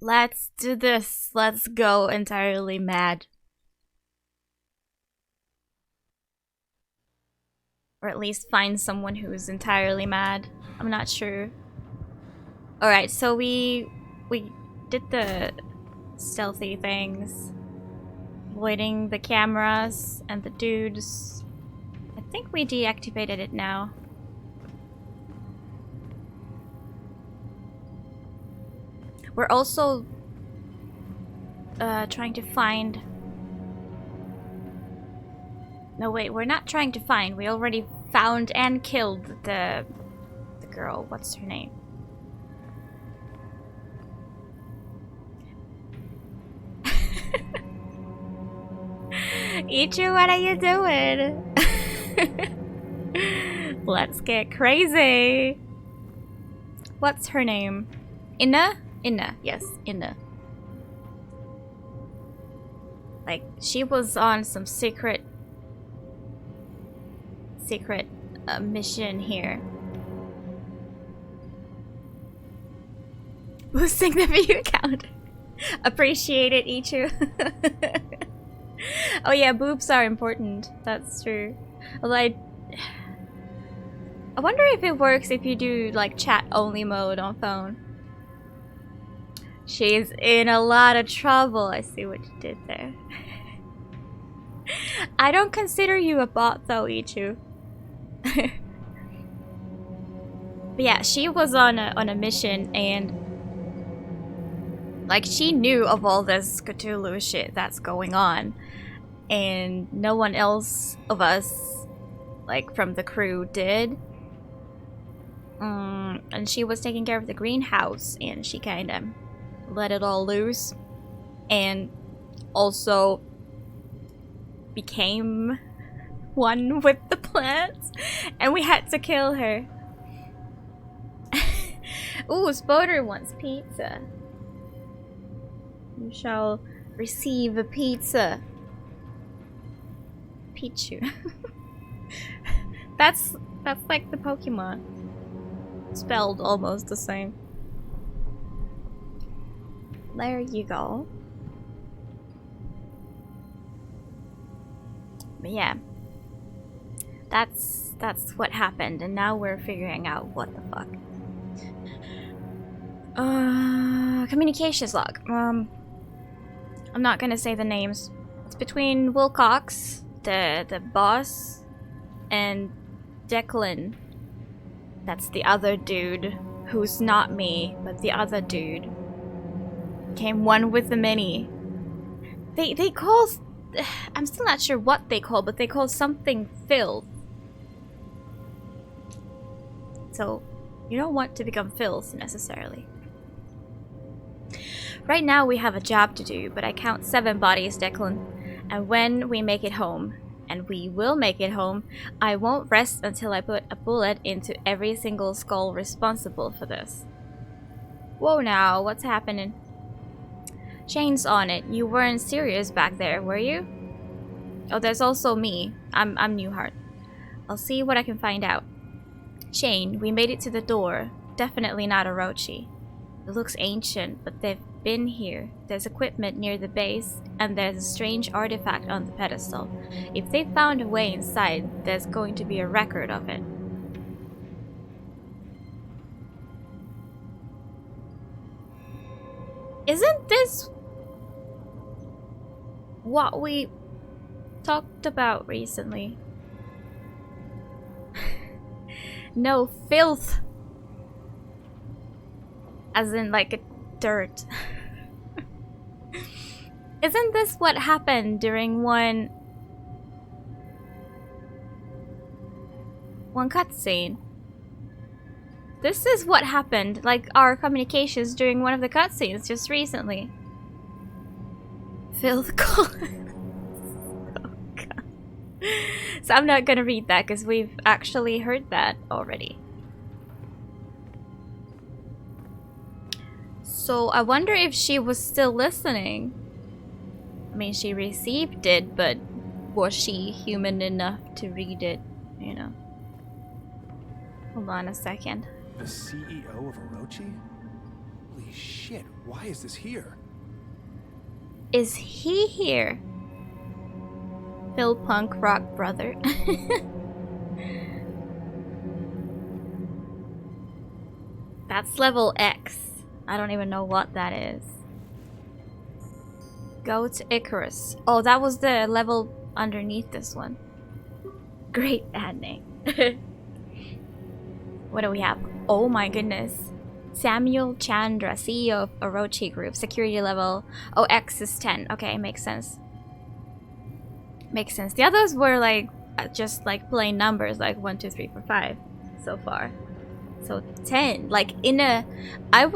Let's do this. Let's go entirely mad. Or at least find someone who's entirely mad. I'm not sure. Alright, so we did the stealthy things. Avoiding the cameras and the dudes. I think we deactivated it now. We're also trying to find... No, wait, we're not trying to find. We already found and killed the girl. What's her name? Ichu, what are you doing? Let's get crazy. What's her name? Inna? Inna, yes, Inna. Like, she was on some secret mission here. Boosting the view count. Appreciate it, Ichu. Oh yeah, boobs are important. That's true. Although I wonder if it works if you do like chat only mode on phone. She's in a lot of trouble. I see what you did there. I don't consider you a bot though, Ichu. But yeah, she was on a mission and like she knew of all this Cthulhu shit that's going on, and no one else of us, like from the crew, did. And she was taking care of the greenhouse, and she kind of let it all loose, and also became one with the plants, and we had to kill her. Ooh, Spoder wants pizza. You shall receive a pizza. Pichu. That's like the Pokemon. Spelled almost the same. There you go. But yeah. That's what happened, and now we're figuring out what the fuck. Communications log. I'm not gonna say the names. It's between Wilcox, the boss, and Declan. That's the other dude, who's not me, but the other dude. Came one with the mini. They call... I'm still not sure what they call, but they call something filth. So, you don't want to become filth, necessarily. Right now we have a job to do, but I count 7 bodies, Declan. And when we make it home, and we will make it home, I won't rest until I put a bullet into every single skull responsible for this. Whoa now, what's happening? Shane's on it. You weren't serious back there, were you? Oh, there's also me. I'm Newhart. I'll see what I can find out. Shane, we made it to the door. Definitely not Orochi. It looks ancient, but they've been here. There's equipment near the base, and there's a strange artifact on the pedestal. If they found a way inside, there's going to be a record of it. Isn't this what we talked about recently? No, filth. As in like a dirt. Isn't this what happened during one cutscene? This is what happened, like our communications during one of the cutscenes just recently. Filth calls. Oh god. So I'm not gonna read that because we've actually heard that already. So I wonder if she was still listening. I mean, she received it, but was she human enough to read it, you know? Hold on a second. The CEO of Orochi? Holy shit, why is this here? Is he here? Phil Punk Rock Brother. That's level X. I don't even know what that is. Go to Icarus. Oh, that was the level underneath this one. Great bad name. What do we have? Oh my goodness. Samuel Chandra, CEO of Orochi Group. Security level. Oh, X is 10. Okay, makes sense. Makes sense. The others were like just like plain numbers, like 1, 2, 3, 4, 5 so far. So 10. Like in a, I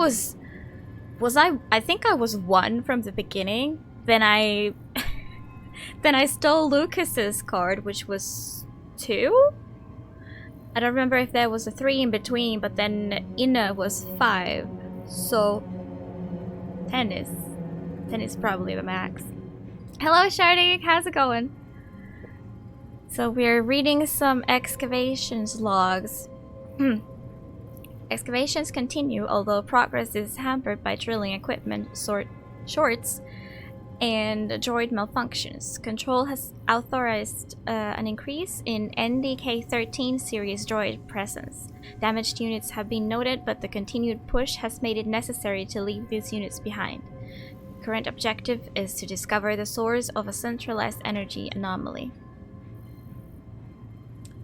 think I was 1 from the beginning. Then I stole Lucas's card, which was 2. I don't remember if there was a 3 in between, but then Inna was 5. So 10 is probably the max. Hello Shardy, how's it going? So we're reading some excavations logs. Excavations continue, although progress is hampered by drilling equipment shorts and droid malfunctions. Control has authorized an increase in NDK-13 series droid presence. Damaged units have been noted, but the continued push has made it necessary to leave these units behind. Current objective is to discover the source of a centralized energy anomaly.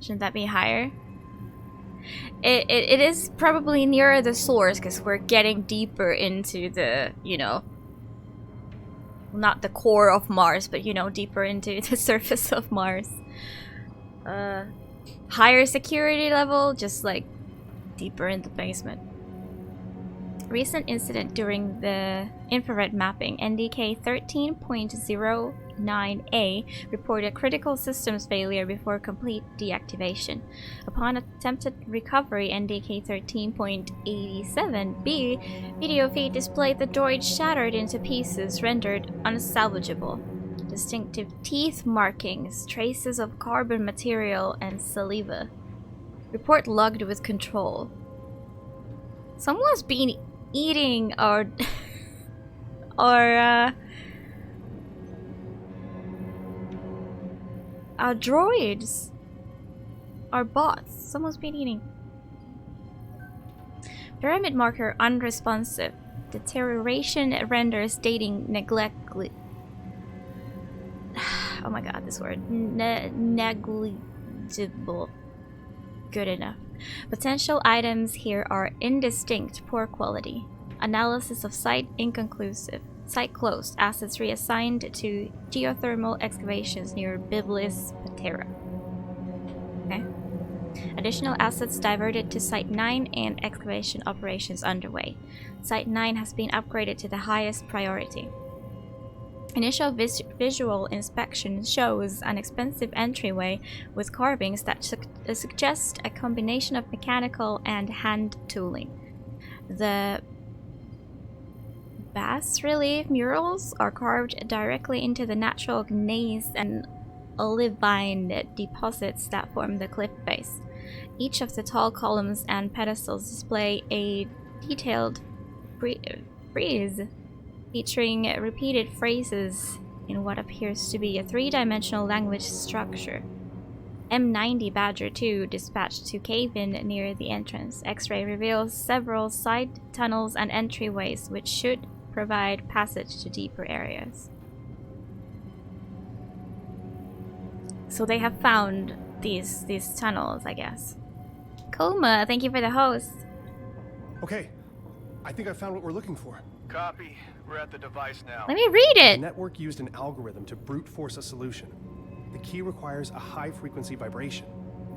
Shouldn't that be higher? It is probably nearer the source because we're getting deeper into the, you know, not the core of Mars, but, you know, deeper into the surface of Mars. Higher security level, just like deeper in the basement. Recent incident during the infrared mapping, NDK 13.09A reported critical systems failure before complete deactivation. Upon attempted recovery, NDK 13.87B video feed displayed the droid shattered into pieces, rendered unsalvageable. Distinctive teeth markings, traces of carbon material, and saliva. Report logged with control. Someone's been eating our droids, our bots. Someone's been eating. Pyramid marker unresponsive. Deterioration renders dating neglectly. Oh my god, this word. Negligible. Good enough. Potential items here are indistinct, poor quality. Analysis of site inconclusive. Site closed. Assets reassigned to geothermal excavations near Biblis Patera. Okay. Additional assets diverted to Site 9 and excavation operations underway. Site 9 has been upgraded to the highest priority. Initial visual inspection shows an expensive entryway with carvings that suggest a combination of mechanical and hand tooling. The bas-relief murals are carved directly into the natural gneiss and olivine deposits that form the cliff base. Each of the tall columns and pedestals display a detailed frieze featuring repeated phrases in what appears to be a 3-dimensional language structure. M90 Badger 2 dispatched to cave-in near the entrance. X-ray reveals several side tunnels and entryways which should provide passage to deeper areas. So they have found these tunnels, I guess. Koma, thank you for the host. Okay, I think I found what we're looking for. Copy. We're at the device now. Let me read The it. network used an algorithm to brute force a solution. The key requires a high frequency vibration.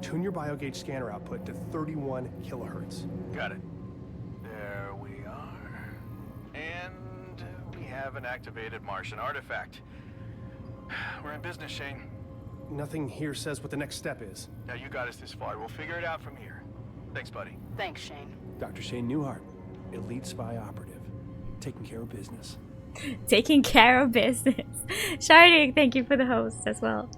Tune your biogauge scanner output to 31 kilohertz. Got it. There we are. And we have an activated Martian artifact. We're in business, Shane. Nothing here says what the next step is. Now you got us this far. We'll figure it out from here. Thanks, buddy. Thanks, Shane. Dr. Shane Newhart, elite spy operative, taking care of business. Taking care of business. Shardy, thank you for the host as well.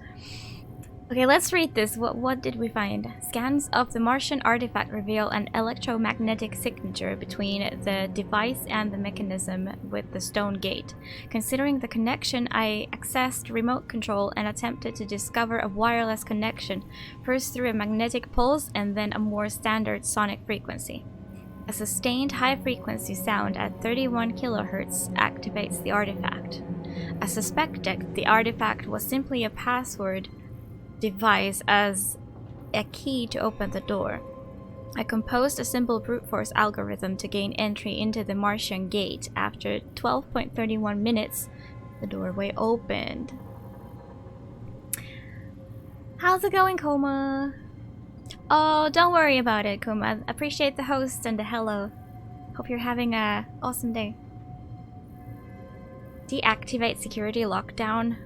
Okay, let's read this. What did we find? Scans of the Martian artifact reveal an electromagnetic signature between the device and the mechanism with the stone gate. Considering the connection, I accessed remote control and attempted to discover a wireless connection, first through a magnetic pulse and then a more standard sonic frequency. A sustained high-frequency sound at 31 kHz activates the artifact. I suspected the artifact was simply a password device as a key to open the door. I composed a simple brute force algorithm to gain entry into the Martian gate. After 12.31 minutes, the doorway opened. How's it going, Koma? Oh, don't worry about it, Koma. Appreciate the host and the hello. Hope you're having a awesome day. Deactivate security lockdown.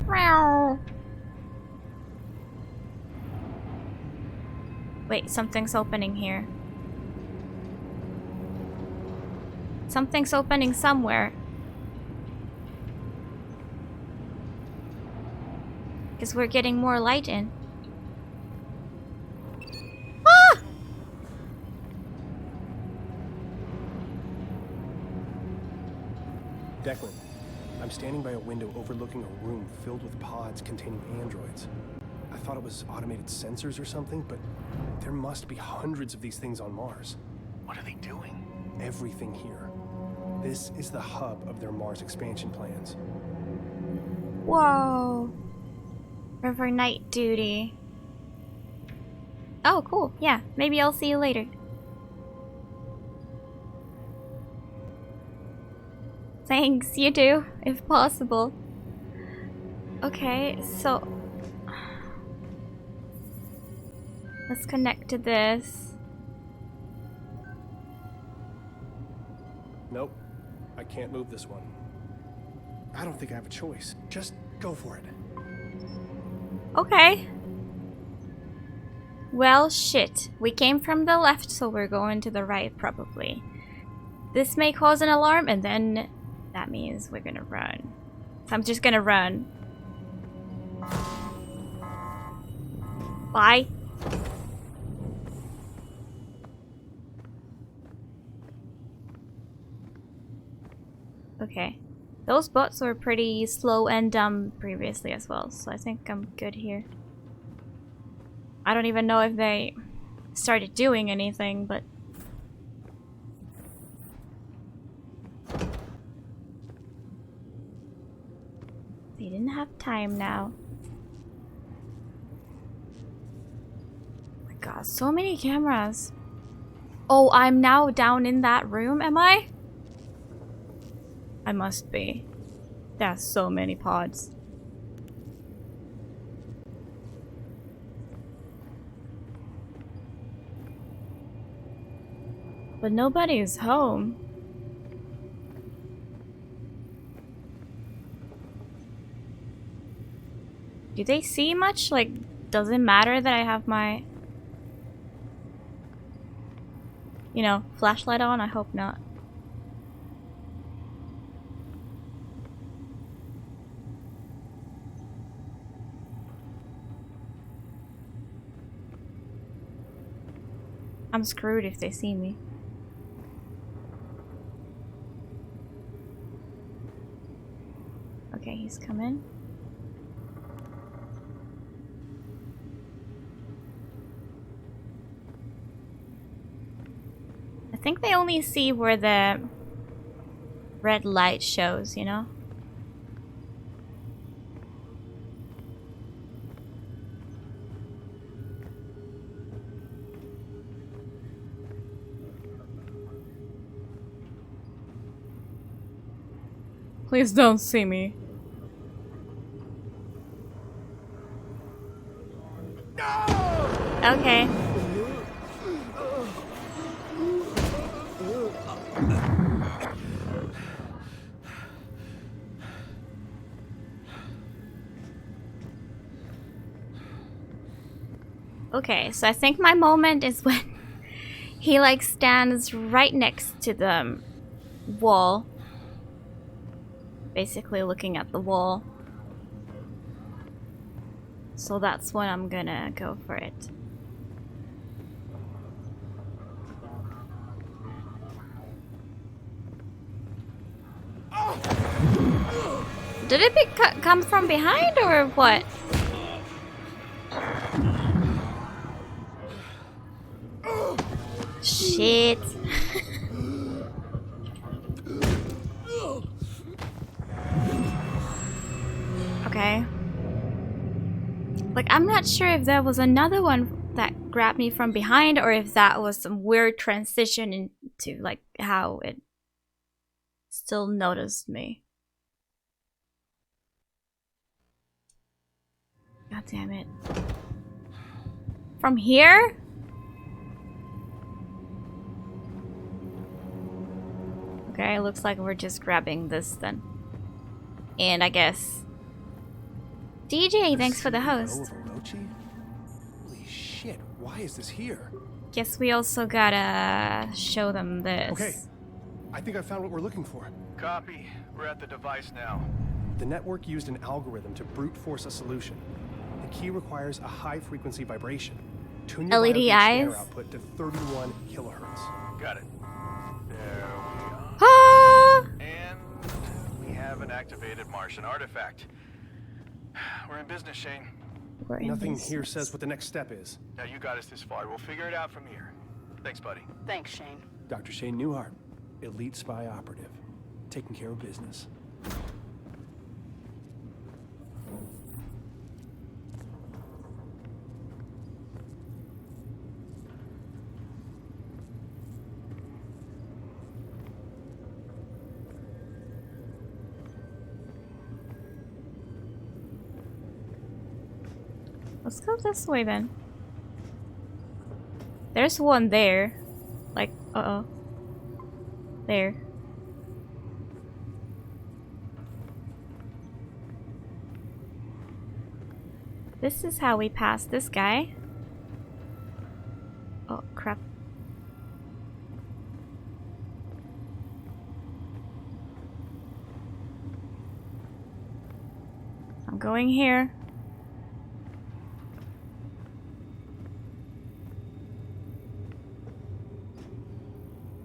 Meow. Wait, something's opening here. Something's opening somewhere. Because we're getting more light in. Ah! Declan, I'm standing by a window overlooking a room filled with pods containing androids. I thought it was automated sensors or something, but there must be hundreds of these things on Mars. What are they doing? Everything here. This is the hub of their Mars expansion plans. Whoa. River night duty. Oh, cool. Yeah, maybe I'll see you later. Thanks, you do, if possible. Okay, so let's connect to this. Nope, I can't move this one. I don't think I have a choice. Just go for it. Okay. Well, shit. We came from the left, so we're going to the right, probably. This may cause an alarm, and then that means we're gonna run. So I'm just gonna run. Bye. Okay. Those bots were pretty slow and dumb previously as well, so I think I'm good here. I don't even know if they started doing anything, but they didn't have time now. Oh my god, so many cameras. Oh, I'm now down in that room, am I? I must be. There's so many pods. But nobody's home. Do they see much? Like, does it matter that I have my, you know, flashlight on? I hope not. I'm screwed if they see me. Okay, he's coming. I think they only see where the red light shows, you know? Please don't see me. Okay. Okay, so I think my moment is when he like stands right next to the wall. Basically looking at the wall. So that's when I'm gonna go for it. Did it come from behind or what? Shit. Okay. Like, I'm not sure if there was another one that grabbed me from behind or if that was some weird transition into, like, how it still noticed me. God damn it. From here? Okay, looks like we're just grabbing this then. And I guess... DJ, thanks for the host. Holy shit, why is this here? Guess we also gotta show them this. Okay, I think I found what we're looking for. Copy. We're at the device now. The network used an algorithm to brute force a solution. The key requires a high-frequency vibration. Tune your LED BioKey eyes? scanner output to 31 kilohertz. Got it. There we are. Ah! And we have an activated Martian artifact. We're in business, Shane. We're in Nothing this. here says what the next step is. Now you got us this far. We'll figure it out from here. Thanks, buddy. Thanks, Shane. Dr. Shane Newhart, elite spy operative, taking care of business. Let's go this way then. There's one there. Like, uh-oh. There. This is how we pass this guy. Oh, crap. I'm going here.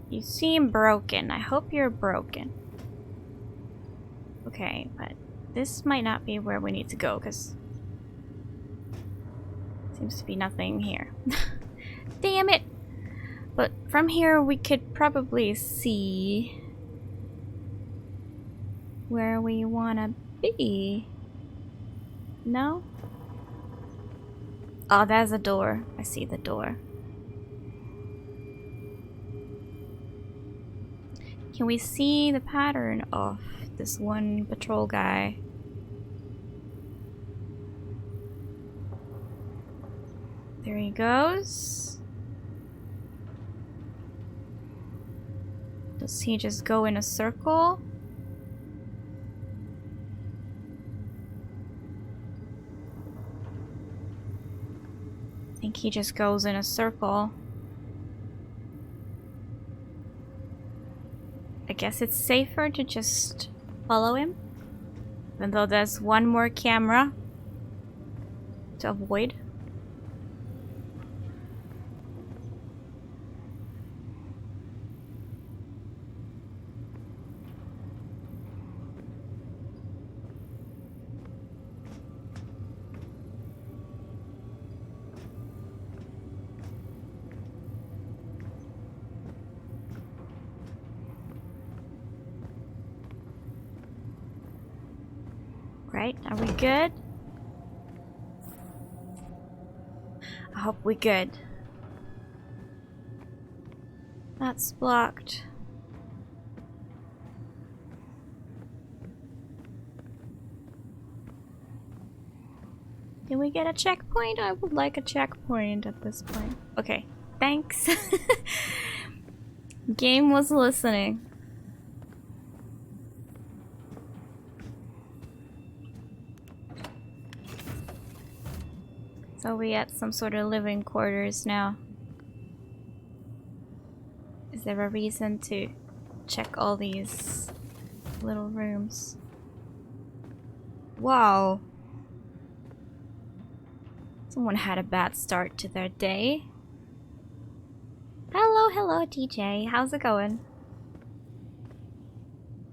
You seem broken. I hope you're broken. Okay, but this might not be where we need to go, because seems to be nothing here. Damn it! But from here we could probably see where we wanna be. No? Oh, there's a door. I see the door. Can we see the pattern of this one patrol guy? There he goes. Does he just go in a circle? I think he just goes in a circle. I guess it's safer to just follow him, even though there's one more camera to avoid. Right? Are we good? I hope we're good. That's blocked. Did we get a checkpoint? I would like a checkpoint at this point. Okay, thanks. Game was listening. So we at some sort of living quarters now. Is there a reason to check all these little rooms? Wow. Someone had a bad start to their day. Hello, hello, TJ. How's it going?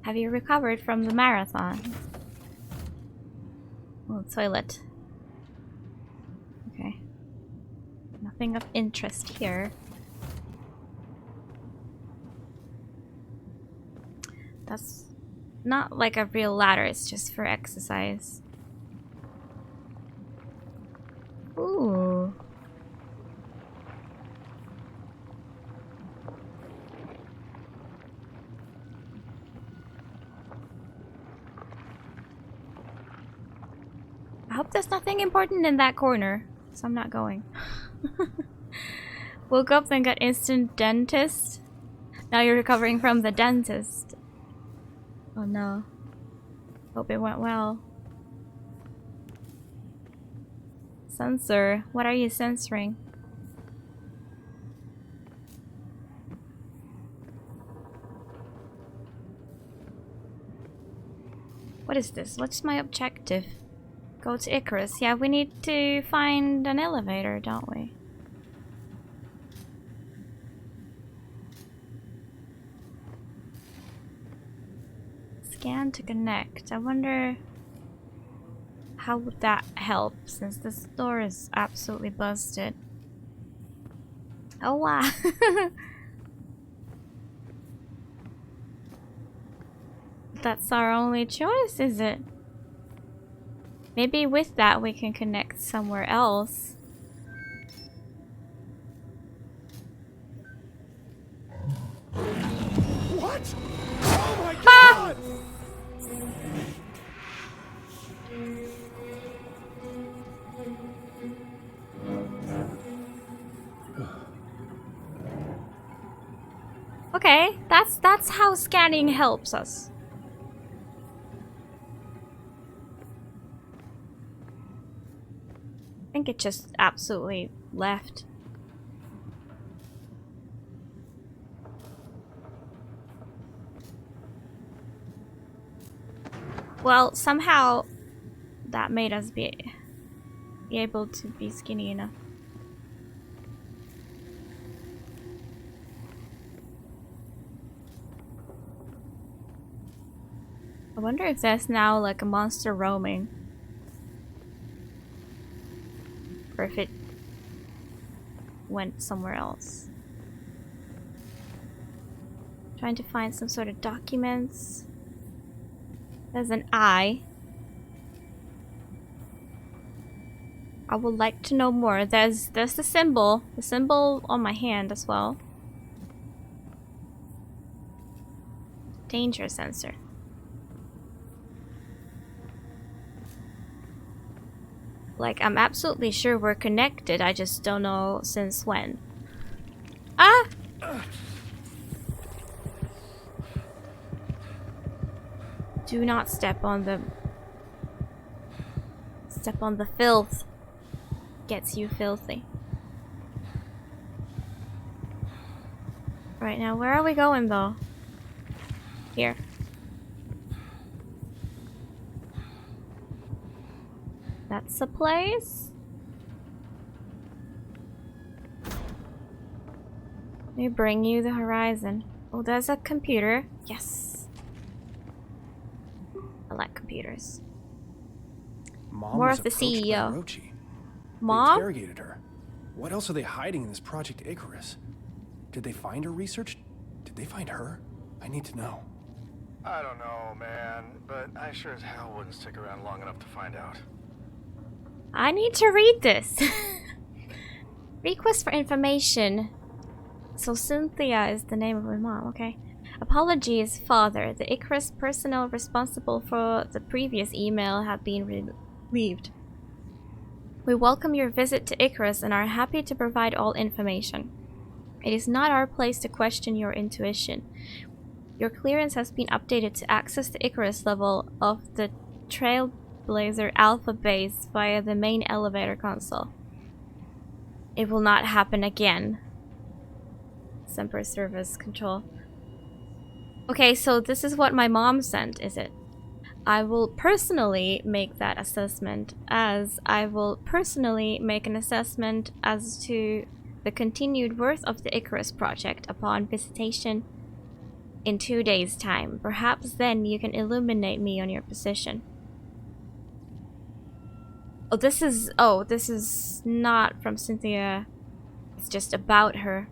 Have you recovered from the marathon? Oh, toilet. Okay. Nothing of interest here. That's not like a real ladder, it's just for exercise. Ooh. I hope there's nothing important in that corner, so I'm not going. Woke up and got instant dentist. Now you're recovering from the dentist. Oh no. Hope it went well. Sensor. What are you censoring? What is this? What's my objective? Go to Icarus. Yeah, we need to find an elevator, don't we? Scan to connect. I wonder how would that help since this door is absolutely busted. Oh wow. That's our only choice, is it? Maybe with that we can connect somewhere else. What? Oh my god! Okay, that's how scanning helps us. I think it just absolutely left. Well, somehow that made us be able to be skinny enough. I wonder if there's now like a monster roaming. Or if it went somewhere else. Trying to find some sort of documents. There's an eye. I would like to know more. There's the symbol on my hand as well. Danger sensor. Like, I'm absolutely sure we're connected, I just don't know since when. Ah! Do not step on the... Step on the filth. Gets you filthy. Right now, where are we going though? Here. That's a place? Let me bring you the horizon. Oh, there's a computer. Yes. I like computers. Mom More was of the approached by CEO. Orochi. They Mom? interrogated her. What else are they hiding in this Project Icarus? Did they find her research? Did they find her? I need to know. I don't know, man, but I sure as hell wouldn't stick around long enough to find out. I need to read this. Request for information. So Cynthia is the name of my mom, okay. Apologies, Father. The Icarus personnel responsible for the previous email have been relieved. We welcome your visit to Icarus and are happy to provide all information. It is not our place to question your intuition. Your clearance has been updated to access the Icarus level of the Trailblazer Alpha base via the main elevator console. It will not happen again. Semper Service Control. Okay, so this is what my mom sent, is it? I will personally make that assessment, as I will personally make an assessment as to the continued worth of the Icarus project upon visitation in 2 days' time. Perhaps then you can illuminate me on your position. This is not from Cynthia. It's just about her.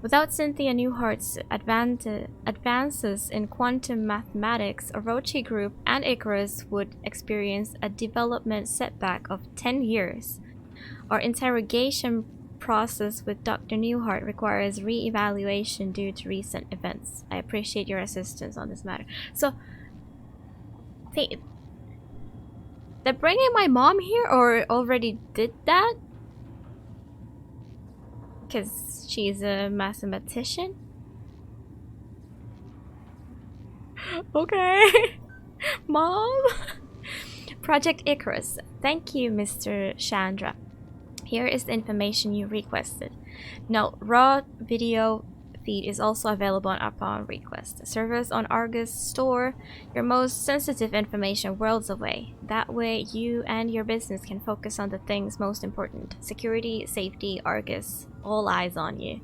Without Cynthia Newhart's advances in quantum mathematics, Orochi Group and Icarus would experience a development setback of 10 years. Our interrogation process with Dr. Newhart requires re-evaluation due to recent events. I appreciate your assistance on this matter. So, they're bringing my mom here, or already did that? Because she's a mathematician? Okay. Mom? Project Icarus. Thank you, Mr. Chandra. Here is the information you requested. Note, raw video feed is also available upon request. The servers on Argus store your most sensitive information worlds away. That way you and your business can focus on the things most important. Security, safety, Argus. All eyes on you.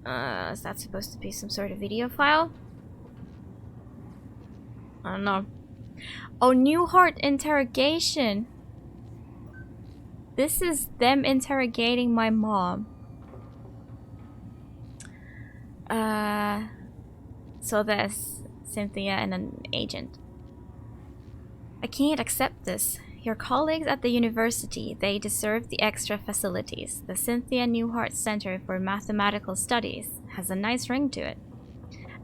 Is that supposed to be some sort of video file? I don't know. Oh, Newhart interrogation. This is them interrogating my mom. So there's Cynthia and an agent. I can't accept this. Your colleagues at the university, they deserve the extra facilities. The Cynthia Newhart Center for Mathematical Studies has a nice ring to it.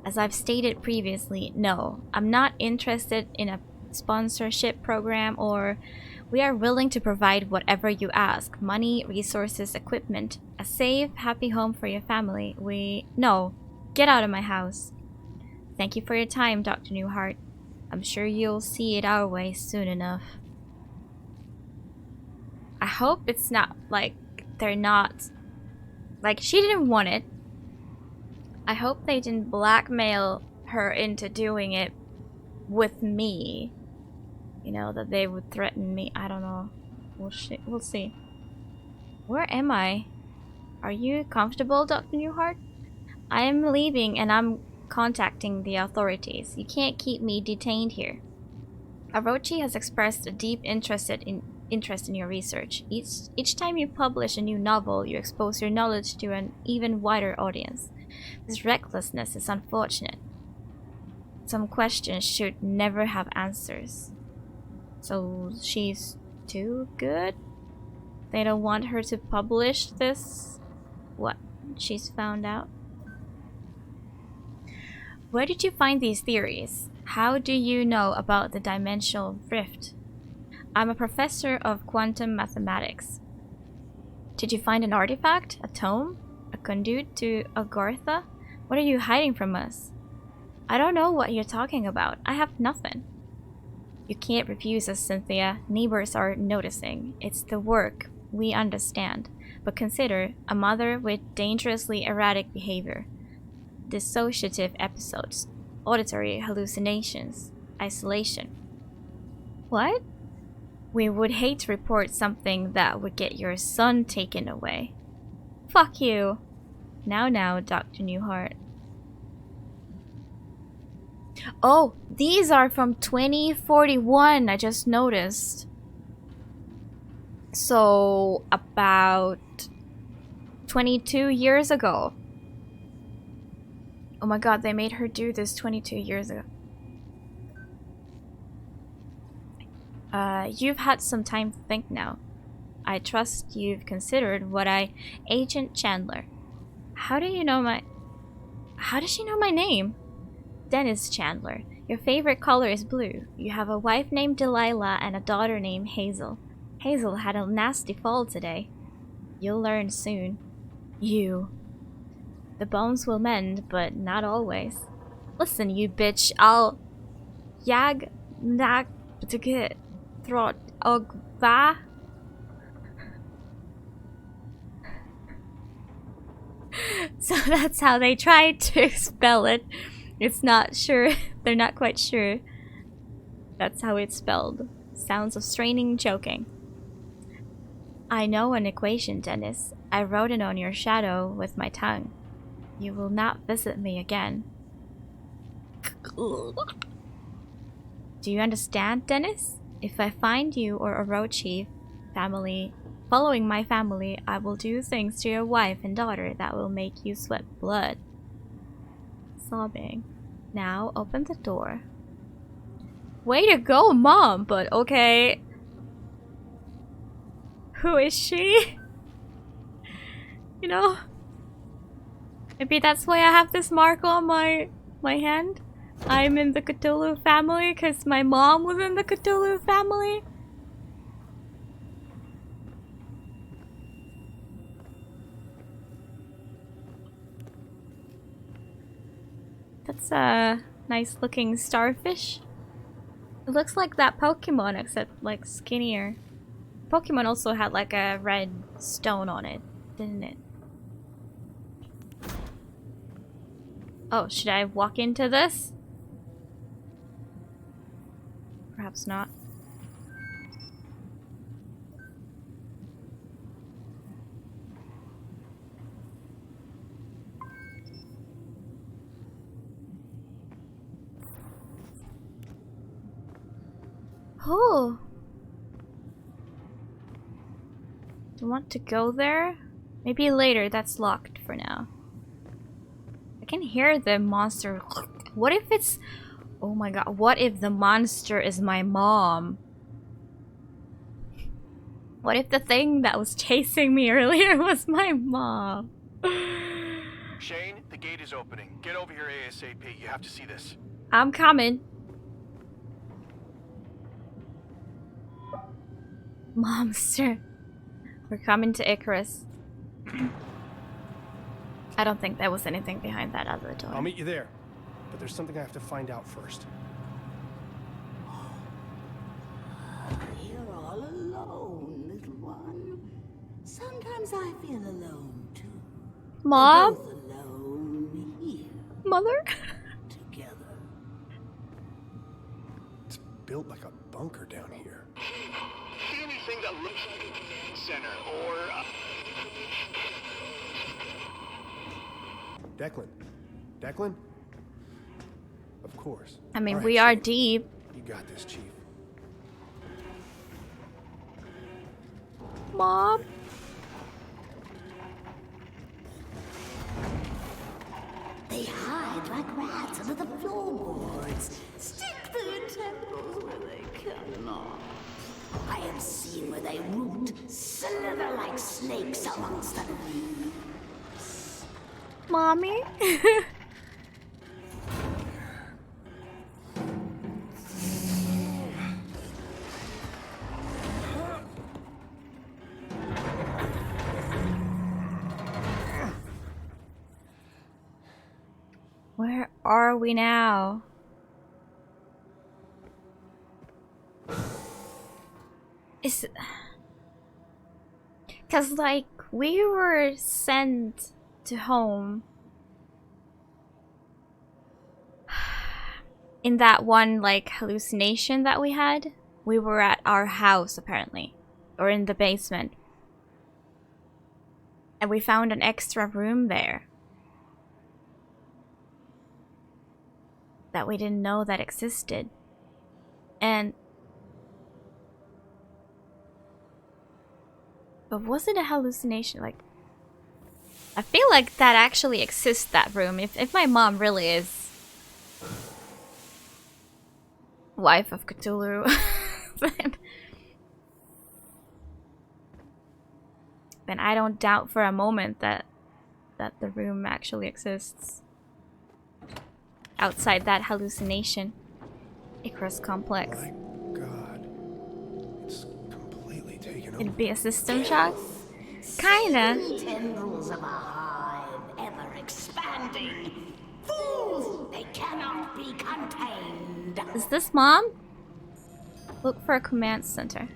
As I've stated previously, no, I'm not interested in a sponsorship program, or we are willing to provide whatever you ask. Money, resources, equipment, a safe, happy home for your family. No, get out of my house. Thank you for your time, Dr. Newhart. I'm sure you'll see it our way soon enough. I hope it's not like they're not, like, she didn't want it. I hope they didn't blackmail her into doing it with me. You know, that they would threaten me. I don't know. We'll see. Where am I? Are you comfortable, Dr. Newhart? I am leaving and I'm contacting the authorities. You can't keep me detained here. Orochi has expressed a deep interest in your research. Each time you publish a new novel, you expose your knowledge to an even wider audience. This recklessness is unfortunate. Some questions should never have answers. So she's too good? They don't want her to publish this? What she's found out? Where did you find these theories? How do you know about the dimensional rift? I'm a professor of quantum mathematics. Did you find an artifact? A tome? A conduit to Agartha? What are you hiding from us? I don't know what you're talking about. I have nothing. You can't refuse us, Cynthia. Neighbors are noticing. It's the work. We understand. But consider a mother with dangerously erratic behavior. Dissociative episodes. Auditory hallucinations. Isolation. What? We would hate to report something that would get your son taken away. Fuck you. Now, Dr. Newhart. Oh, these are from 2041, I just noticed. So, about 22 years ago. Oh my god, they made her do this 22 years ago. You've had some time to think now. I trust you've considered what Agent Chandler. How does she know my name? Dennis Chandler. Your favorite color is blue. You have a wife named Delilah and a daughter named Hazel. Hazel had a nasty fall today. You'll learn soon. The bones will mend, but not always. Listen, you bitch, I'll yag nak to get throat ogva. So that's how they tried to spell it. It's not sure. They're not quite sure. That's how it's spelled. Sounds of straining, choking. I know an equation, Dennis. I wrote it on your shadow with my tongue. You will not visit me again. Do you understand, Dennis? If I find you or Orochi family following my family, I will do things to your wife and daughter that will make you sweat blood. Sobbing. Now open the door. Way to go, Mom, but okay. Who is she? You know? Maybe that's why I have this mark on my hand. I'm in the Cthulhu family because my mom was in the Cthulhu family. That's a nice looking starfish. It looks like that Pokemon except like skinnier. Pokemon also had like a red stone on it, didn't it? Oh, should I walk into this? Perhaps not. Oh. Do you want to go there? Maybe later, that's locked for now. I can hear the monster. What if it's... Oh my god, what if the monster is my mom? What if the thing that was chasing me earlier was my mom? Shane, the gate is opening. Get over here ASAP. You have to see this. I'm coming. Monster. We're coming to Icarus. I don't think there was anything behind that other door. I'll meet you there. But there's something I have to find out first. You're all alone, little one. Sometimes I feel alone too. Mom? We're both alone here. Mother? Together. It's built like a bunker down here. See anything that looks like a command center or... Declan. Declan? Of course. I mean, All right, we are Chief. deep. You got this, Chief. Mom? They hide like rats under the floorboards. Stick their tentacles where they cannot. I have seen where they root, slither like snakes amongst the leaves. Mommy? Where are we now? Is it... 'Cause like we were sent to home in that one like hallucination that we had. We were at our house apparently, or in the basement, and we found an extra room there that we didn't know that existed. And but was it a hallucination? Like, I feel like that actually exists, that room. If my mom really is wife of Cthulhu, then I don't doubt for a moment that the room actually exists outside that hallucination. Icarus Complex. My God. It's completely taken over. It'd be a system shock? Kinda. Tendrils of a hive, ever expanding. Fools! They cannot be contained. Is this Mom? Look for a command center.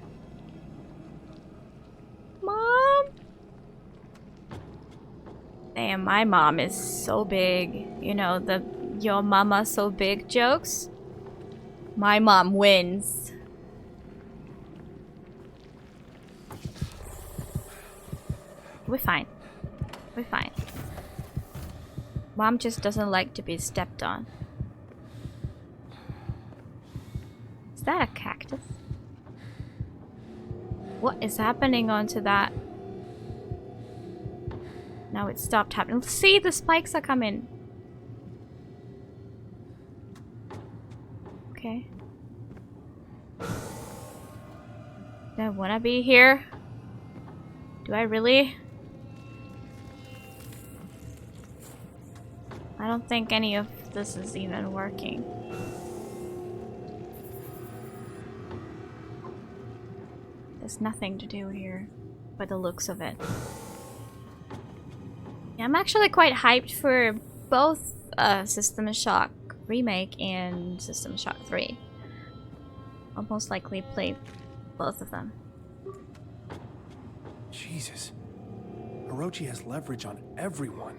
Mom? Damn, my mom is so big. You know, the your mama so big jokes. My mom wins. We're fine. We're fine. Mom just doesn't like to be stepped on. Is that a cactus? What is happening onto that? Now it stopped happening. See, the spikes are coming. Okay. Do I wanna be here? Do I really? I don't think any of this is even working. There's nothing to do here by the looks of it. Yeah, I'm actually quite hyped for both System Shock Remake and System Shock 3. I'll most likely play both of them. Jesus. Orochi has leverage on everyone.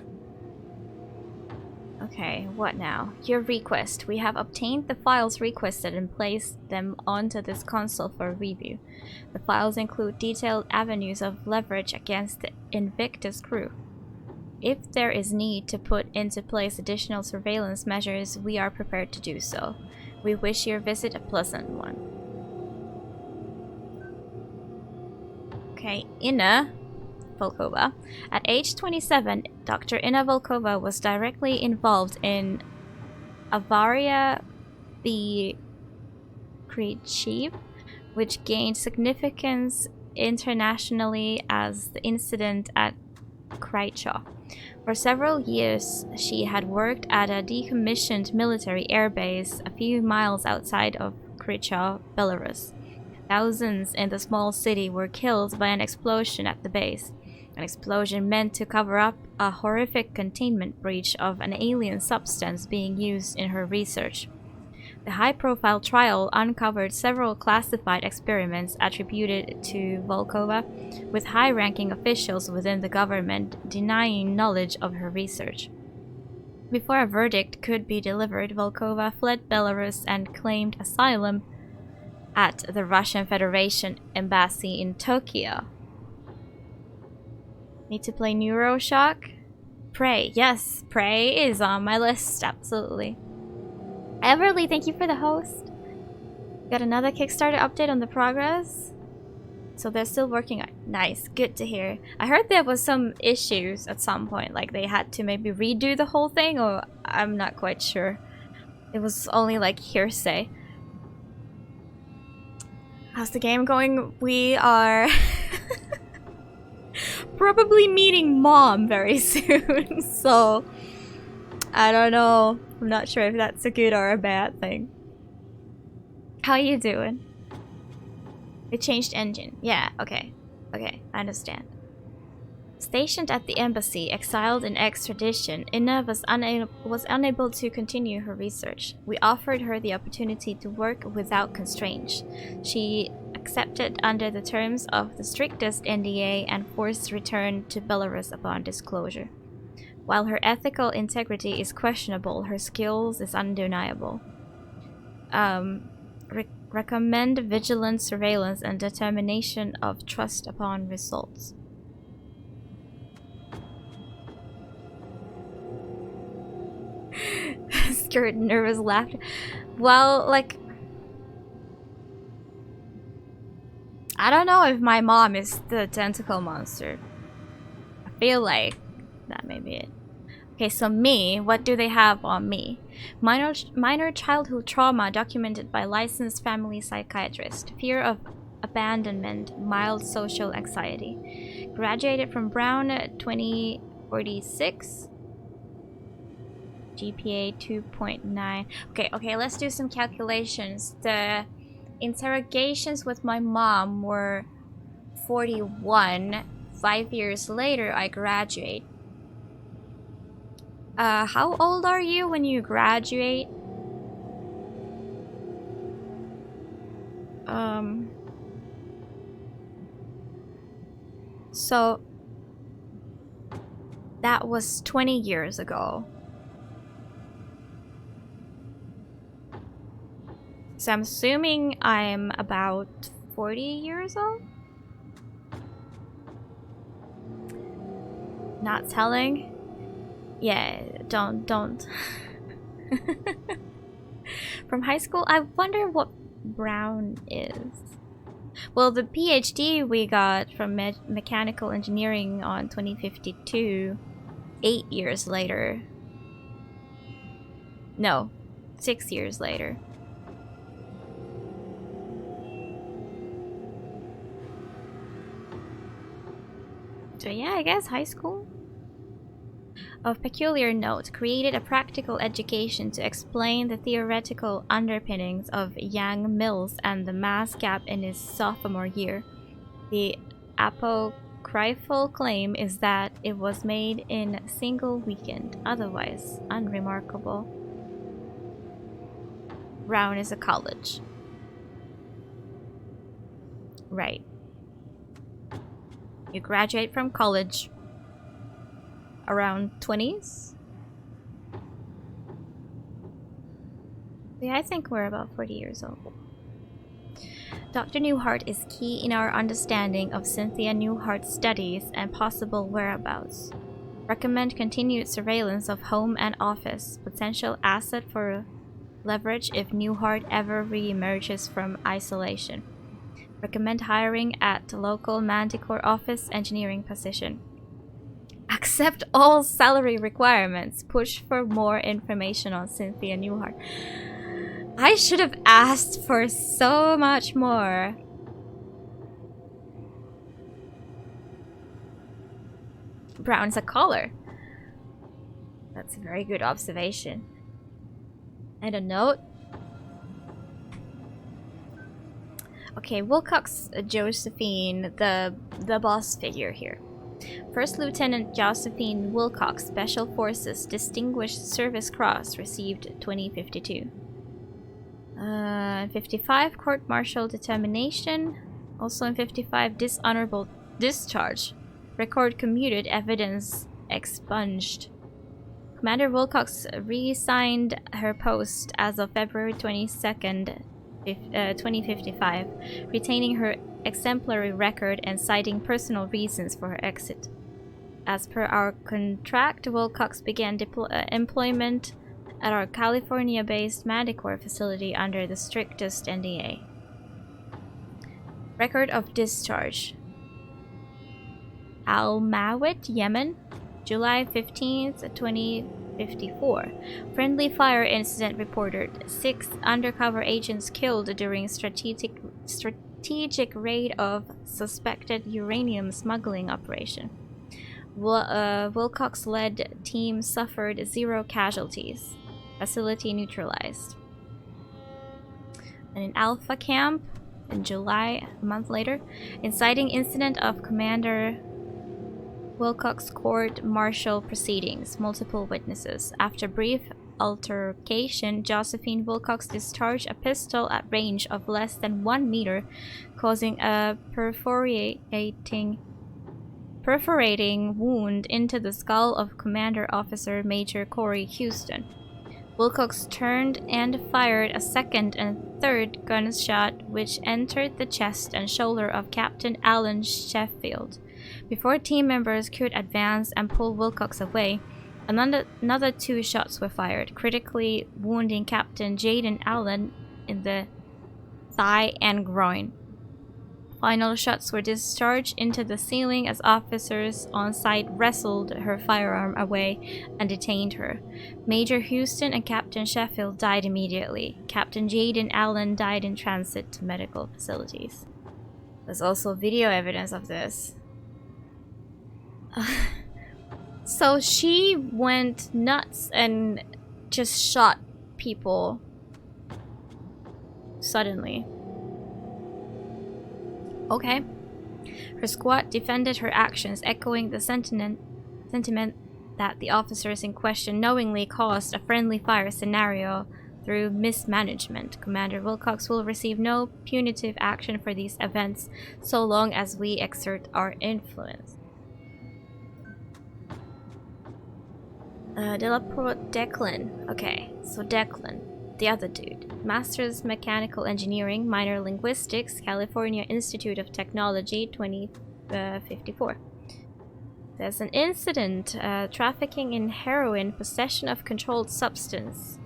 Okay, what now? Your request. We have obtained the files requested and placed them onto this console for review. The files include detailed avenues of leverage against the Invictus crew. If there is need to put into place additional surveillance measures, we are prepared to do so. We wish your visit a pleasant one. Okay, Inna Volkova. At age 27, Dr. Inna Volkova was directly involved in Avaria B. Krichiv, which gained significance internationally as the incident at Krychov. For several years, she had worked at a decommissioned military airbase a few miles outside of Krychov, Belarus. Thousands in the small city were killed by an explosion at the base. An explosion meant to cover up a horrific containment breach of an alien substance being used in her research. The high-profile trial uncovered several classified experiments attributed to Volkova, with high-ranking officials within the government denying knowledge of her research. Before a verdict could be delivered, Volkova fled Belarus and claimed asylum at the Russian Federation Embassy in Tokyo. Need to play Neuroshock? Prey. Yes, Prey is on my list, absolutely. Everly, thank you for the host. Got another Kickstarter update on the progress. So they're still working on it. Nice, good to hear. I heard there was some issues at some point, like they had to maybe redo the whole thing, or I'm not quite sure. It was only like hearsay. How's the game going? We are probably meeting Mom very soon, so I don't know. I'm not sure if that's a good or a bad thing. How you doing? It changed engine. Yeah, okay. Okay, I understand. Stationed at the embassy, exiled in extradition, Inna was unable to continue her research. We offered her the opportunity to work without constraints. She accepted under the terms of the strictest NDA and forced return to Belarus upon disclosure. While her ethical integrity is questionable, her skills is undeniable. Recommend vigilant surveillance and determination of trust upon results. Scared, nervous laughter. Well, like, I don't know if my mom is the tentacle monster. I feel like that may be it. Okay, so me, what do they have on me? Minor childhood trauma documented by licensed family psychiatrist. Fear of abandonment, mild social anxiety. Graduated from Brown 2046. GPA 2.9. Okay, let's do some calculations. The interrogations with my mom were 41. 5 years later, I graduate. How old are you when you graduate? So that was 20 years ago. So I'm assuming I'm about 40 years old? Not telling? Yeah, don't. From high school, I wonder what brown is. Well, the PhD we got from mechanical engineering on 2052, 8 years later. No, 6 years later. So yeah, I guess high school. Of peculiar note, created a practical education to explain the theoretical underpinnings of Yang-Mills and the mass gap in his sophomore year. The apocryphal claim is that it was made in a single weekend, otherwise unremarkable. Brown is a college. Right. You graduate from college around 20s? Yeah, I think we're about 40 years old. Dr. Newhart is key in our understanding of Cynthia Newhart's studies and possible whereabouts. Recommend continued surveillance of home and office, potential asset for leverage if Newhart ever re-emerges from isolation. Recommend hiring at local Manticore office engineering position. Accept all salary requirements. Push for more information on Cynthia Newhart. I should have asked for so much more. Brown's a color. That's a very good observation. And a note. Okay, Wilcox Josephine, the boss figure here. First Lieutenant Josephine Wilcox, Special Forces, Distinguished Service Cross, received 2052. 55, Court-Martial Determination. Also in 55, Dishonorable Discharge. Record commuted, evidence expunged. Commander Wilcox resigned her post as of February 22nd, 2055, retaining her exemplary record and citing personal reasons for her exit. As per our contract, Wilcox began employment at our California-based Manticore facility under the strictest NDA. Record of discharge. Al Mawit, Yemen, July 15th, 2054. Friendly fire incident reported. 6 undercover agents killed during strategic raid of suspected uranium smuggling operation. Wilcox-led team suffered 0 casualties. Facility neutralized. And in Alpha Camp, in July, a month later, inciting incident of Commander Wilcox court-martial proceedings, multiple witnesses. After brief altercation, Josephine Wilcox discharged a pistol at range of less than 1 meter, causing a perforating wound into the skull of Commander Officer Major Corey Houston. Wilcox turned and fired a second and third gunshot, which entered the chest and shoulder of Captain Alan Sheffield. Before team members could advance and pull Wilcox away, another 2 shots were fired, critically wounding Captain Jaden Allen in the thigh and groin. Final shots were discharged into the ceiling as officers on site wrestled her firearm away and detained her. Major Houston and Captain Sheffield died immediately. Captain Jaden Allen died in transit to medical facilities. There's also video evidence of this. So she went nuts and just shot people suddenly. Okay. Her squad defended her actions, echoing the sentiment that the officers in question knowingly caused a friendly fire scenario through mismanagement. Commander Wilcox will receive no punitive action for these events so long as we exert our influence. Declan. Okay, so Declan. the other dude. Master's Mechanical Engineering, minor Linguistics, California Institute of Technology, 2054. There's an incident, trafficking in heroin, possession of controlled substance,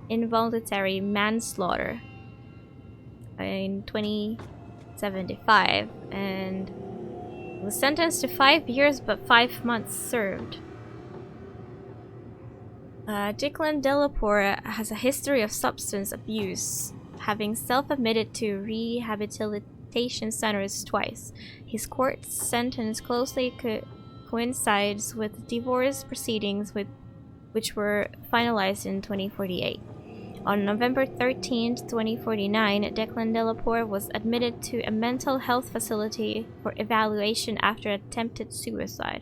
involuntary manslaughter in 2075, and was sentenced to 5 years but 5 months served. Declan Delaporte has a history of substance abuse, having self-admitted to rehabilitation centers twice. His court sentence closely coincides with divorce proceedings which were finalized in 2048. On November 13, 2049, Declan Delaporte was admitted to a mental health facility for evaluation after attempted suicide.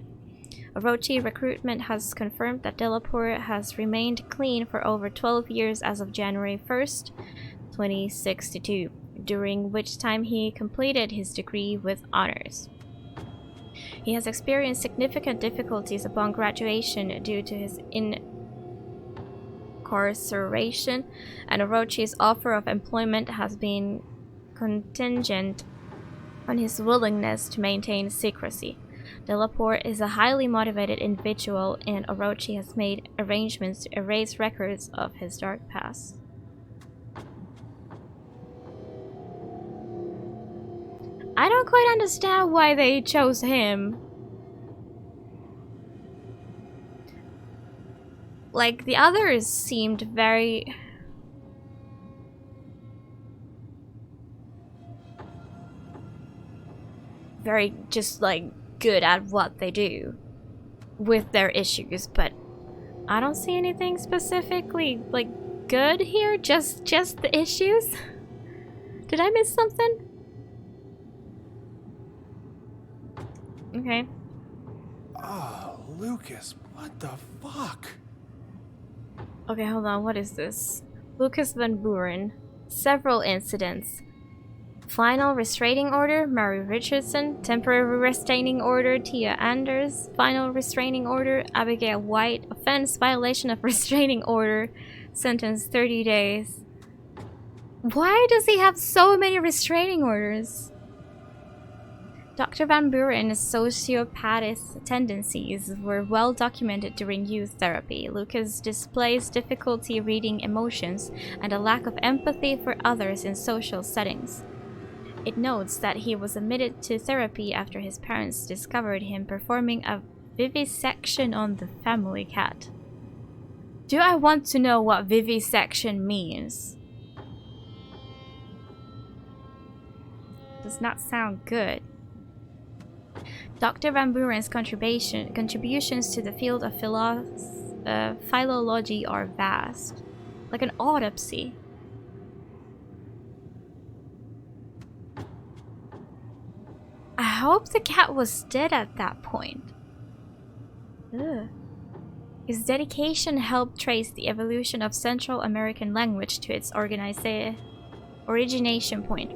Orochi Recruitment has confirmed that Delaporte has remained clean for over 12 years as of January 1st, 2062, during which time he completed his degree with honors. He has experienced significant difficulties upon graduation due to his incarceration, and Orochi's offer of employment has been contingent on his willingness to maintain secrecy. Delaporte is a highly motivated individual, and Orochi has made arrangements to erase records of his dark past. I don't quite understand why they chose him. Like, the others seemed very... just like good at what they do with their issues, but I don't see anything specifically like good here. Just the issues. Did I miss something? Okay. Oh, Lucas, what the fuck? Okay, hold on. What is this? Lucas Van Buren. Several incidents. Final restraining order, Mary Richardson. Temporary restraining order, Tia Anders. Final restraining order, Abigail White. Offense, violation of restraining order. Sentence 30 days. Why does he have so many restraining orders? Dr. Van Buren's sociopathic tendencies were well documented during youth therapy. Lucas displays difficulty reading emotions and a lack of empathy for others in social settings. It notes that he was admitted to therapy after his parents discovered him performing a vivisection on the family cat. Do I want to know what vivisection means? Does not sound good. Dr. Van Buren's contributions to the field of philology are vast. Like an autopsy. I hope the cat was dead at that point. Ugh. His dedication helped trace the evolution of Central American language to its origination point.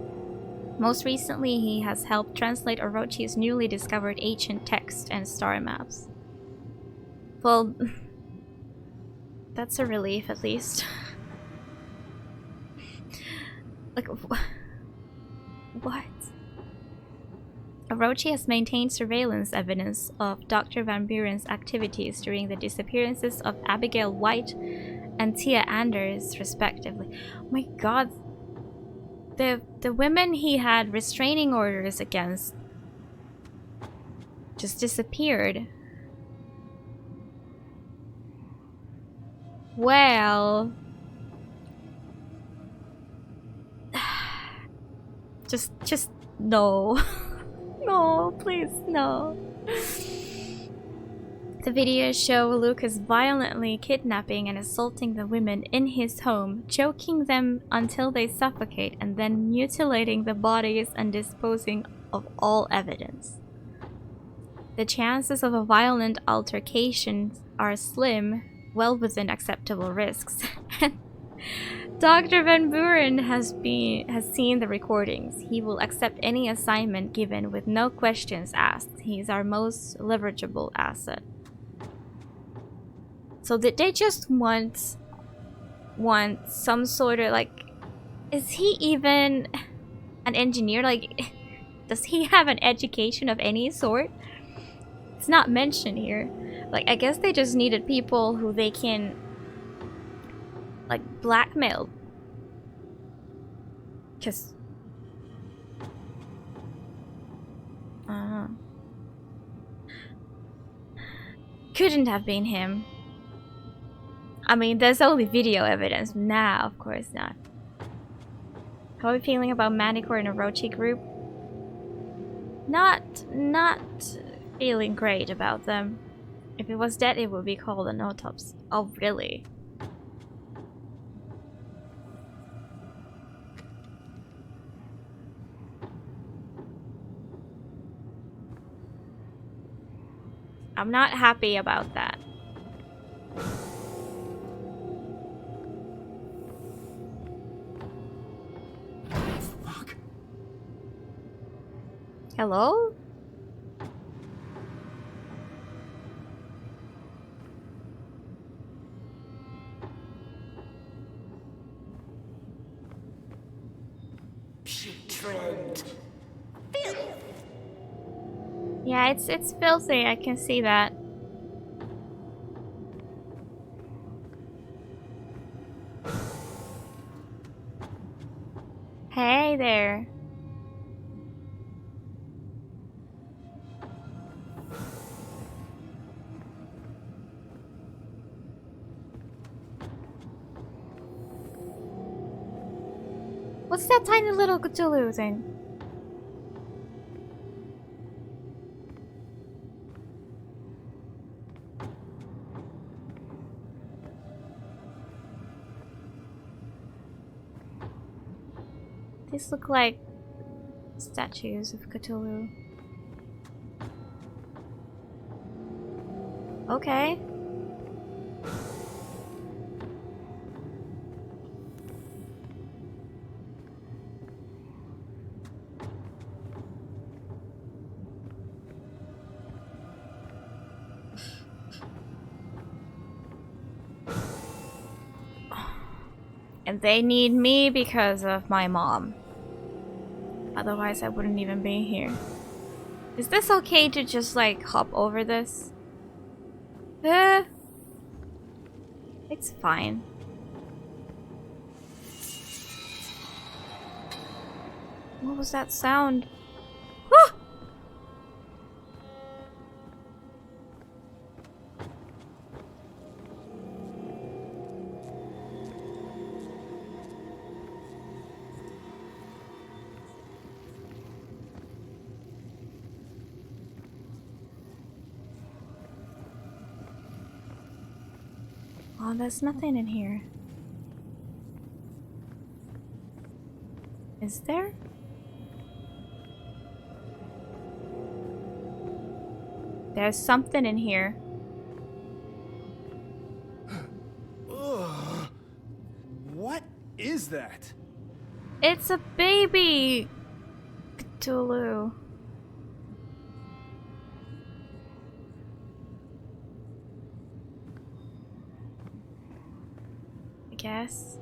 Most recently, he has helped translate Orochi's newly discovered ancient text and star maps. Well, that's a relief at least. Like, what? Orochi has maintained surveillance evidence of Dr. Van Buren's activities during the disappearances of Abigail White and Tia Anders, respectively. Oh my god. The women he had restraining orders against just disappeared. Well... just no. No, please, no. The videos show Lucas violently kidnapping and assaulting the women in his home, choking them until they suffocate, and then mutilating the bodies and disposing of all evidence. The chances of a violent altercation are slim, well within acceptable risks. Dr. Van Buren has seen the recordings. He will accept any assignment given with no questions asked. He is our most leverageable asset. So did they just want want some sort of like, is he even an engineer? Like, does he have an education of any sort? It's not mentioned here. Like, I guess they just needed people who they can like blackmail. Cause couldn't have been him. I mean, there's only video evidence. Nah, of course not. How are we feeling about Manticore and Orochi group? Not feeling great about them. If it was dead, it would be called an autopsy. Oh, really? I'm not happy about that. Fuck. Hello? Putrid. Yeah, it's filthy. I can see that. Hey there. What's that tiny little Cthulhu thing? These look like statues of Cthulhu. Okay. And they need me because of my mom. Otherwise, I wouldn't even be here. Is this okay to just like hop over this? It's fine. What was that sound? Ah! Oh, there's nothing in here. Is there? There's something in here. Ugh. What is that? It's a baby Cthulhu. I guess.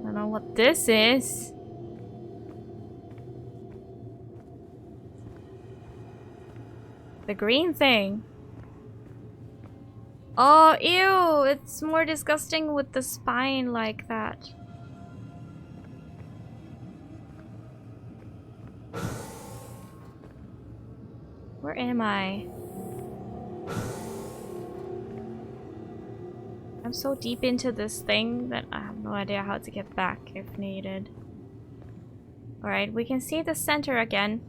I don't know what this is. The green thing. Oh, ew! It's more disgusting with the spine like that. Where am I? I'm so deep into this thing that I have no idea how to get back if needed. Alright, we can see the center again.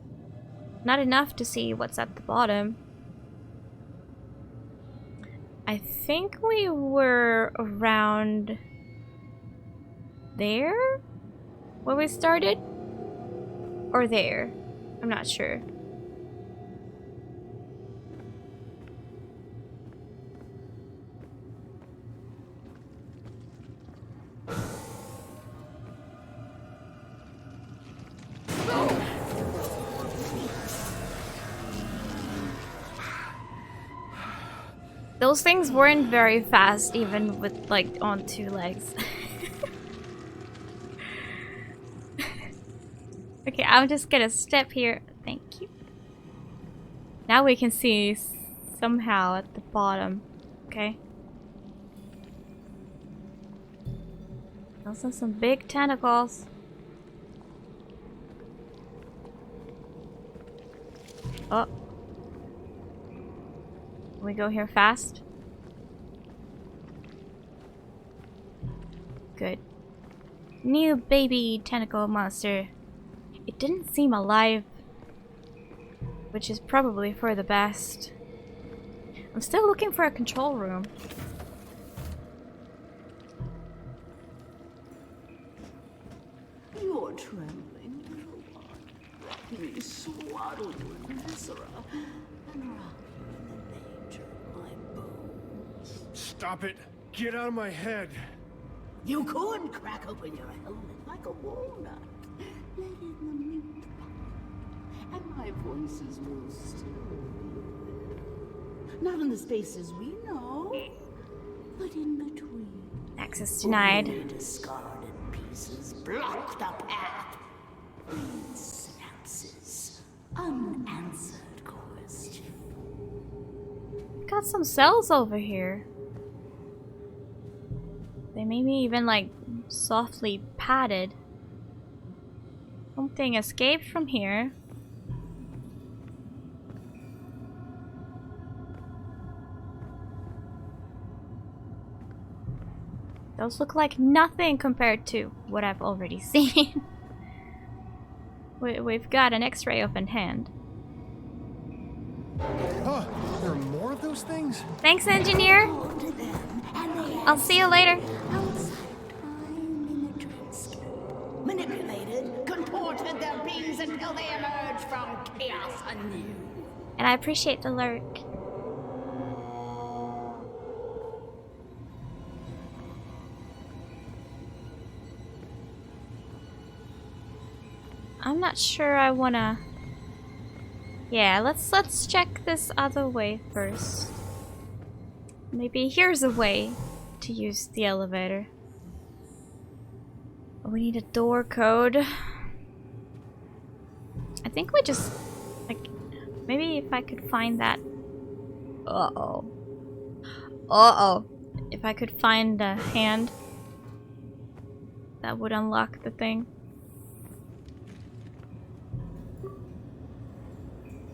Not enough to see what's at the bottom. I think we were around there? Where we started? Or there? I'm not sure. Those things weren't very fast, even with like on 2 legs. Okay, I'm just gonna step here. Thank you. Now we can see somehow at the bottom. Okay. Those are some big tentacles. Oh. We go here fast. Good. New baby tentacle monster. It didn't seem alive, which is probably for the best. I'm still looking for a control room. You're trembling, little one. Let me swaddle you in viscera and wrap you in the nature of my bones. Stop it! Get out of my head! You could crack open your helmet like a walnut. Let in the mute power, and my voices will still be there. Not in the spaces we know, but in between. Access denied. Only discarded pieces block the path. Synapses. Unanswered question. Got some cells over here. They may be even like softly padded. Something escaped from here. Those look like nothing compared to what I've already seen. We've got an X-ray up in hand. Huh? There are more of those things? Thanks, engineer. I'll see you later. Outside time in the dreamscape. Manipulated, contorted their beings until they emerge from chaos anew. And I appreciate the lurk. I'm not sure I wanna... Yeah, let's check this other way first. Maybe here's a way to use the elevator. We need a door code. I think we just... like... maybe if I could find that... Uh-oh. Uh-oh. If I could find a hand, that would unlock the thing.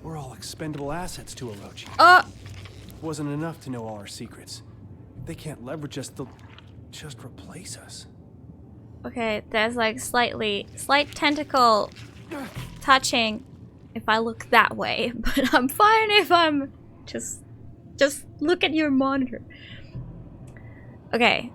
We're all expendable assets to Orochi. Wasn't enough to know all our secrets. They can't leverage us, they'll just replace us. Okay, there's like slight tentacle touching if I look that way, but I'm fine if I'm just look at your monitor. Okay,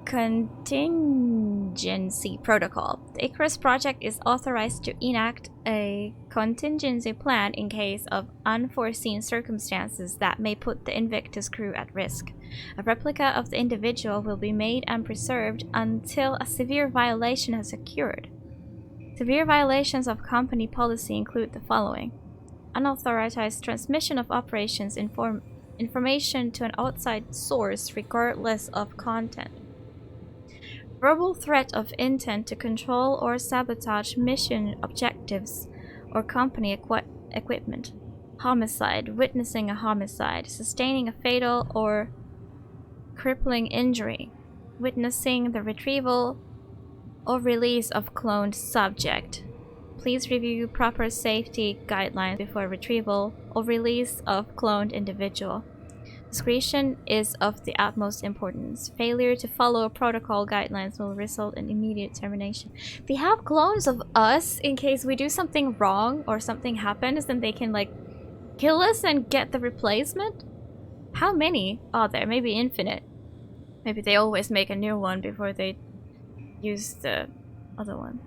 contingency protocol. The Icarus project is authorized to enact a contingency plan in case of unforeseen circumstances that may put the Invictus crew at risk. A replica of the individual will be made and preserved until a severe violation has occurred. Severe violations of company policy include the following: unauthorized transmission of operations information to an outside source regardless of content. Verbal threat of intent to control or sabotage mission objectives or company equipment. Homicide, witnessing a homicide, sustaining a fatal or crippling injury, witnessing the retrieval or release of cloned subject. Please review proper safety guidelines before retrieval or release of cloned individual. Discretion is of the utmost importance. Failure to follow protocol guidelines will result in immediate termination. They have clones of us in case we do something wrong or something happens, then they can like kill us and get the replacement? How many are there? Maybe infinite. Maybe they always make a new one before they use the other one.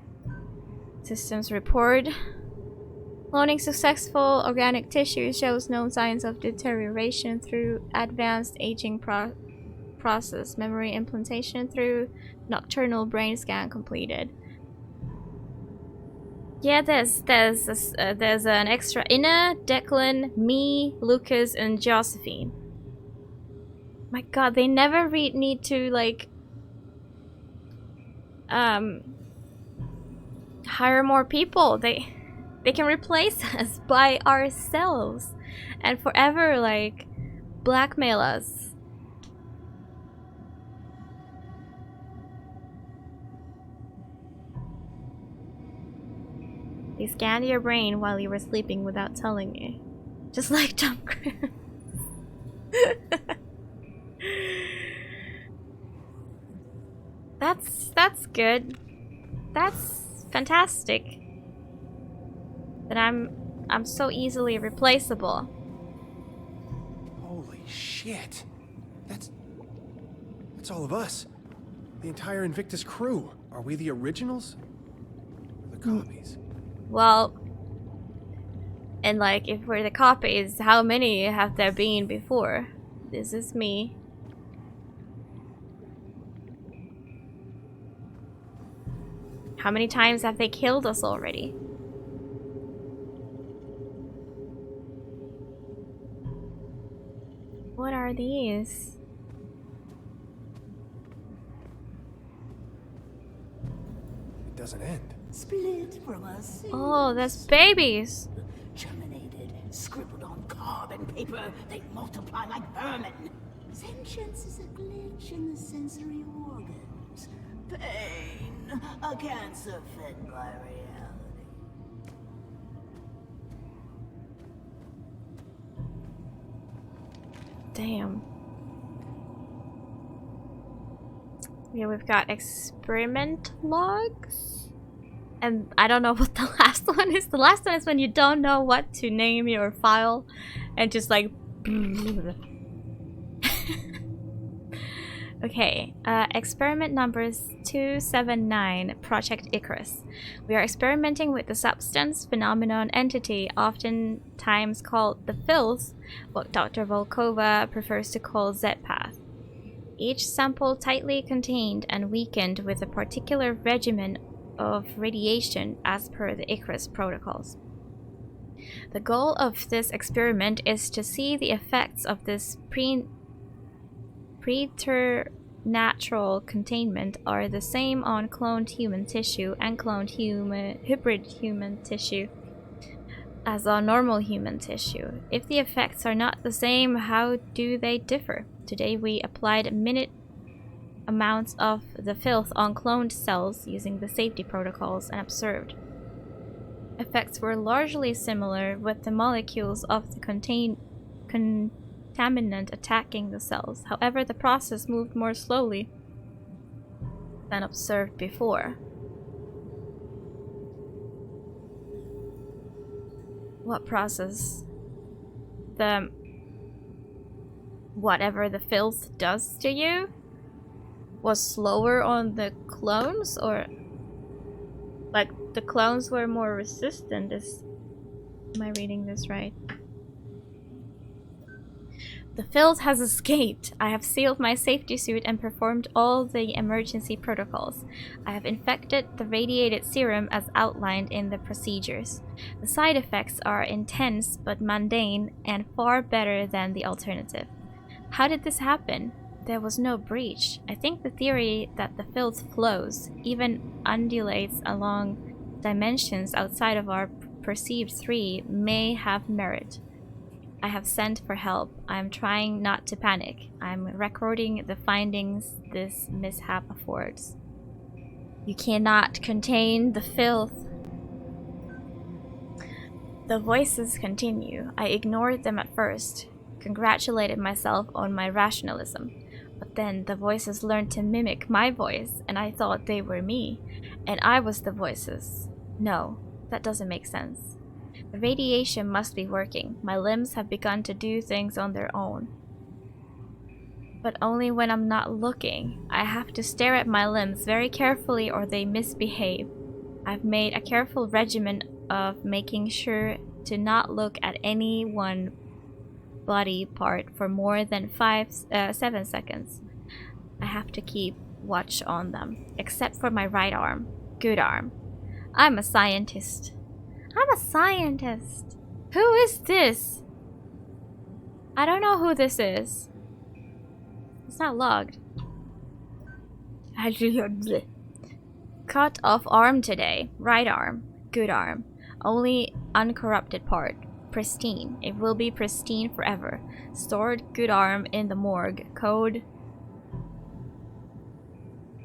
Systems report. Cloning successful. Organic tissue shows no signs of deterioration through advanced aging process. Memory implantation through nocturnal brain scan completed. Yeah, there's an extra Inna, Declan, me, Lucas, and Josephine. My god, they never need to, like, hire more people. They can replace us by ourselves and forever, like, blackmail us. They scanned your brain while you were sleeping without telling you. Just like Tom Cruise. That's good. That's fantastic. That I'm so easily replaceable. Holy shit. That's all of us. The entire Invictus crew. Are we the originals? Or the copies? Well, and like, if we're the copies, how many have there been before? This is me. How many times have they killed us already? What are these? It doesn't end. Split from us. Oh, that's babies. Germinated, scribbled on carbon paper, they multiply like vermin. Sentience is a glitch in the sensory organs. Pain, a cancer fed by reality. Damn. Here we've got experiment logs. And I don't know what the last one is. The last one is when you don't know what to name your file and just like okay, experiment numbers 279, Project Icarus. We are experimenting with the substance, phenomenon, entity, oftentimes called the filth, what Dr. Volkova prefers to call Z-Path. Each sample tightly contained and weakened with a particular regimen of radiation as per the Icarus protocols. The goal of this experiment is to see the effects of this preternatural containment are the same on cloned human tissue and cloned hybrid human tissue as on normal human tissue. If the effects are not the same, how do they differ? Today we applied minute amounts of the filth on cloned cells using the safety protocols and observed. Effects were largely similar with the molecules of the contaminant attacking the cells. However, the process moved more slowly than observed before. What process? Whatever the filth does to you was slower on the clones, or like the clones were more resistant? Am I reading this right? The filth has escaped. I have sealed my safety suit and performed all the emergency protocols. I have infected the radiated serum as outlined in the procedures. The side effects are intense but mundane and far better than the alternative. How did this happen? There was no breach. I think the theory that the filth flows, even undulates along dimensions outside of our perceived 3, may have merit. I have sent for help. I am trying not to panic. I am recording the findings this mishap affords. You cannot contain the filth. The voices continue. I ignored them at first, congratulated myself on my rationalism. But then the voices learned to mimic my voice, and I thought they were me, and I was the voices. No, that doesn't make sense. The radiation must be working. My limbs have begun to do things on their own. But only when I'm not looking. I have to stare at my limbs very carefully or they misbehave. I've made a careful regimen of making sure to not look at any one body part for more than 7 seconds. I have to keep watch on them, except for my right arm. Good arm. I'm a scientist. I'm a scientist. Who is this? I don't know who this is. It's not logged. Cut off arm today. Right arm. Good arm. Only uncorrupted part. Pristine. It will be pristine forever. Stored good arm in the morgue. Code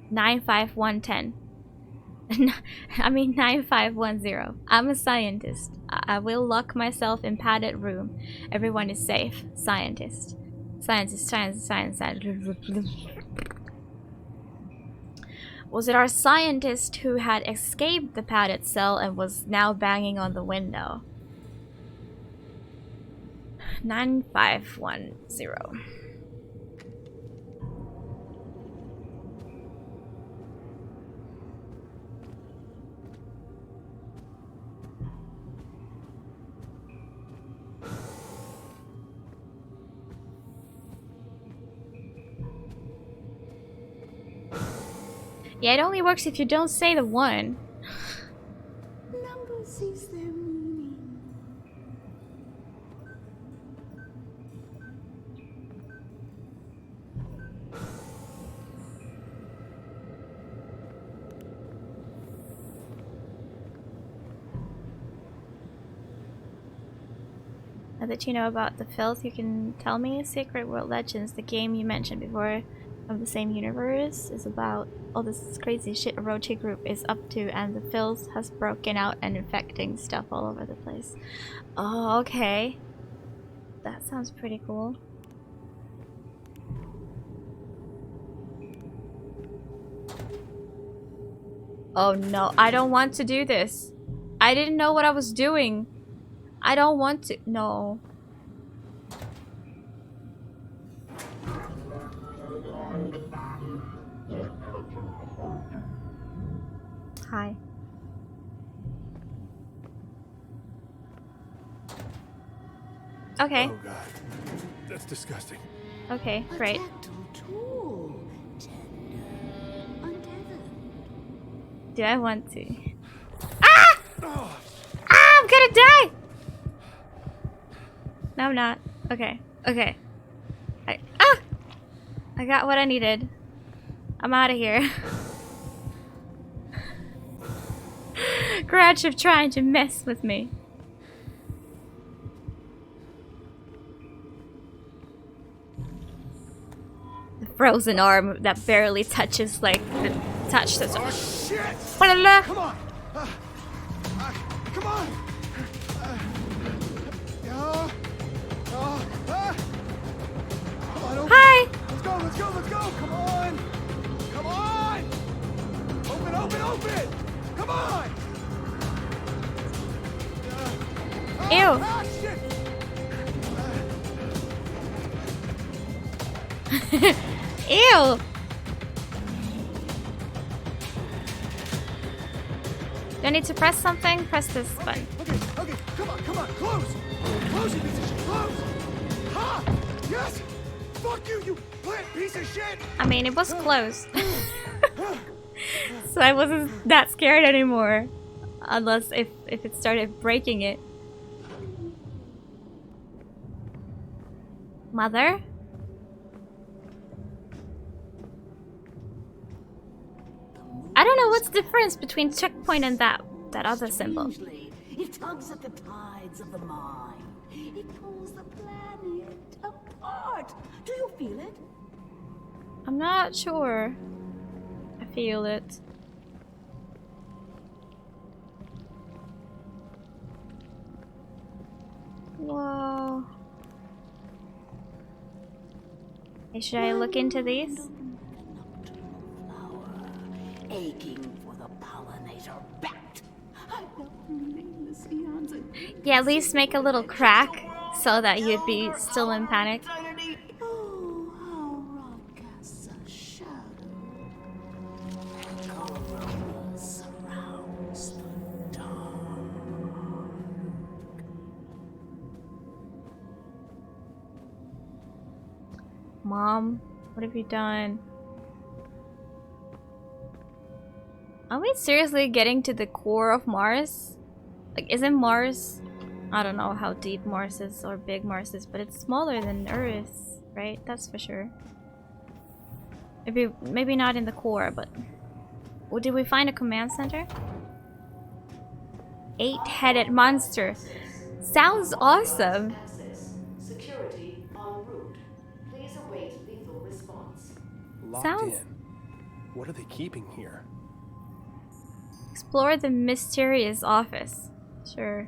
95110. I mean 9510. I'm a scientist. I will lock myself in padded room. Everyone is safe. Scientist. Scientist. Was it our scientist who had escaped the padded cell and was now banging on the window? 9510. Yeah, it only works if you don't say the one. Numbers sees their meaning. Now that you know about the filth, you can tell me. Secret World Legends, the game you mentioned before of the same universe, is about all this crazy shit Orochi group is up to, and the filth has broken out and infecting stuff all over the place. Oh, okay. That sounds pretty cool. Oh no, I don't want to do this. I didn't know what I was doing. I don't want to. No. Hi. Okay. Oh god. That's disgusting. Okay, A great. tactile tool. Tender. Untethered. Do I want to? Ah! Ah! I'm gonna die! No, I'm not. Okay. Okay. I got what I needed. I'm out of here. Grudge of trying to mess with me. The frozen arm that barely touches, like, the touch that's. Oh shit! Come Come on! Come on! Come on, open. Hi! Let's go, let's go, let's go! Come on! Come on! Open, open, open! Come on! Ew. Ah, shit! Ew! Do I need to press something? Press this button. Okay, okay, come on, close! Close, you piece of shit, close! Ha! Yes! Fuck you, you plant piece of shit! I mean, it was closed. So I wasn't that scared anymore. Unless if it started breaking it. Mother? I don't know what's the difference between checkpoint and that other symbol. Strangely, it tugs at the tides of the mind. It pulls the planet apart. Do you feel it? I'm not sure. I feel it. Whoa. Hey, should I look into these? Aching for the pollinator bat. I felt nameless eons ago. Yeah, at least make a little crack so that you'd be still in panic. Oh, how rock casts a shadow. Corona surrounds the dark. Mom, what have you done? Are we seriously getting to the core of Mars? Like, isn't Mars... I don't know how deep Mars is or big Mars is, but it's smaller than Earth, right? That's for sure. Maybe not in the core, but... Well, did we find a command center? 8-headed monster. Sounds awesome. Security en route. Please await lethal response. Locked Sounds- in. What are they keeping here? Explore the mysterious office. Sure.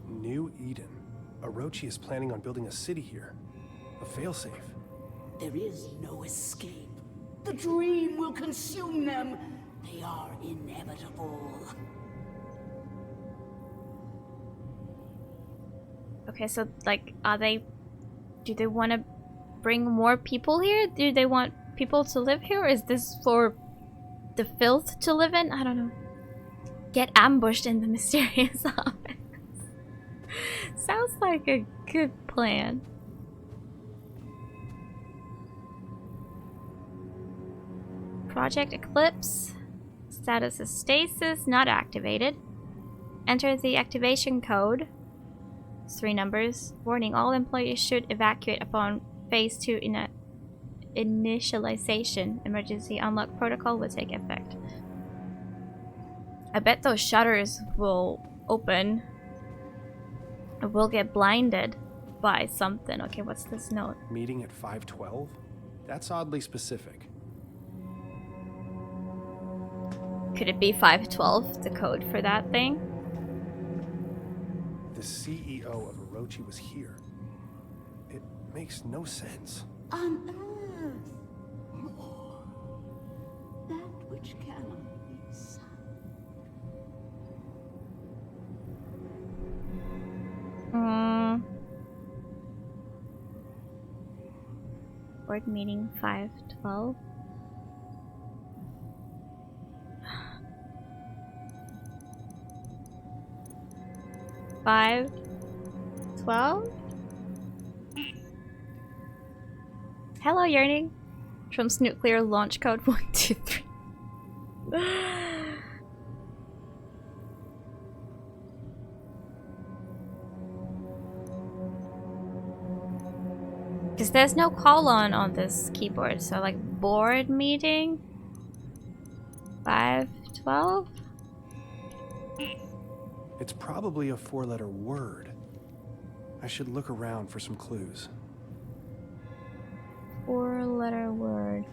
New Eden. Orochi is planning on building a city here. A failsafe. There is no escape. The dream will consume them. They are inevitable. Okay, so like, do they want to bring more people here? Do they want people to live here? Or is this for the filth to live in? I don't know. Get ambushed in the mysterious office. Sounds like a good plan. Project Eclipse. Status is stasis, not activated. Enter the activation code. It's 3 numbers. Warning, all employees should evacuate upon phase 2 initialization. Emergency unlock protocol will take effect. I bet those shutters will open. We'll get blinded by something. Okay, what's this note? Meeting at 5:12? That's oddly specific. Could it be 512, the code for that thing? The CEO of Orochi was here. It makes no sense. On Earth. More. That which cannot be sung. Board meeting 512. Five 12. Hello, Yearning. Trump's nuclear launch code 123. Because there's no colon on this keyboard, so like board meeting 512. It's probably a 4-letter word. I should look around for some clues. 4-letter word.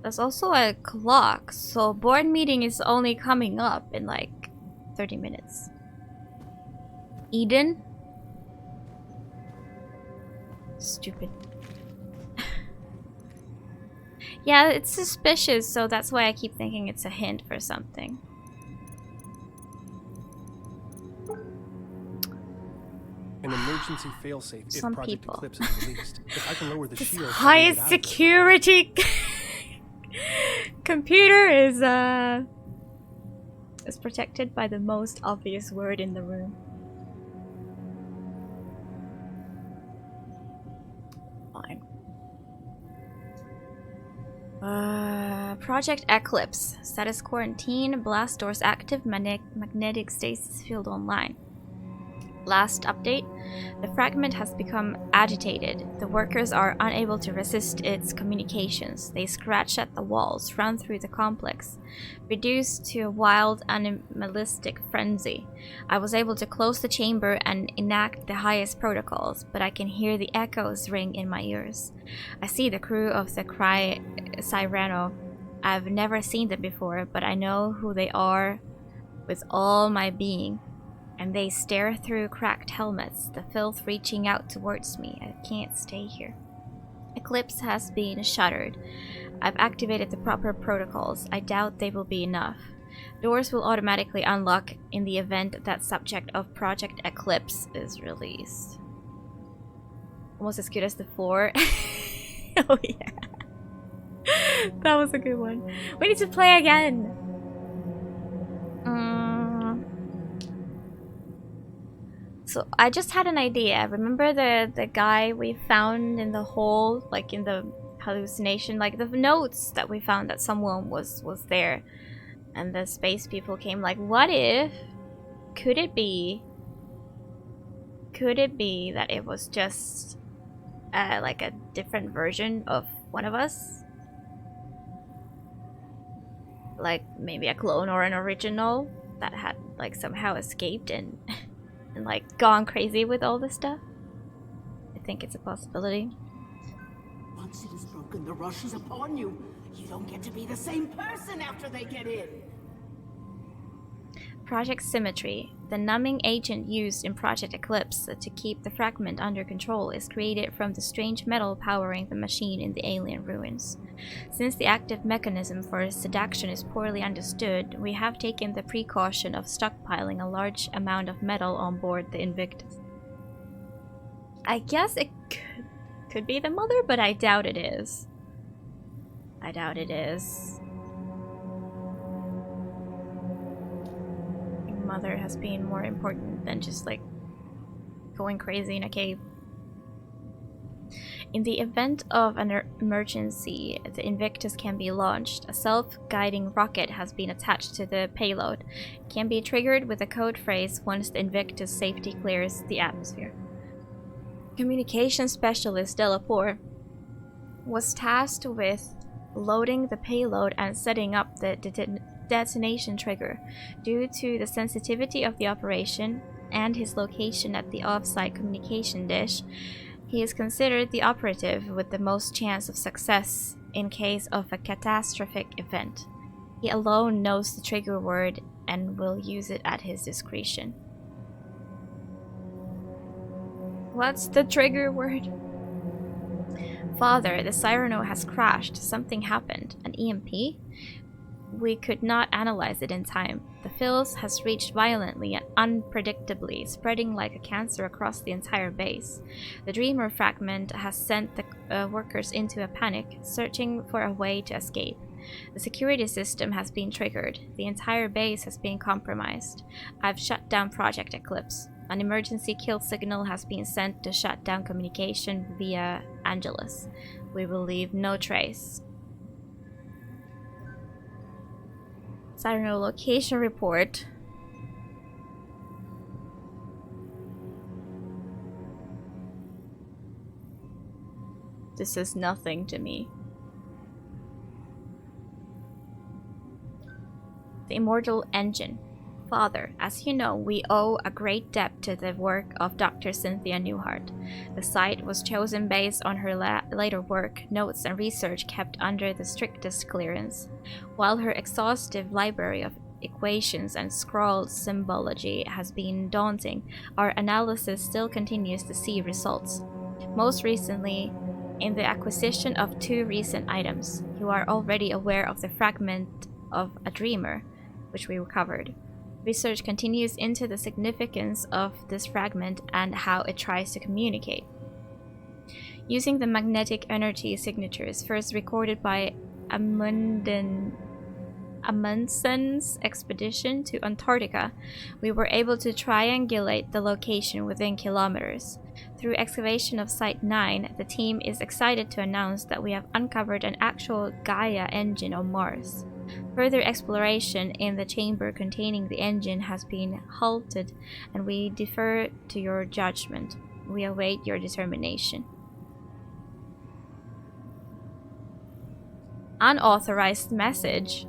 There's also a clock, so board meeting is only coming up in like 30 minutes. Eden? Stupid. Yeah, it's suspicious, so that's why I keep thinking it's a hint for something. An emergency failsafe if Some Project people. Eclipse is released. If I can lower the This shield, highest security computer is protected by the most obvious word in the room. Fine. Project Eclipse. Status quarantine. Blast doors active. Magnetic stasis field online. Last update. The fragment has become agitated. The workers are unable to resist its communications. They scratch at the walls, run through the complex, reduced to a wild animalistic frenzy. I was able to close the chamber and enact the highest protocols, but I can hear the echoes ring in my ears. I see the crew of the Cyrano. I've never seen them before, but I know who they are with all my being. And they stare through cracked helmets, the filth reaching out towards me. I can't stay here. Eclipse has been shuttered. I've activated the proper protocols. I doubt they will be enough. Doors will automatically unlock in the event that subject of Project Eclipse is released. Almost as good as the 4. Oh yeah. That was a good one. We need to play again. So I just had an idea. Remember the guy we found in the hole, like in the hallucination, like the notes that we found that someone was there, and the space people came. Like, what if could it be that it was just like a different version of one of us? Like maybe a clone or an original that had like somehow escaped and and like gone crazy with all this stuff? I think it's a possibility. Once it is broken, the rush is upon you. You don't get to be the same person after they get in. Project Symmetry. The numbing agent used in Project Eclipse to keep the fragment under control is created from the strange metal powering the machine in the alien ruins. Since the active mechanism for seduction is poorly understood, we have taken the precaution of stockpiling a large amount of metal on board the Invictus. I guess it could be the mother, but I doubt it is. I doubt it is. Mother has been more important than just like going crazy in a cave. In the event of an emergency, the Invictus can be launched. A self-guiding rocket has been attached to the payload. It can be triggered with a code phrase once the Invictus safety clears the atmosphere. Communication specialist Delapore was tasked with loading the payload and setting up the detonation trigger. Due to the sensitivity of the operation and his location at the off-site communication dish, he is considered the operative with the most chance of success in case of a catastrophic event. He alone knows the trigger word and will use it at his discretion. What's the trigger word? Father, the Cyrano has crashed. Something happened. An EMP? We could not analyze it in time. The fills has reached violently and unpredictably, spreading like a cancer across the entire base. The Dreamer fragment has sent the workers into a panic, searching for a way to escape. The security system has been triggered. The entire base has been compromised. I've shut down Project Eclipse. An emergency kill signal has been sent to shut down communication via Angelus. We will leave no trace. Cyrano location report. This is nothing to me. The Immortal Engine. Father, as you know, we owe a great debt to the work of Dr. Cynthia Newhart. The site was chosen based on her later work, notes, and research kept under the strictest clearance. While her exhaustive library of equations and scrawled symbology has been daunting, our analysis still continues to see results. Most recently, in the acquisition of 2 recent items. You are already aware of the fragment of a Dreamer, which we recovered. Research continues into the significance of this fragment and how it tries to communicate. Using the magnetic energy signatures first recorded by Amundsen's expedition to Antarctica, we were able to triangulate the location within kilometers. Through excavation of Site 9, the team is excited to announce that we have uncovered an actual Gaia engine on Mars. Further exploration in the chamber containing the engine has been halted, and we defer to your judgment. We await your determination. Unauthorized message.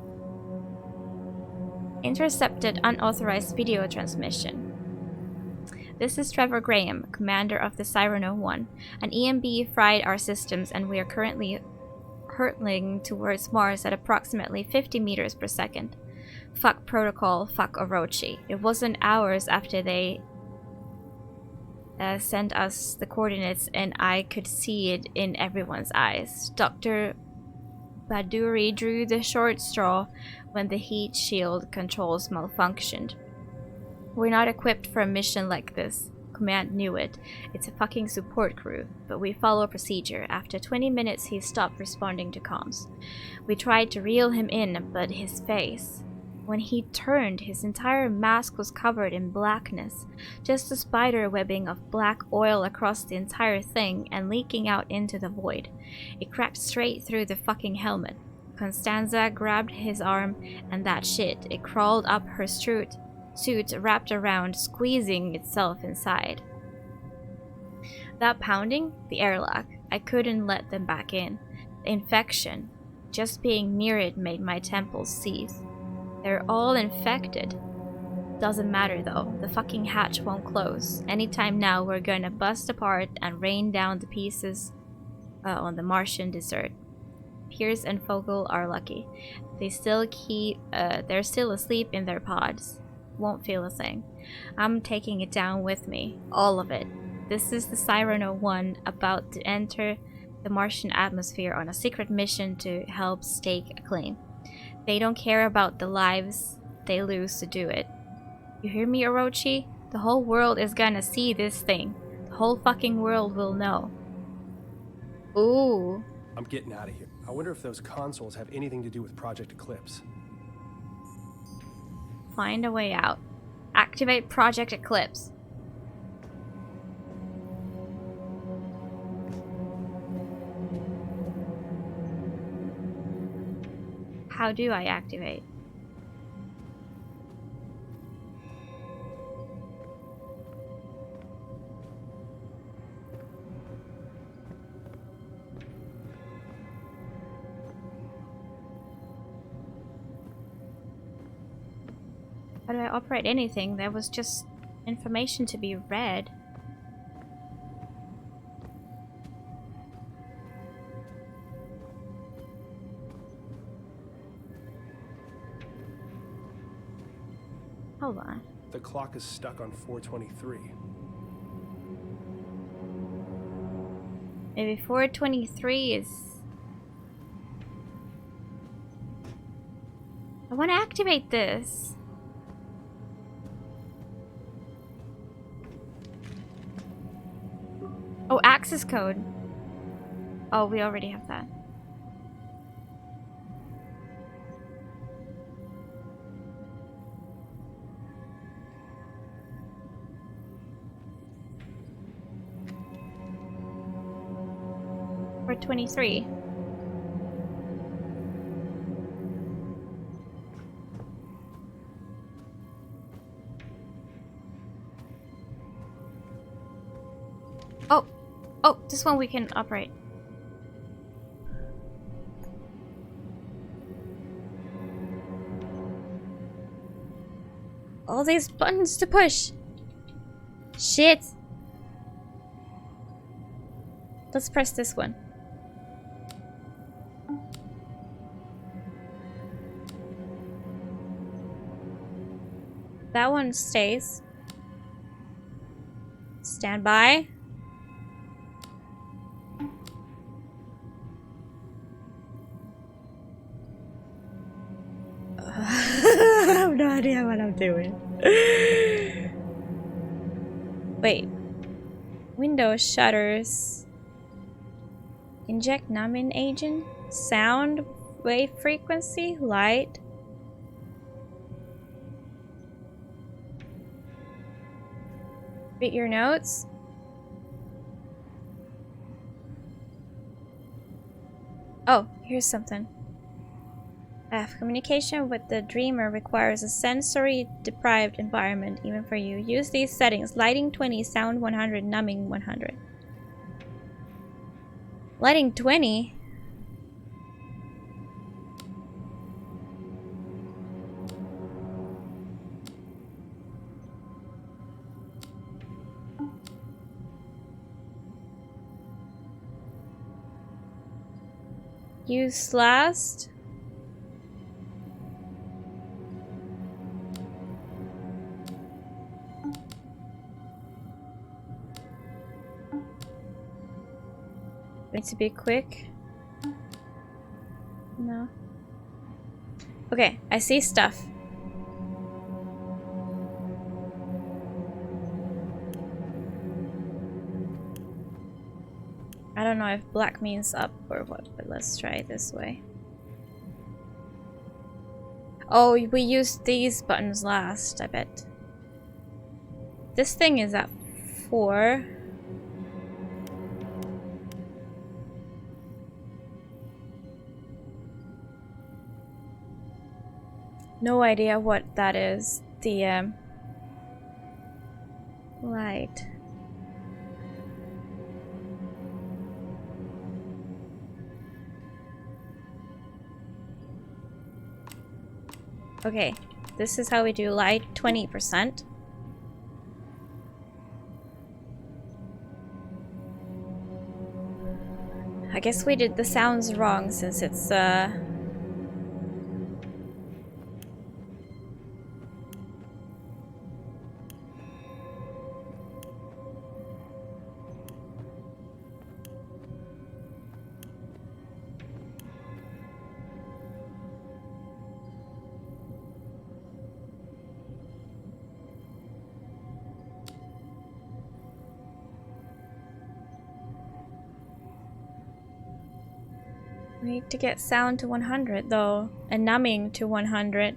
Intercepted unauthorized video transmission. This is Trevor Graham, commander of the Cyrano 1. An EMB fried our systems, and we are currently hurtling towards Mars at approximately 50 meters per second. Fuck protocol, fuck Orochi. It wasn't hours after they sent us the coordinates, and I could see it in everyone's eyes. Dr. Baduri drew the short straw when the heat shield controls malfunctioned. We're not equipped for a mission like this. Command knew it. It's a fucking support crew, but we follow procedure. After 20 minutes, he stopped responding to comms. We tried to reel him in, but his face... When he turned, his entire mask was covered in blackness. Just a spider webbing of black oil across the entire thing and leaking out into the void. It cracked straight through the fucking helmet. Constanza grabbed his arm, and that shit, it crawled up her suit wrapped around, squeezing itself inside. That pounding, the airlock, I couldn't let them back in. The infection, just being near it made my temples seize. They're all infected. Doesn't matter though, the fucking hatch won't close. Anytime now we're gonna bust apart and rain down the pieces on the Martian dessert. Pierce and Fogel are lucky. They're still asleep in their pods. Won't feel a thing. I'm taking it down with me. All of it. This is the Cyrano 1 about to enter the Martian atmosphere on a secret mission to help stake a claim. They don't care about the lives they lose to do it. You hear me, Orochi? The whole world is gonna see this thing. The whole fucking world will know. Ooh. I'm getting out of here. I wonder if those consoles have anything to do with Project Eclipse. Find a way out. Activate Project Eclipse. How do I activate? How do I operate anything? There was just information to be read. Hold on. The clock is stuck on 4:23. Maybe 4:23 is... I want to activate this. Oh, access code. Oh, we already have that. We're 23. Oh, this one we can operate. All these buttons to push. Shit. Let's press this one. That one stays. Stand by. I have no idea what I'm doing. Wait. Window shutters. Inject numbing agent. Sound wave frequency. Light. Read your notes. Oh, here's something. Communication with the dreamer requires a sensory deprived environment, even for you. Use these settings. Lighting 20, sound 100, numbing 100. Lighting 20? Use last. Need to be quick. No. Okay, I see stuff. I don't know if black means up or what, but let's try it this way. Oh, we used these buttons last, I bet. This thing is at 4. No idea what that is. The Light. Okay, this is how we do light, 20%. I guess we did the sounds wrong since it's we need to get sound to 100 though, and numbing to 100.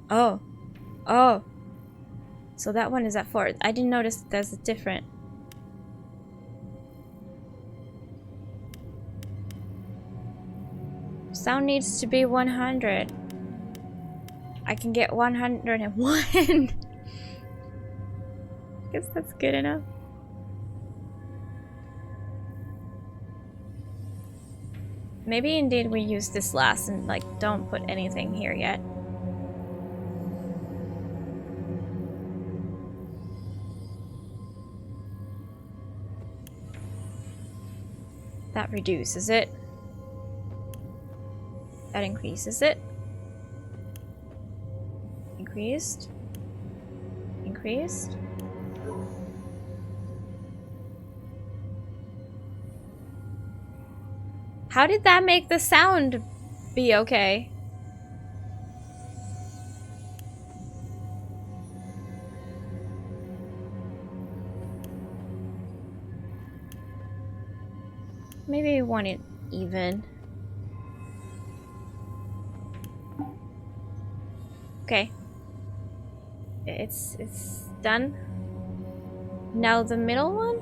Oh. Oh. So that one is at 4. I didn't notice that there's a different. Sound needs to be 100. I can get 101. Guess that's good enough. Maybe indeed we use this last and like don't put anything here yet. That reduces it. That increases it. Increased. Increased. How did that make the sound be okay? Maybe we want it even. Okay. It's done. Now the middle one?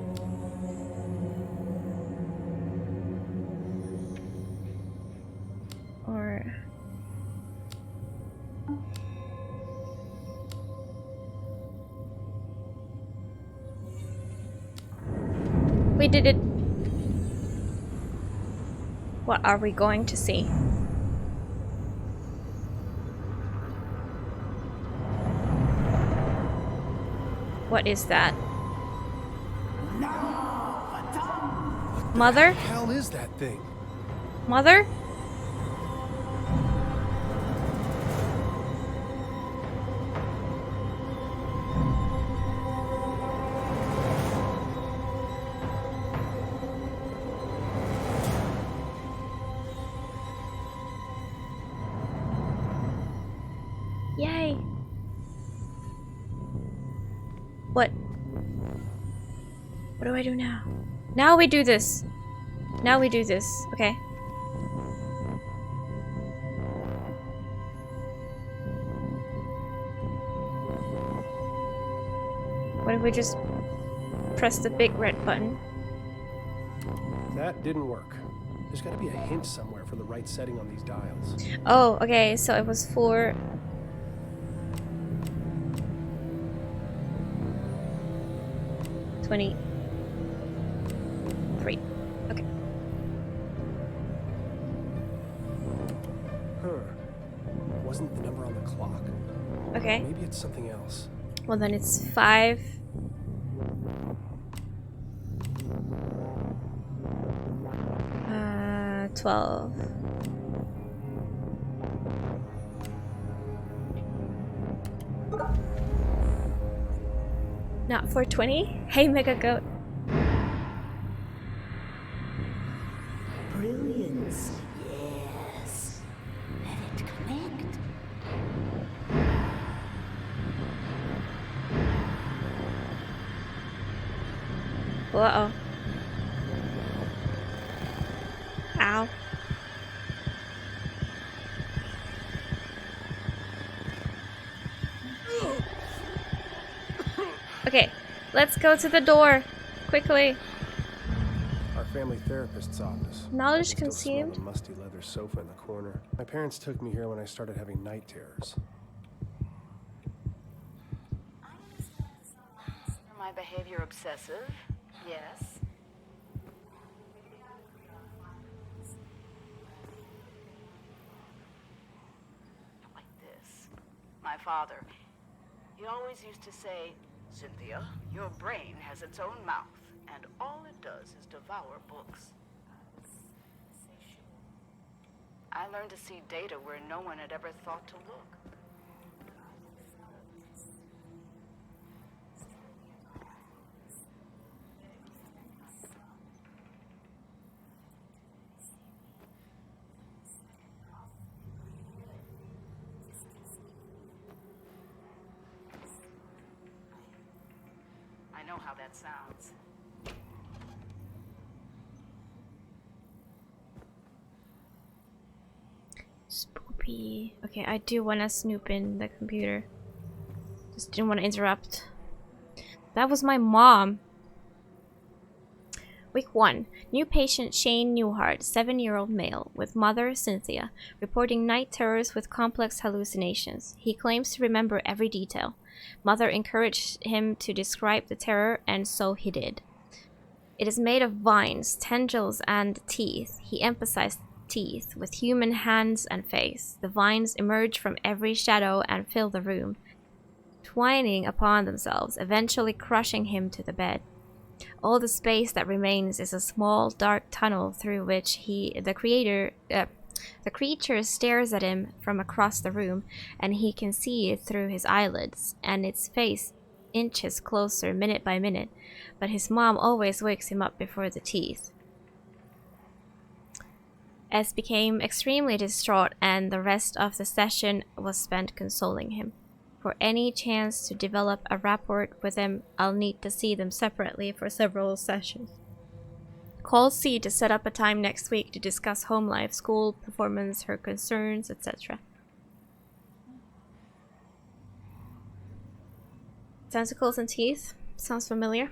Or we did it. What are we going to see? What is that? Mother? What the hell is that thing? Mother? Yay! What? What do I do now? Now we do this. Now we do this. Okay. What if we just press the big red button? That didn't work. There's got to be a hint somewhere for the right setting on these dials. Oh, okay. So it was for... $23. Okay. Huh. Wasn't the number on the clock? Okay. Maybe it's something else. Well, then it's 5. Uh, 12. Not 420? Hey, Mega Goat. Brilliance. Yes. Let it connect. Uh-oh. Ow. Okay, let's go to the door. Quickly. Our family therapist's office. Knowledge I can still smell consumed. the musty leather sofa in the corner. My parents took me here when I started having night terrors. My behavior obsessive? Yes. Like this. My father, he always used to say, Cynthia, your brain has its own mouth, and all it does is devour books. I learned to see data where no one had ever thought to look. I know how that sounds. Spoopy. Okay, I do want to snoop in the computer. Just didn't want to interrupt. That was my mom. Week 1. New patient Shane Newhart, 7-year-old male, with mother Cynthia, reporting night terrors with complex hallucinations. He claims to remember every detail. Mother encouraged him to describe the terror, and so he did. It is made of vines, tendrils, and teeth. He emphasized teeth, with human hands and face. The vines emerge from every shadow and fill the room, twining upon themselves, eventually crushing him to the bed. All the space that remains is a small, dark tunnel through which the creature stares at him from across the room, and he can see it through his eyelids, and its face inches closer minute by minute, but his mom always wakes him up before the teeth. S became extremely distraught, and the rest of the session was spent consoling him. For any chance to develop a rapport with them, I'll need to see them separately for several sessions. Call C to set up a time next week to discuss home life, school performance, her concerns, etc. Tentacles and teeth. Sounds familiar.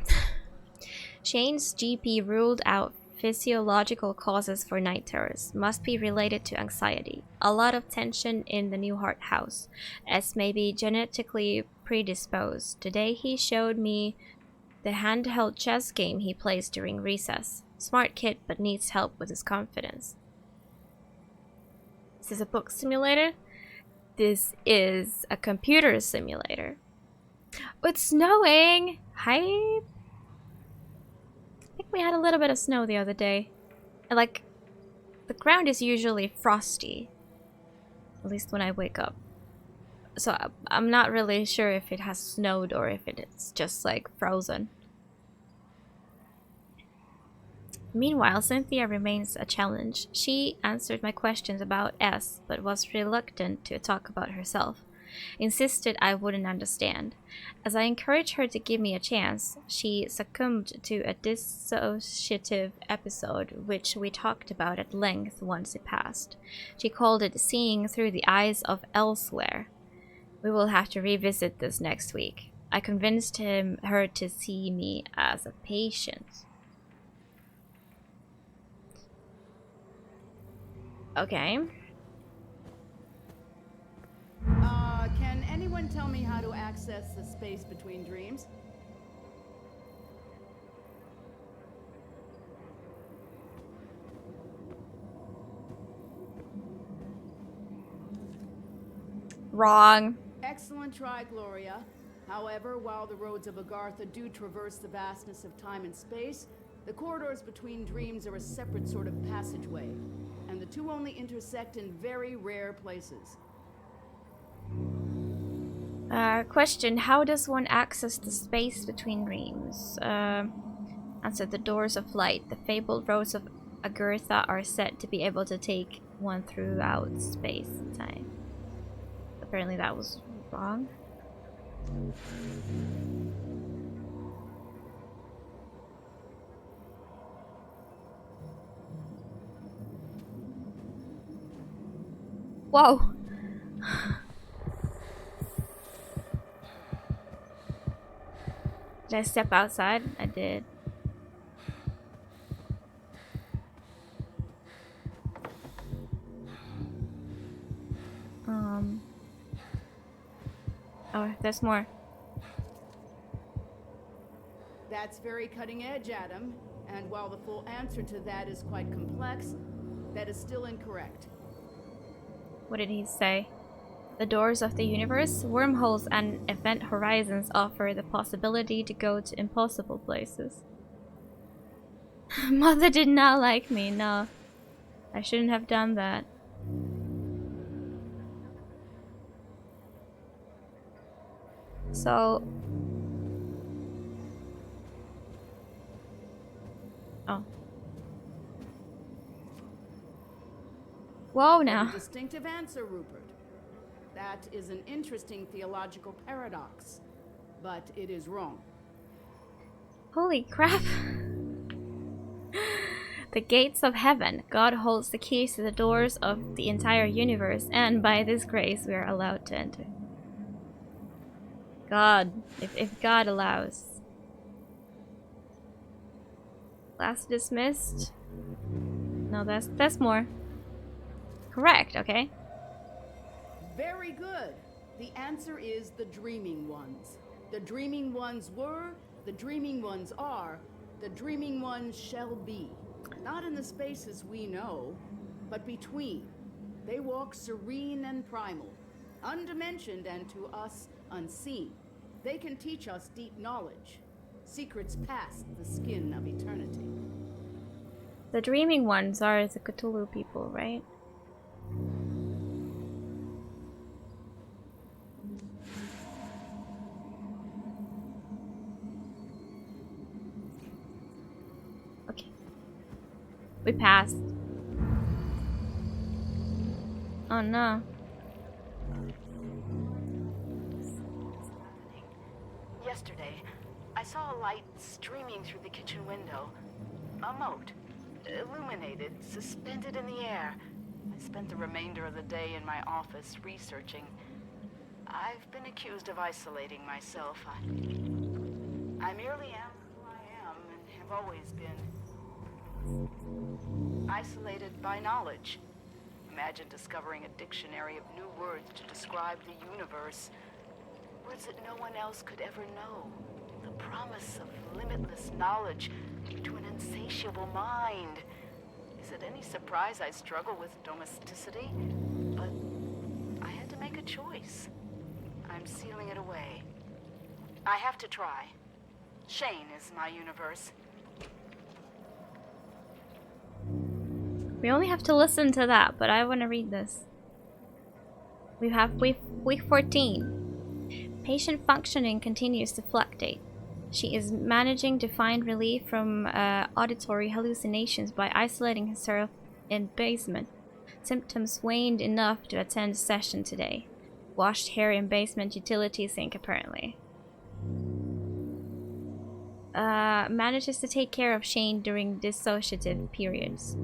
Shane's GP ruled out physiological causes for night terrors. Must be related to anxiety. A lot of tension in the Newhart house. S may be genetically predisposed. Today he showed me the handheld chess game he plays during recess. Smart kid, but needs help with his confidence. Is this a book simulator? This is a computer simulator. Oh, it's snowing! Hi! I think we had a little bit of snow the other day. And like, the ground is usually frosty. At least when I wake up. So I'm not really sure if it has snowed or if it's just like frozen. Meanwhile, Cynthia remains a challenge. She answered my questions about S, but was reluctant to talk about herself. Insisted I wouldn't understand. As I encouraged her to give me a chance, she succumbed to a dissociative episode which we talked about at length once it passed. She called it seeing through the eyes of elsewhere. We will have to revisit this next week. I convinced her to see me as a patient. Okay. Can anyone tell me how to access the space between dreams? Wrong. Excellent try, Gloria. However, while the roads of Agartha do traverse the vastness of time and space, the corridors between dreams are a separate sort of passageway, and the two only intersect in very rare places. Question, how does one access the space between dreams? Answer, the doors of light. The fabled roads of Agartha are said to be able to take one throughout space and time. Apparently that was wrong. Whoa! Did I step outside? I did. Oh, there's more. That's very cutting edge, Adam. And while the full answer to that is quite complex, that is still incorrect. What did he say? The doors of the universe, wormholes, and event horizons offer the possibility to go to impossible places. Mother did not like me, no. I shouldn't have done that. So... Oh. Whoa, now. A distinctive answer, Rupert. That is an interesting theological paradox, but it is wrong. Holy crap. The gates of heaven. God holds the keys to the doors of the entire universe, and by this grace we are allowed to enter. God. If God allows. Class dismissed. No, that's more. Correct, okay. Very good. The answer is the Dreaming Ones. The Dreaming Ones were, the Dreaming Ones are, the Dreaming Ones shall be. Not in the spaces we know, but between. They walk serene and primal, undimensioned and to us unseen. They can teach us deep knowledge, secrets past the skin of eternity. The Dreaming Ones are the Cthulhu people, right? Okay. We passed. Oh no. Yesterday, I saw a light streaming through the kitchen window. A mote, illuminated, suspended in the air. I spent the remainder of the day in my office researching. I've been accused of isolating myself. I merely am who I am and have always been. Isolated by knowledge. Imagine discovering a dictionary of new words to describe the universe. Words that no one else could ever know. The promise of limitless knowledge to an insatiable mind. Is it any surprise I struggle with domesticity? But I had to make a choice. I'm sealing it away. I have to try. Shane is my universe. We only have to listen to that, but I want to read this. We have week 14. Patient functioning continues to fluctuate. She is managing to find relief from auditory hallucinations by isolating herself in basement. Symptoms waned enough to attend session today. Washed hair in basement utility sink apparently. Manages to take care of Shane during dissociative periods.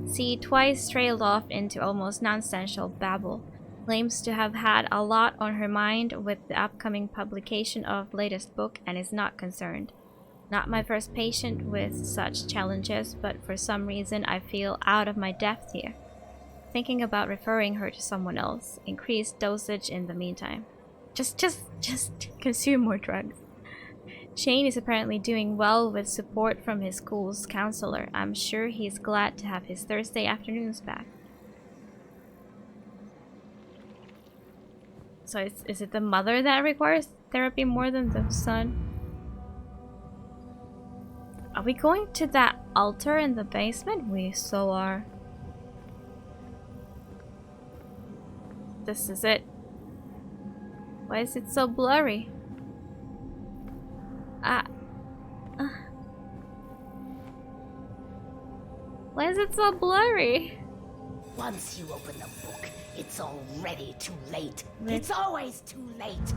C twice trailed off into almost nonsensical babble. Claims to have had a lot on her mind with the upcoming publication of latest book and is not concerned. Not my first patient with such challenges, but for some reason I feel out of my depth here. Thinking about referring her to someone else. Increased dosage in the meantime. Just consume more drugs. Shane is apparently doing well with support from his school's counselor. I'm sure he's glad to have his Thursday afternoons back. So is it the mother that requires therapy more than the son? Are we going to that altar in the basement? We so are. This is it. Why is it so blurry? Why is it so blurry? Once you open the book, it's already too late. It's always too late.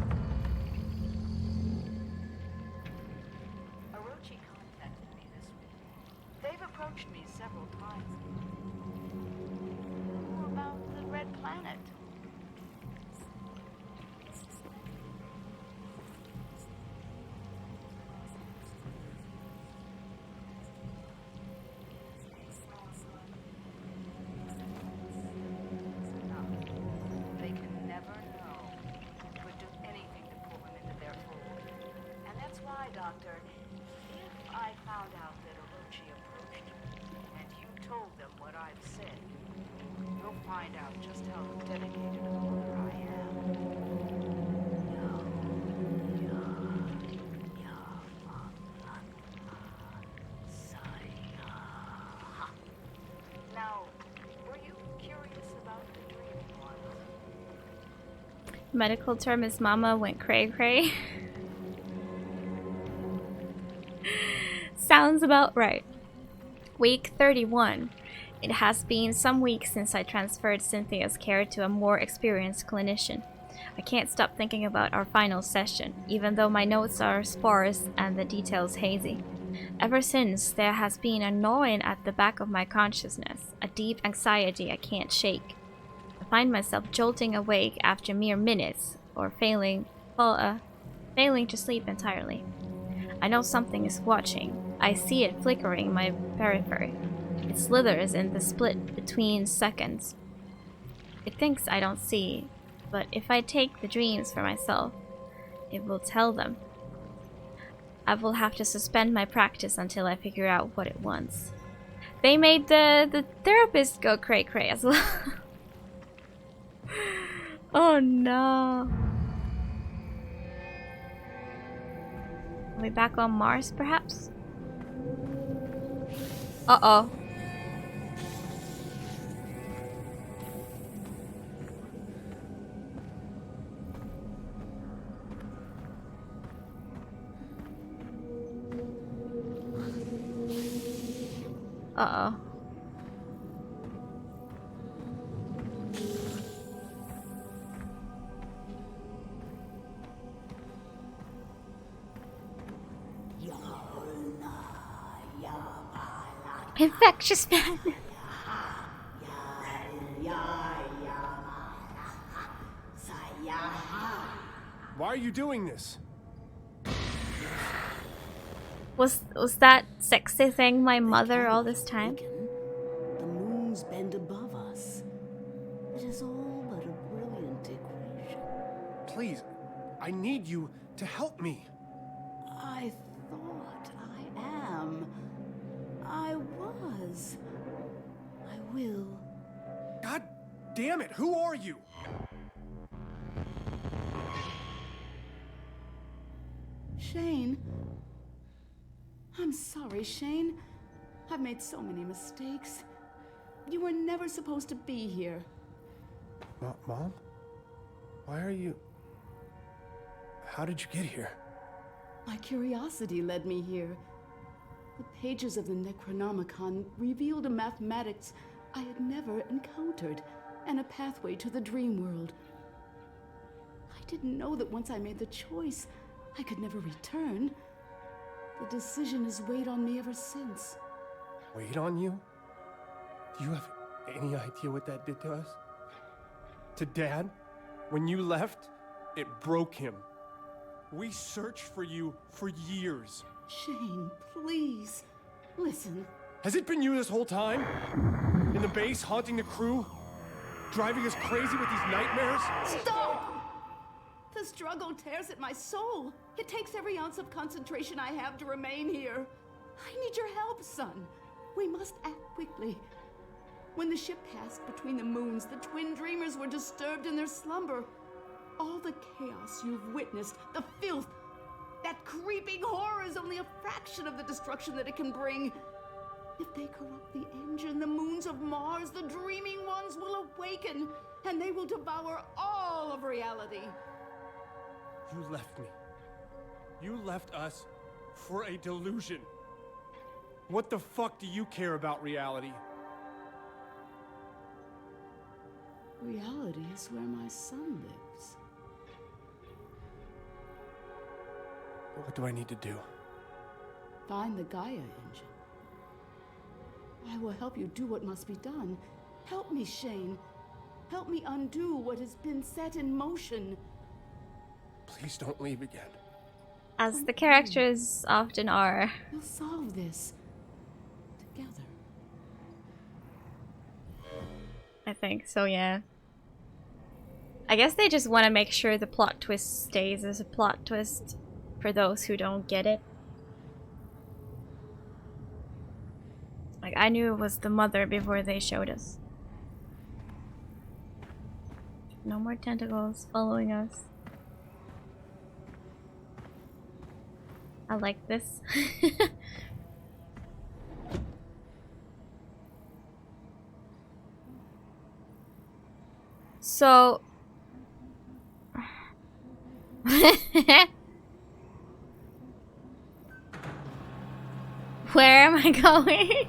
Orochi contacted me this week. They've approached me several times. More about the Red Planet. They can Doctor, if I found out that Orochi approached you, and you told them what I've said, you'll find out just how dedicated a worker I am. Now, were you curious about the dreaming ones? Medical term is mama went cray cray. Sounds about right. Week 31. It has been some weeks since I transferred Cynthia's care to a more experienced clinician. I can't stop thinking about our final session, even though my notes are sparse and the details hazy. Ever since, there has been a gnawing at the back of my consciousness, a deep anxiety I can't shake. I find myself jolting awake after mere minutes, or failing to sleep entirely. I know something is watching. I see it flickering in my periphery. It slithers in the split between seconds. It thinks I don't see, but if I take the dreams for myself, it will tell them. I will have to suspend my practice until I figure out what it wants. They made the therapist go cray cray as well. Oh no. Are we back on Mars, perhaps? Uh-oh. Uh-oh. Infectious man. Why are you doing this? Was that sexy thing my mother all this time? The moons bend above us. It is all but a brilliant equation. Please, I need you to help me. I thought I am. I was. I will. God damn it, who are you? Shane. I'm sorry, Shane. I've made so many mistakes. You were never supposed to be here. Mom? Why are you... How did you get here? My curiosity led me here. The pages of the Necronomicon revealed a mathematics I had never encountered, and a pathway to the dream world. I didn't know that once I made the choice, I could never return. The decision has weighed on me ever since. Weighed on you? Do you have any idea what that did to us? To Dad? When you left, it broke him. We searched for you for years. Shane, please, listen. Has it been you this whole time? In the base, haunting the crew? Driving us crazy with these nightmares? Stop! The struggle tears at my soul. It takes every ounce of concentration I have to remain here. I need your help, son. We must act quickly. When the ship passed between the moons, the twin dreamers were disturbed in their slumber. All the chaos you've witnessed, the filth, that creeping horror is only a fraction of the destruction that it can bring. If they corrupt the engine, the moons of Mars, the dreaming ones will awaken, and they will devour all of reality. You left me. You left us for a delusion. What the fuck do you care about reality? Reality is where my son lives. What do I need to do? Find the Gaia engine. I will help you do what must be done. Help me, Shane. Help me undo what has been set in motion. Please don't leave again. As the characters often are. We'll solve this together. I think so, yeah. I guess they just want to make sure the plot twist stays as a plot twist for those who don't get it. Like, I knew it was the mother before they showed us. No more tentacles following us. I like this. So... Where am I going?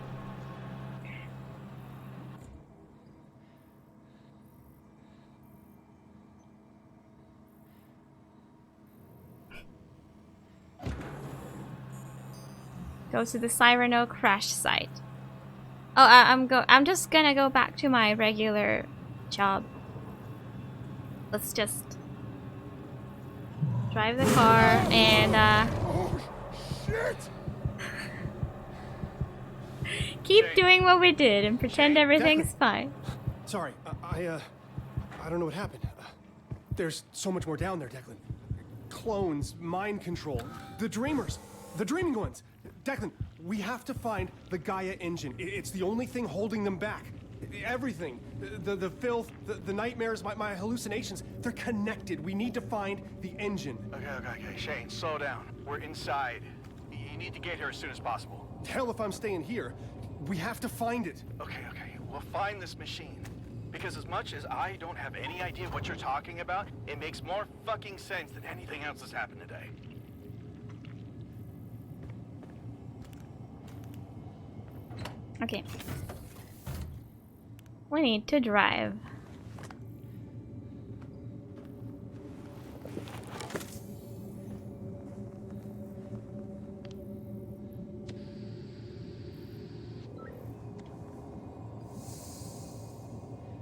Go to the Cyrano crash site. Oh, I'm just gonna go back to my regular job. Let's just drive the car and Oh, shit! keep doing what we did and pretend everything's fine. Sorry, I don't know what happened. There's so much more down there, Declan. Clones, mind control, the Dreamers, the Dreaming Ones. Declan, we have to find the Gaia engine. It's the only thing holding them back. Everything, the filth, the nightmares, my hallucinations, they're connected. We need to find the engine. Okay, Shane, slow down. We're inside. You need to get here as soon as possible. Hell if I'm staying here. We have to find it. Okay, we'll find this machine. Because as much as I don't have any idea what you're talking about, it makes more fucking sense than anything else that's happened today. Okay. We need to drive.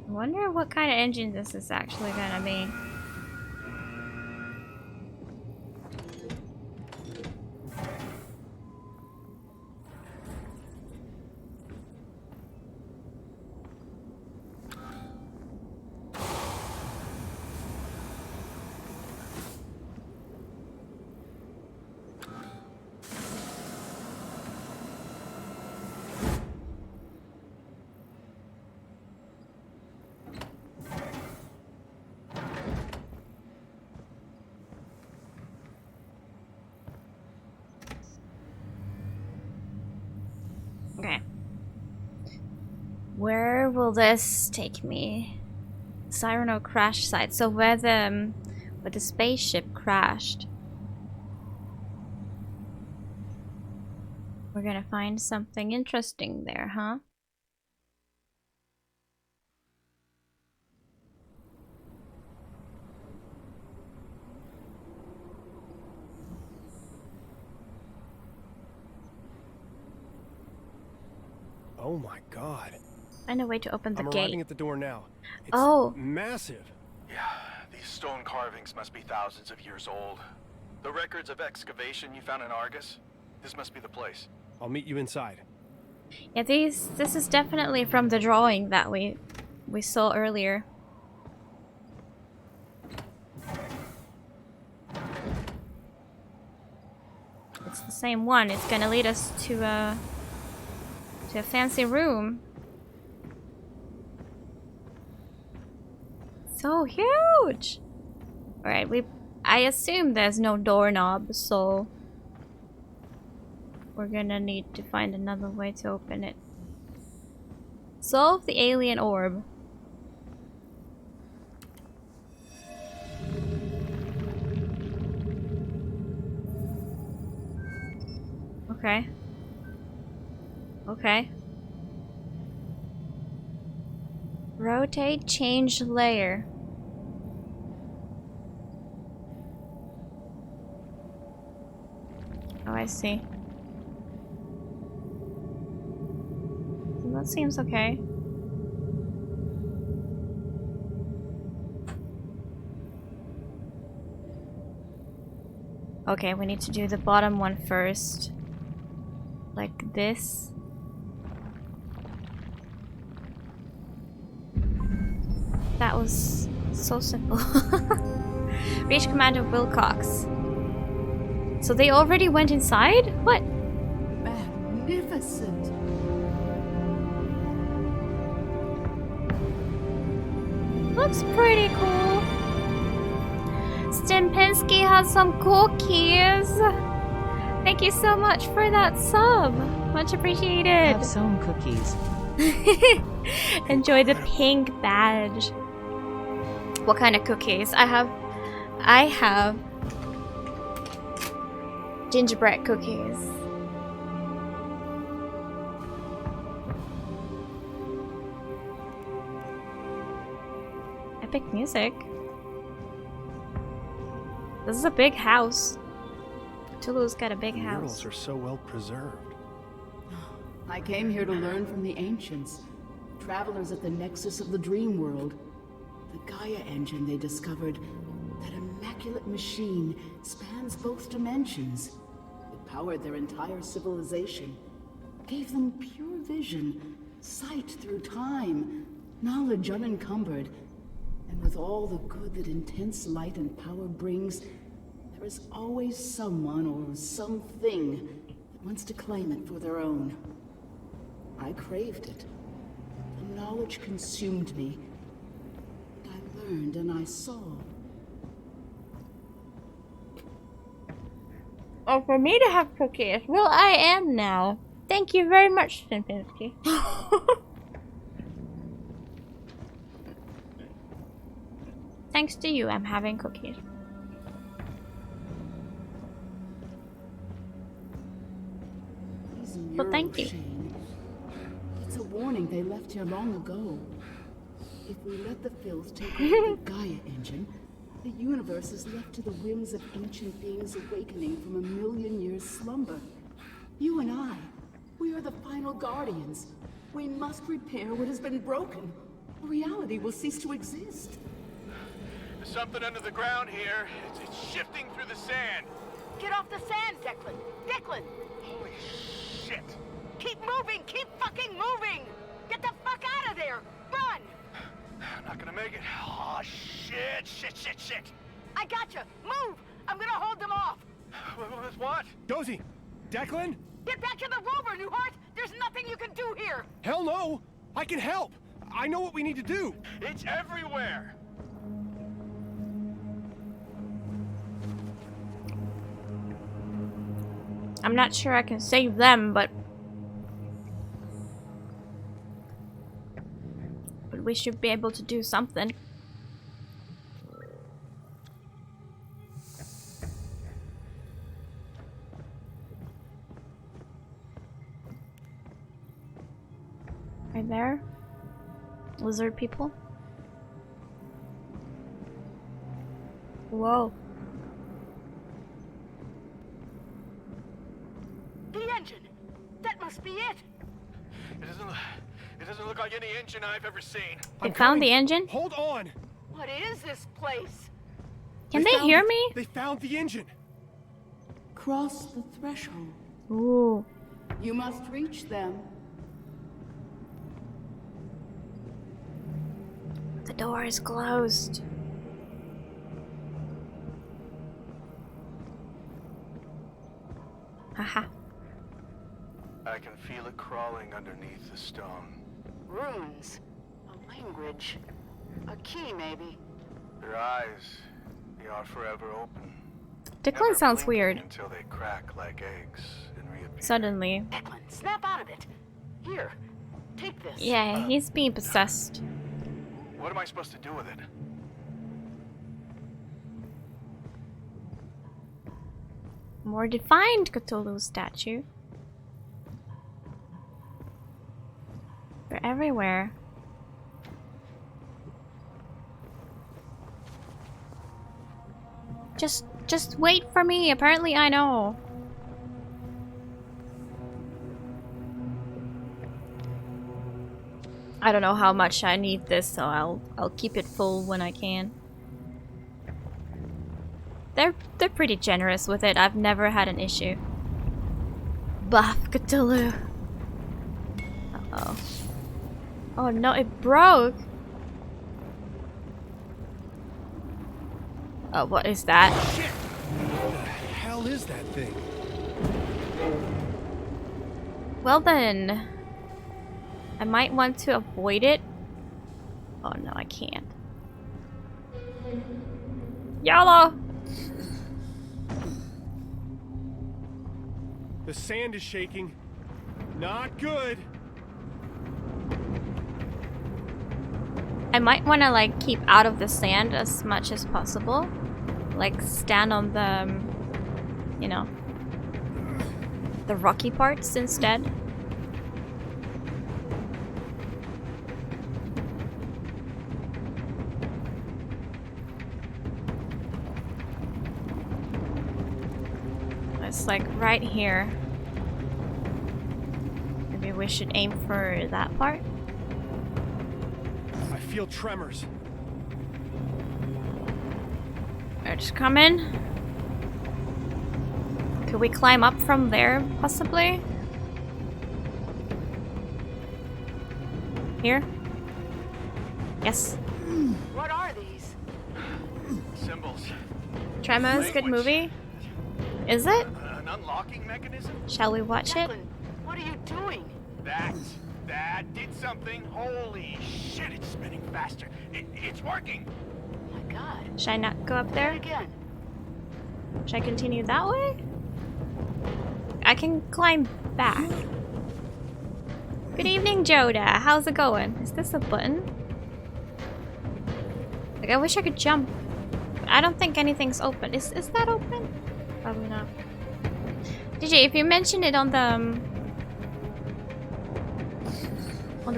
I wonder what kind of engine this is actually gonna be. Okay. Where will this take me? Cyrano crash site. So where the spaceship crashed. We're gonna find something interesting there, huh? Oh my god. Find a way to open the I'm gate. arriving at the door now. It's Oh. massive. Yeah, these stone carvings must be thousands of years old. The records of excavation you found in Argus, this must be the place. I'll meet you inside. Yeah, this is definitely from the drawing that we saw earlier. It's the same one. It's gonna lead us to a fancy room. So huge! Alright, I assume there's no doorknob, so we're gonna need to find another way to open it. Solve the alien orb. Okay. Okay. Rotate, change layer. Oh, I see. That seems okay. Okay, we need to do the bottom one first. Like this. That was so simple. Reach Commander Wilcox. So they already went inside? What? Magnificent. Looks pretty cool. Stimpinski has some cookies. Thank you so much for that sub. Much appreciated. Have some cookies. Enjoy the pink badge. What kind of cookies? I have gingerbread cookies. Epic music. This is a big house. Cthulhu's got a big The house. murals are so well preserved. I came here to learn from the ancients, travelers at the nexus of the dream world. The Gaia engine they discovered, that immaculate machine, spans both dimensions. It powered their entire civilization, gave them pure vision, sight through time, knowledge unencumbered. And with all the good that intense light and power brings, there is always someone or something that wants to claim it for their own. I craved it. The knowledge consumed me. And I learned and I saw. Oh, for me to have cookies. Well, I am now. Thank you very much, Stimpinski. Thanks to you, I'm having cookies. These Well, thank murals, you. Shane. It's a warning they left here long ago. If we let the filth take over the Gaia engine, the universe is left to the whims of ancient beings awakening from a million years slumber. You and I, we are the final guardians. We must repair what has been broken. Reality will cease to exist. There's something under the ground here. It's shifting through the sand. Get off the sand, Declan! Declan! Holy shit! Keep moving! Keep fucking moving! Get the fuck out of there! Run! I'm not gonna make it. Oh, shit, shit, shit, shit. I gotcha! Move! I'm gonna hold them off! With what? Dozy! Declan? Get back to the rover, Newhart! There's nothing you can do here! Hell no! I can help! I know what we need to do! It's everywhere! I'm not sure I can save them, but we should be able to do something. Right there? Lizard people? Whoa. The engine! That must be it! It doesn't look like any engine I've ever seen. They I'm found the coming. engine? Hold on! What is this place? Can they found hear it. me? They found the engine! Cross the threshold. Ooh. You must reach them. The door is closed. Haha. I can feel it crawling underneath the stone. Runes. A language. A key, maybe. Their eyes, they are forever open. Declan Never sounds blinking weird. until they crack like eggs and reappear. Suddenly. Declan, snap out of it! Here, take this. Yeah, he's being possessed. What am I supposed to do with it? More defined Cthulhu statue. They're everywhere. Just wait for me. Apparently I know. I don't know how much I need this, so I'll keep it full when I can. They're pretty generous with it. I've never had an issue. Buff Cthulhu. Uh-oh. Oh no, it broke. Oh, what is that? Shit! What the hell is that thing? Well then, I might want to avoid it. Oh no, I can't. YOLO! The sand is shaking. Not good. I might want to like keep out of the sand as much as possible. Like stand on the, you know, the rocky parts instead. It's like right here. Maybe we should aim for that part. I feel tremors. Alright, just come in. Could we climb up from there, possibly? Here? Yes. What are these? Symbols. Tremors, good movie. Is it? An unlocking mechanism? Shall we watch it? Declan, what are you doing? That did something. Holy shit, it's spinning faster. It's working. Oh my god. Should I not go up Do it there? again. Should I continue that way? I can climb back. Good evening, Joda. How's it going? Is this a button? Like, I wish I could jump. But I don't think anything's open. Is that open? Probably not. DJ, if you mention it on the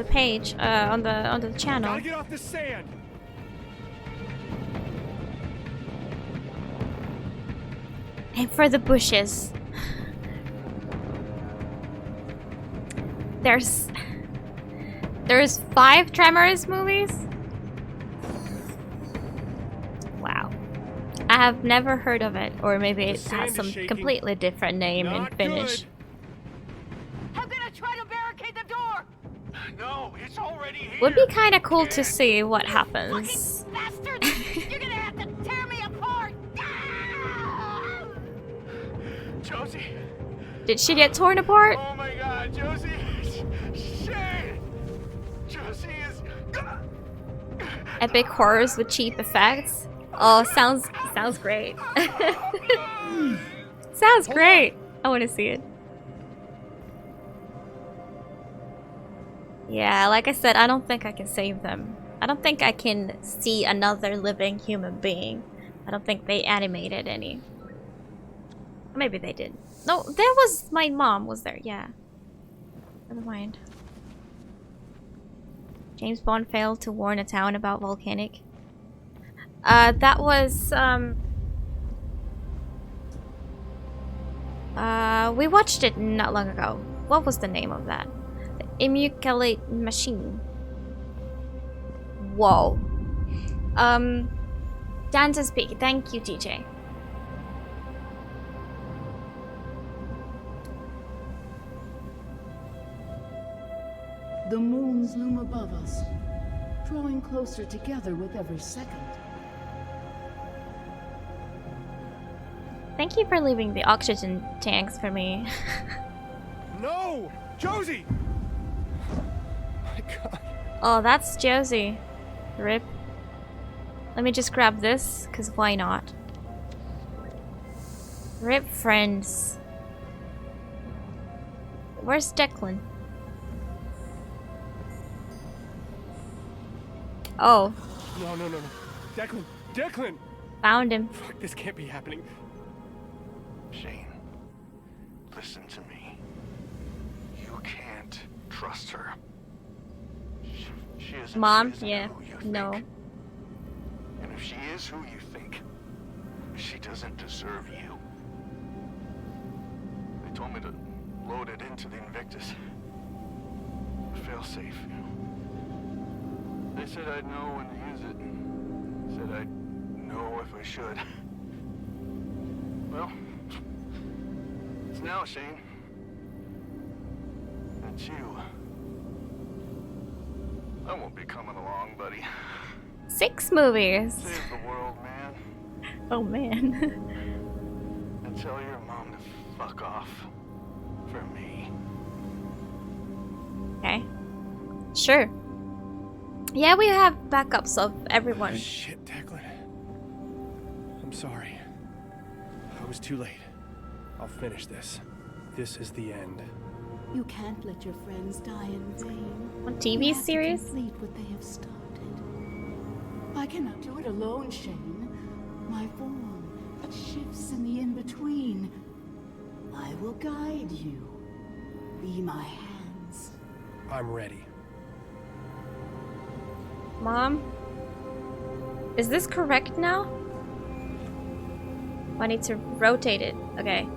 page, on the channel. Gotta get off the sand. Aim for the bushes. There's 5 Tremors movies? Wow. I have never heard of it, or maybe it sand has is some shaking. completely different name in Not Finnish. good. I'm gonna try to barricade the door! No, it's already here. Would be kind of cool to see what happens. Bastards! You're gonna have to tear me apart! Ah! Josie. Did she get torn apart? Oh my god, Josie. Shit. Josie is. Epic horrors with cheap effects. Oh, sounds great. Sounds great. I want to see it. Yeah, like I said, I don't think I can save them. I don't think I can see another living human being. I don't think they animated any. Maybe they did. No, there was my mom was there. Yeah. Never mind. James Bond failed to warn a town about volcanic. That was we watched it not long ago. What was the name of that? The Immaculate Machine. Whoa. Dan to speak. Thank you, DJ. The moons loom above us, drawing closer together with every second. Thank you for leaving the oxygen tanks for me. No! Josie! My god. Oh, that's Josie. Rip. Let me just grab this, because why not? Rip friends. Where's Declan? Oh, No. Declan! Declan! found him. Fuck, this can't be happening. Shane, listen to me. You can't trust her. She isn't. Mom? She isn't Yeah. who you No. think. And if she is who you think, she doesn't deserve you. They told me to load it into the Invictus. Fail safe, you know. They said I'd know when to use it. Said I'd know if I should. Well, it's now, Shane. It's you. I won't be coming along, buddy. 6 movies. Save the world, man. Oh man. And tell your mom to fuck off. For me. Okay. Sure. Yeah, we have backups of everyone. Shit, Declan. I'm sorry. I was too late. I'll finish this. This is the end. You can't let your friends die in vain. What You TV have to series? complete what they have started. I cannot do it alone, Shane. My form, it shifts in the in-between. I will guide you. Be my hands. I'm ready. Mom? Is this correct now? I need to rotate it. Okay.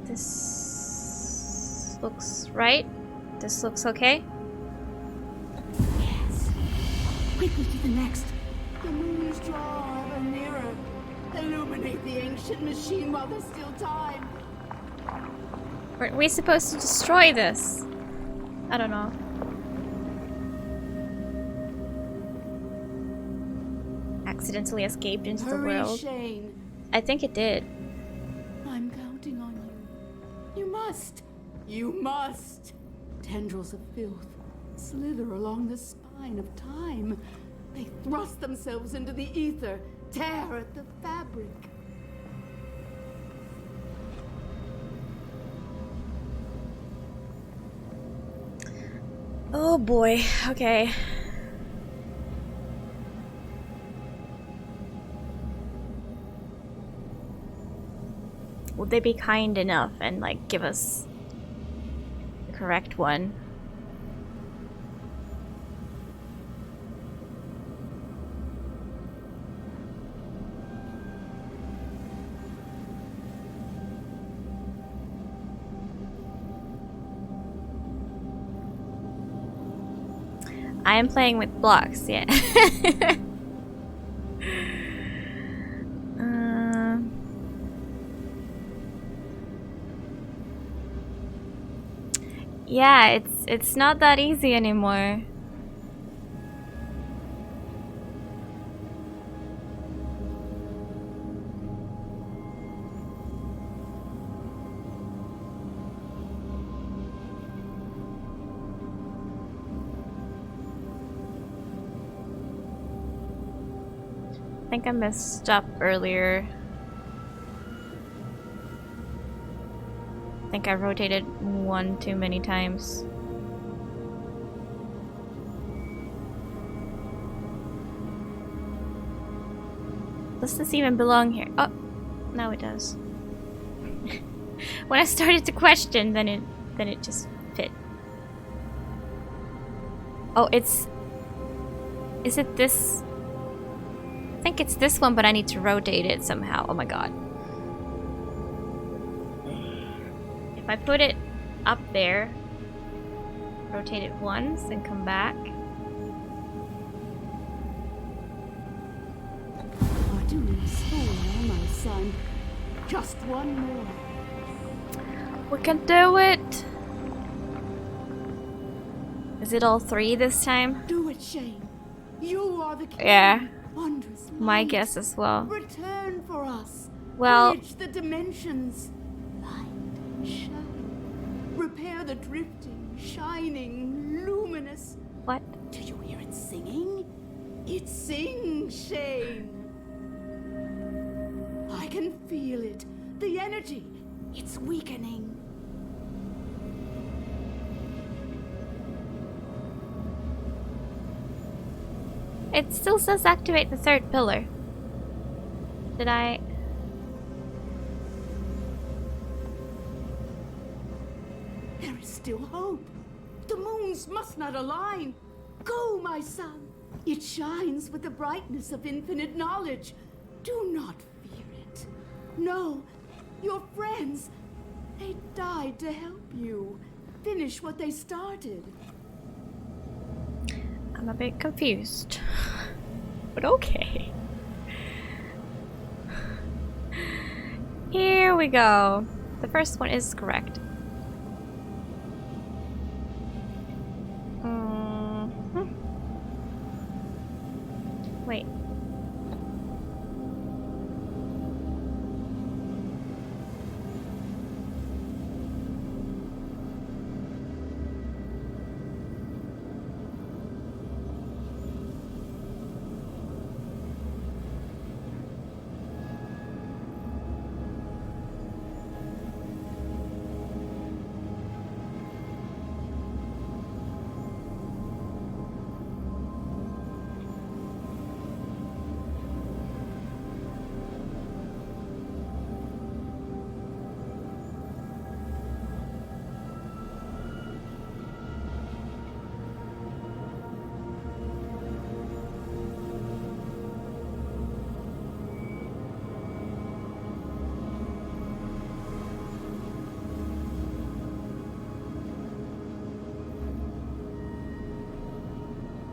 This looks right. This looks okay. Yes. Quickly to the next. The moons draw ever nearer. Illuminate the ancient machine while there's still time. Weren't we supposed to destroy this? I don't know. Accidentally escaped into the Hurry, world. Shane. I think it did. I'm counting on you. You must. You must. Tendrils of filth slither along the spine of time. They thrust themselves into the ether, tear at the fabric. Oh boy. Okay. Would they be kind enough and like give us the correct one? I am playing with blocks, yeah. Yeah, it's not that easy anymore. I think I messed up earlier. I think I rotated one too many times. Does this even belong here? Oh, now it does. When I started to question, then it just fit. Oh, is it this? I think it's this one, but I need to rotate it somehow. Oh my god. If I put it up there, rotate it once and come back. You're doing so well, my son. Just one more. We can do it! Is it all three this time? Do it, Shane. You are the king. Yeah. Wondrous My light. guess as well. Return for us. Well- Bridge the dimensions. Light, shine. Repair the drifting, shining, luminous. What? Do you hear it singing? It sings, Shane. I can feel it. The energy. It's weakening. It still says activate the third pillar. Did I? There is still hope. The moons must not align. Go, my son. It shines with the brightness of infinite knowledge. Do not fear it. No, your friends, they died to help you. Finish what they started. I'm a bit confused. But okay. Here we go. The first one is correct.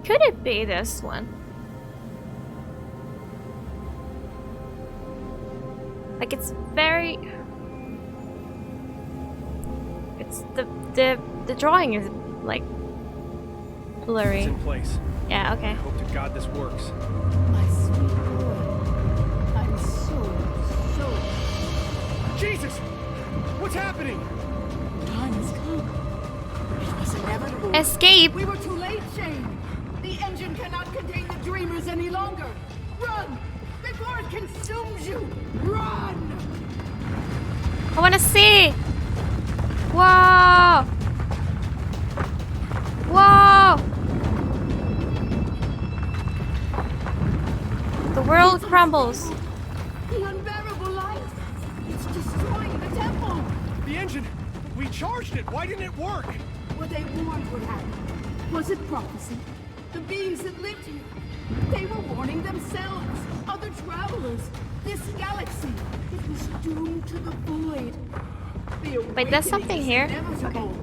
Could it be this one? Like it's very... It's the drawing is like blurry. It's in place. Yeah, okay. I hope to God this works. My sweet boy. I'm so... Jesus! What's happening? Time has come. It was inevitable. Escape! We were too late, Shane. The engine cannot contain the dreamers any longer. Run! Before it consumes you! Run! I wanna see! Whoa! Whoa! The world crumbles. The unbearable light! It's destroying the temple! The engine! We charged it! Why didn't it work? What they warned would happen. Was it prophecy? The beings that lived here. They were warning themselves, other travelers, this galaxy. It was doomed to the void. The Wait, there's awakening something is here? inevitable.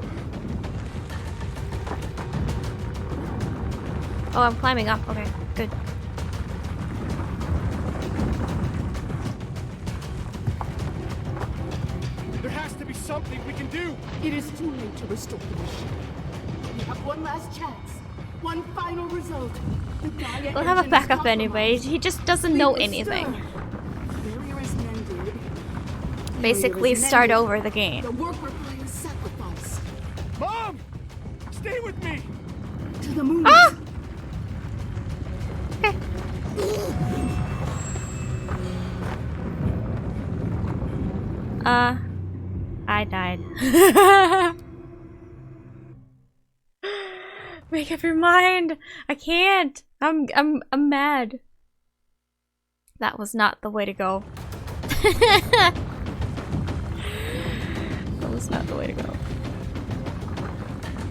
Oh, I'm climbing up. Okay, good. There has to be something we can do! It is too late to restore the machine. We have one last chance. One final result. The Gaia We'll have a engine is backup anyway. compromised. He just doesn't We know will anything. stir. Barrier is mended. Basically, Barrier is start mended. over the game. The work requires sacrifice. Mom! Stay with me! To the moon. Ah! I died. Make up your mind. I can't. I'm mad. That was not the way to go. That was not the way to go.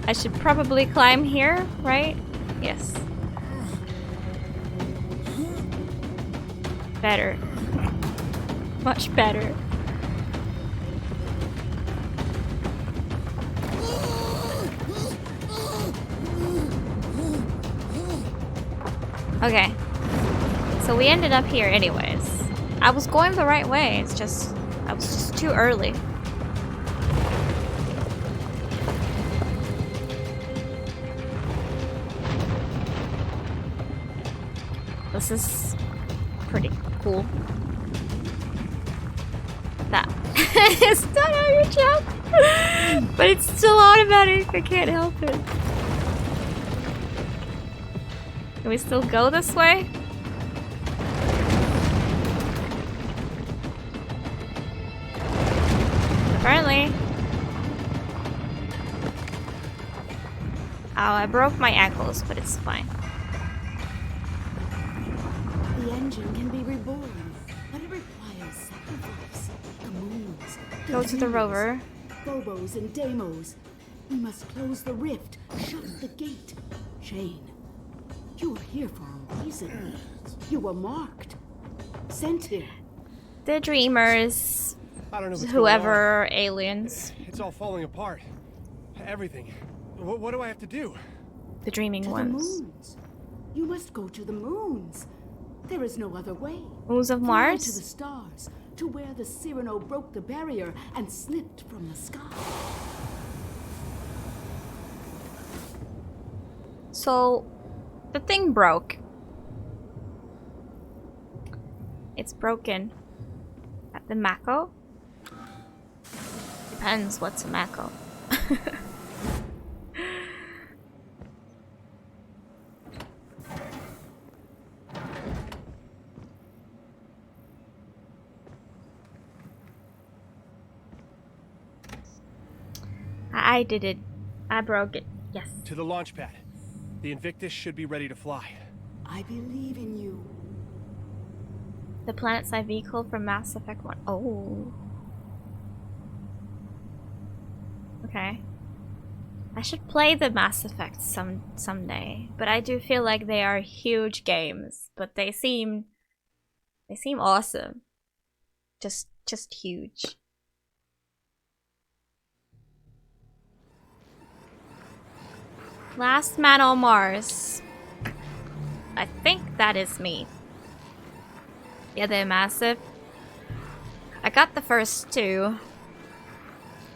I should probably climb here, right? Yes. Better. Much better. Okay. So we ended up here anyways. I was going the right way, it's just... I was just too early. This is pretty cool. That. It's not on your jump! But it's still automatic, I can't help it. Can we still go this way? Apparently. Oh, I broke my ankles, but it's fine. The engine can be reborn, but it requires sacrifice. The moons. Go to the dreamers, rover. Phobos and Deimos. We must close the rift, shut the gate. Shane, you are here for a reason. You were marked. Sent here. The dreamers. I don't know what's going on. Whoever aliens. It's all falling apart. Everything. What do I have to do? The dreaming To the ones. moons. You must go to the moons. There is no other way. Moons of Fly Mars? to the stars, to where the Cyrano broke the barrier and slipped from the sky. So, the thing broke. It's broken. At the Mako? Depends what's a Mako. I did it. I broke it. Yes. To the launch pad. The Invictus should be ready to fly. I believe in you. The planet-side vehicle from Mass Effect 1. Oh. Okay. I should play the Mass Effect someday, but I do feel like they are huge games, but they seem awesome. Just huge. Last man on Mars. I think that is me. Yeah, they're massive. I got the first two.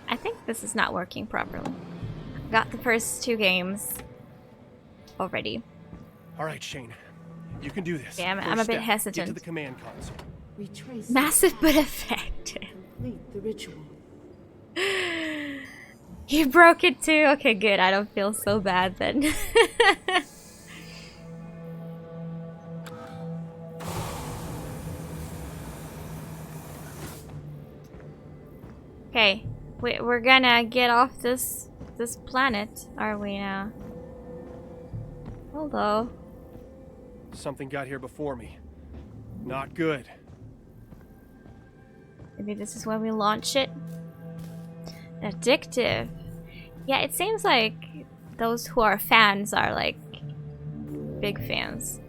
I think this is not working properly. Got the first two games already. All right, Shane. You can do this. Yeah, I'm First a bit step, hesitant. Get to the command console. Retrace. Massive but effective. Complete the ritual. You broke it too? Okay, good. I don't feel so bad then. Okay, we're gonna get off this planet, are we now? Although, Something got here before me. Not good. maybe this is when we launch it. Addictive. Yeah, it seems like those who are fans are like big fans.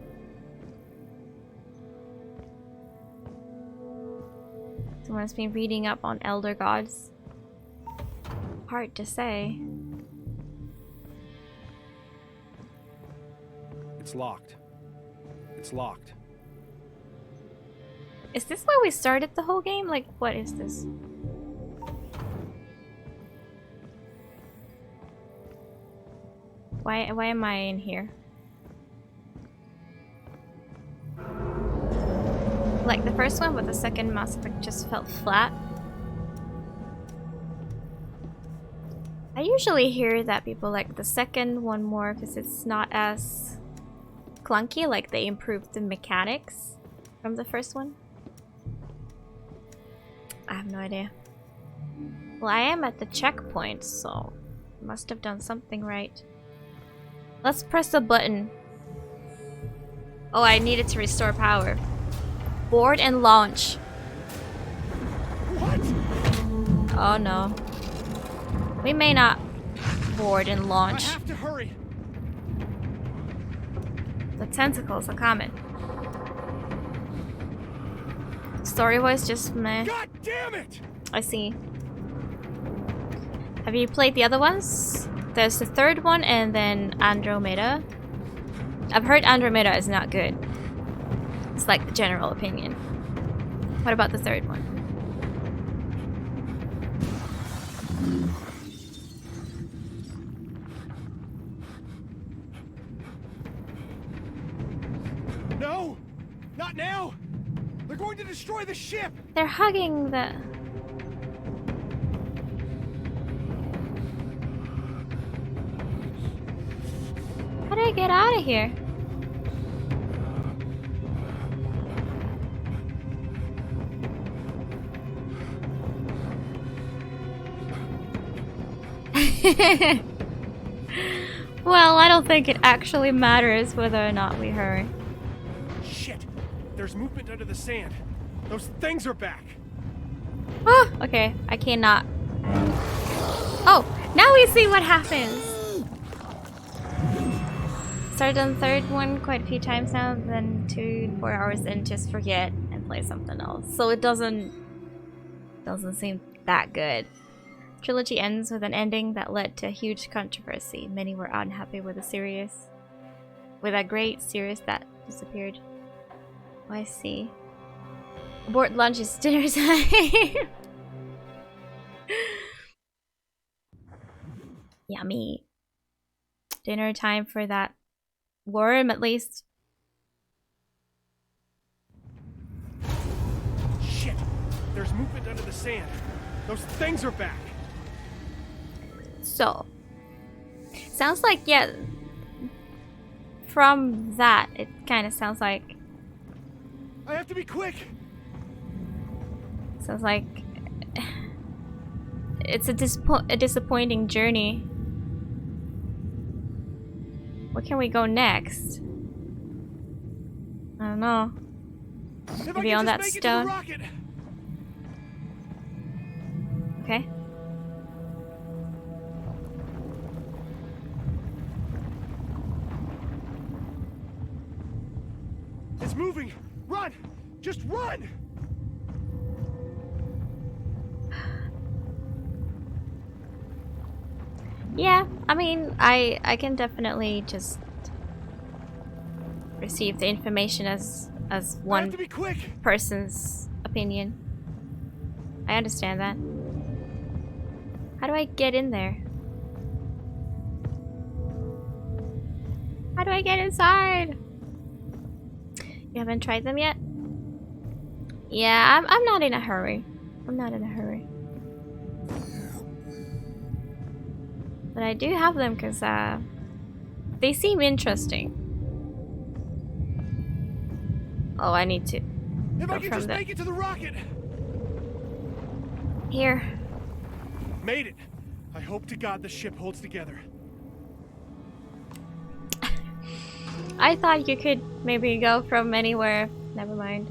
Someone's been reading up on Elder Gods. Hard to say. It's locked. It's locked. Is this where we started the whole game? Like, what is this? Why am I in here? Like the first one, but the second Mass Effect just felt flat. I usually hear that people like the second one more because it's not as clunky, like they improved the mechanics from the first one. I have no idea. Well, I am at the checkpoint, so must have done something right. Let's press the button. Oh, I needed to restore power. Board and launch. What? Oh no. We may not board and I launch. have to hurry. The tentacles are coming. Story was just meh. God damn it! I see. Have you played the other ones? There's the third one and then Andromeda. I've heard Andromeda is not good. It's like the general opinion. What about the third one? No! Not now! They're going to destroy the ship! They're hugging the... How do I get out of here? Well, I don't think it actually matters whether or not we hurry. Shit! There's movement under the sand. Those things are back. Oh, okay. I cannot. Oh, now we see what happens. Started on the third one quite a few times now, then 2 to 4 hours and just forget and play something else. So it doesn't seem that good. Trilogy ends with an ending that led to a huge controversy. Many were unhappy with a great series that disappeared. Oh, I see. Abort lunch is dinner time. Yummy. Dinner time for that worm, at least. Shit! There's movement under the sand. Those things are back. So, sounds like, yeah, from that, it kind of sounds like, I have to be quick! sounds like it's a disappointing journey. Where can we go next? I don't know. If Maybe I on can that just make it to the stone. rocket. Okay. It's moving! Run! Just run! Yeah, I mean, I can definitely just receive the information as I have one to be quick. person's opinion. I understand that. How do I get in there? How do I get inside? You haven't tried them yet? Yeah, I'm not in a hurry. I'm not in a hurry. But I do have them because they seem interesting. Oh, I need to If go I can from just the make it to the rocket. here. Made it. I hope to God the ship holds together. I thought you could maybe go from anywhere. Never mind.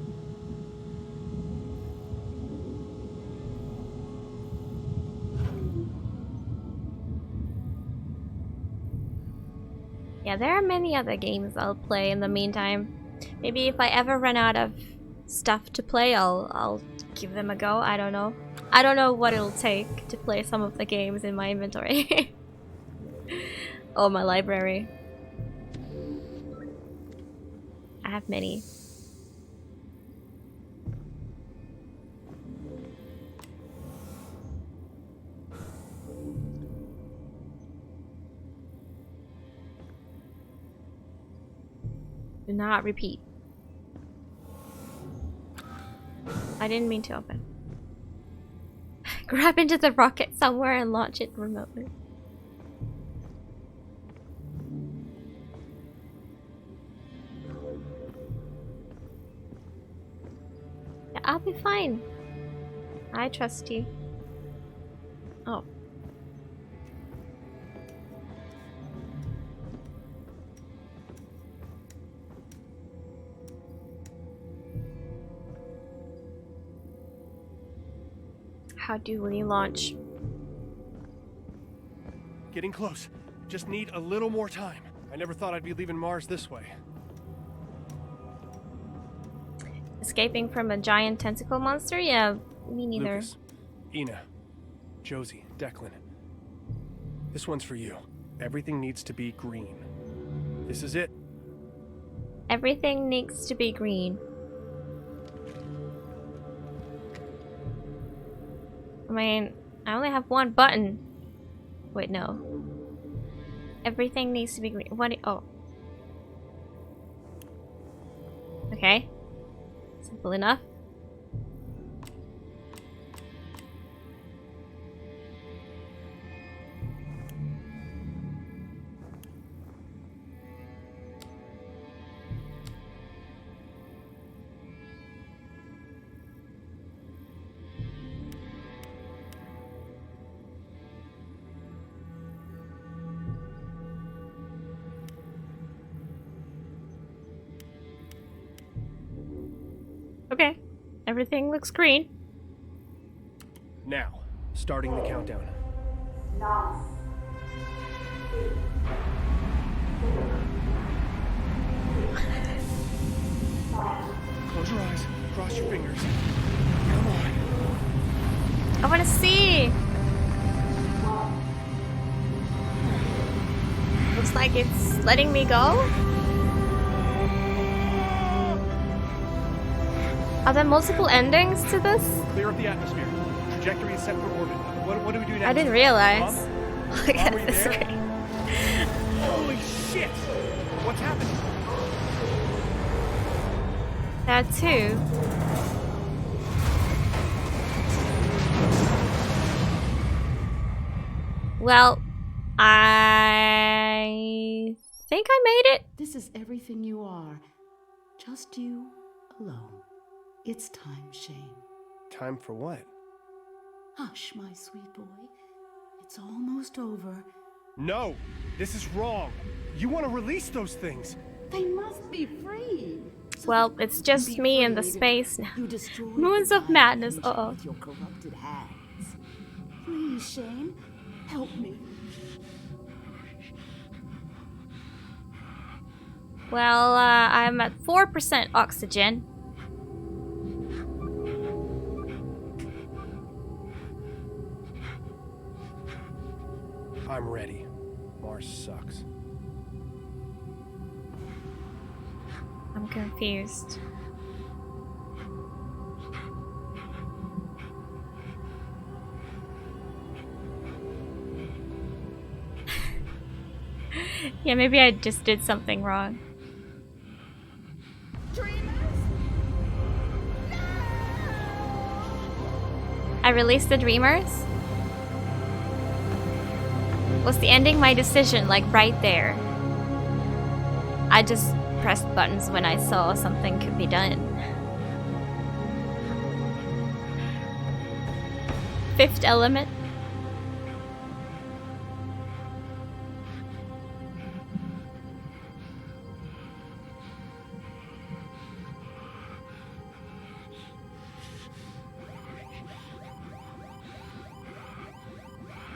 Yeah, there are many other games I'll play in the meantime. Maybe if I ever run out of stuff to play, I'll give them a go. I don't know. I don't know what it'll take to play some of the games in my inventory. Oh, my library. I have many. Do not repeat. I didn't mean to open. Grab into the rocket somewhere and launch it remotely. Yeah, I'll be fine. I trust you. Oh. How do we launch? Getting close. Just need a little more time. I never thought I'd be leaving Mars this way. Escaping from a giant tentacle monster? Yeah, me neither. Lucas, Ina, Josie, Declan. This one's for you. Everything needs to be green. This is it. Everything needs to be green. I mean, I only have one button. Wait, no. Everything needs to be green. What? Oh. Okay. Simple enough. Okay. Everything looks green. Now, starting the countdown. Close your eyes, cross your fingers. Come on. I want to see. Looks like it's letting me go. Are there multiple endings to this? Clear up the atmosphere. Trajectory is set for orbit. What do we do next? I didn't realize. Mom? Look Mom, at are you this there? screen. Holy shit! What's happening? That too. Well, I think I made it. This is everything you are. Just you alone. It's time, Shane. Time for what? Hush, my sweet boy. It's almost over. No! This is wrong! You want to release those things! They must be free. So Well, that it's you just can be me in the freed. space now. You destroyed Moons the of madness, dimension uh-oh. with your corrupted hands. Please, Shane, help me. Well, I'm at 4% oxygen. I'm ready. Mars sucks. I'm confused. Yeah, maybe I just did something wrong. I released the Dreamers? Was the ending my decision, like right there? I just pressed buttons when I saw something could be done. Fifth Element?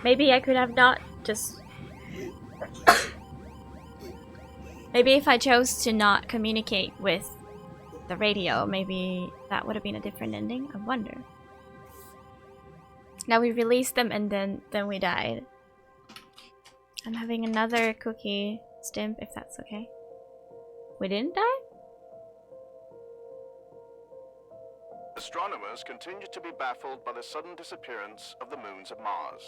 Maybe I could have not just... Maybe if I chose to not communicate with the radio, maybe that would have been a different ending. I wonder. Now we released them and then we died. I'm having another cookie stimp, if that's okay. We didn't die? Astronomers continue to be baffled by the sudden disappearance of the moons of Mars.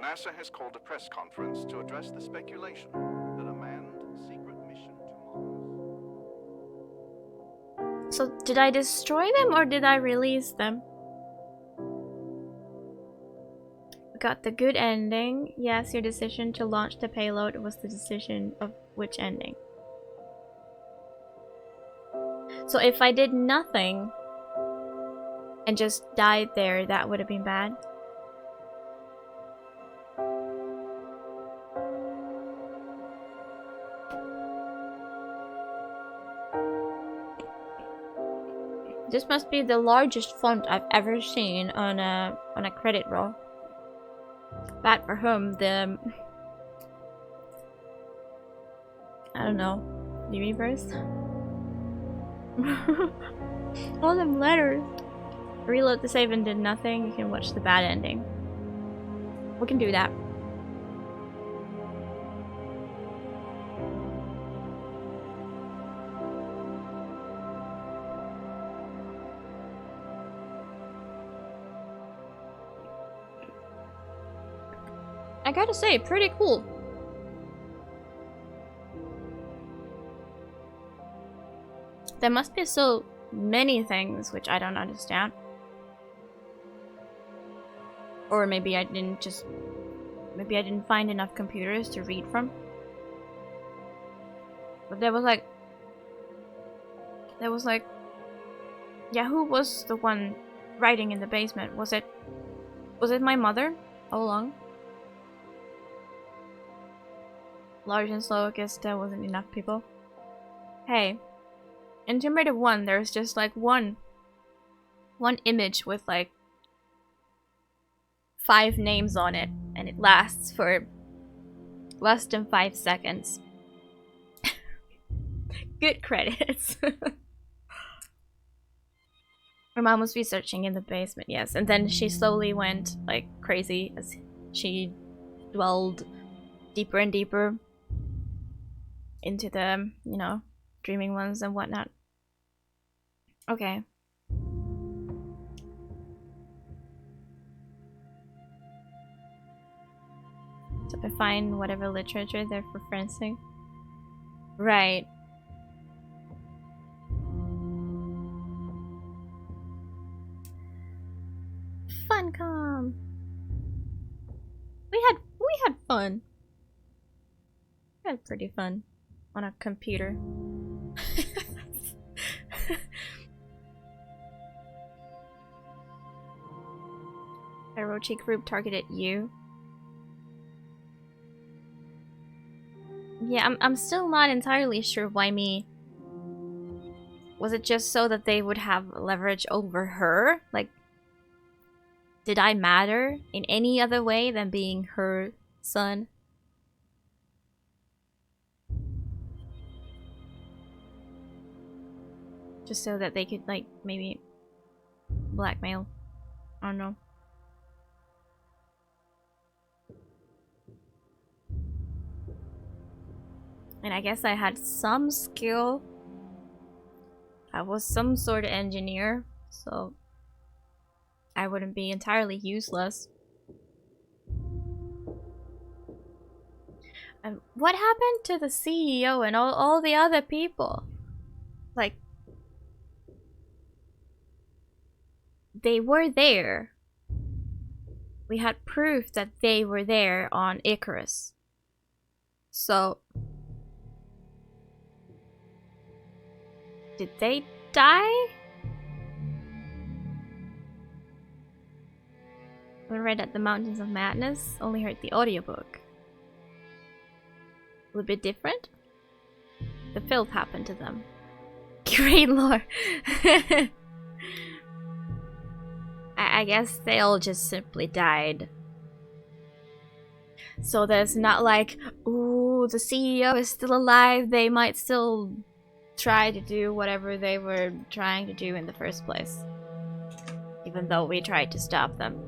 NASA has called a press conference to address the speculation that a manned secret mission to Mars. So did I destroy them or did I release them? We got the good ending. Yes, your decision to launch the payload was the decision of which ending. So if I did nothing and just died there, that would have been bad. This must be the largest font I've ever seen on a credit roll. Bad for whom? The... I don't know. The universe? All them letters. Reload the save and did nothing. You can watch the bad ending. We can do that. I gotta say, pretty cool. There must be so many things which I don't understand. Or maybe I didn't just... Maybe I didn't find enough computers to read from. But there was like... Yeah, who was the one writing in the basement? Was it my mother all along? Large and slow, I guess there wasn't enough people. Hey, in Tomb Raider 1, there's just like one image with like 5 names on it, and it lasts for less than 5 seconds. Good credits. Her mom was researching in the basement, yes, and then she slowly went like crazy as she dwelled deeper and deeper into the, you know, dreaming ones and whatnot. Okay. So I find whatever literature they're referencing. Right. Funcom. We had fun. We had pretty fun on a computer. Orochi group targeted you. Yeah, I'm still not entirely sure why me. Was it just so that they would have leverage over her? Like, did I matter in any other way than being her son? Just so that they could, like, maybe blackmail. I don't know. And I guess I had some skill. I was some sort of engineer, so I wouldn't be entirely useless. And what happened to the CEO and all the other people? Like, they were there. We had proof that they were there on Icarus. So, did they die? I read at the Mountains of Madness, only heard the audiobook. A little bit different? The filth happened to them. Great lore. I guess they all just simply died. So there's not like, ooh, the CEO is still alive, they might still try to do whatever they were trying to do in the first place. Even though we tried to stop them.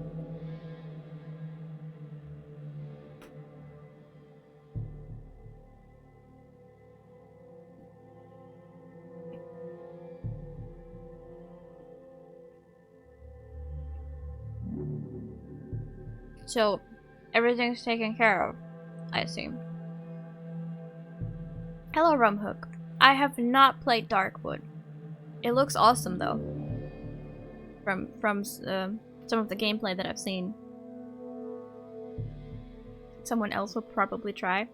So, everything's taken care of, I assume. Hello, Rumhook. I have not played Darkwood. It looks awesome, though. From some of the gameplay that I've seen. Someone else will probably try.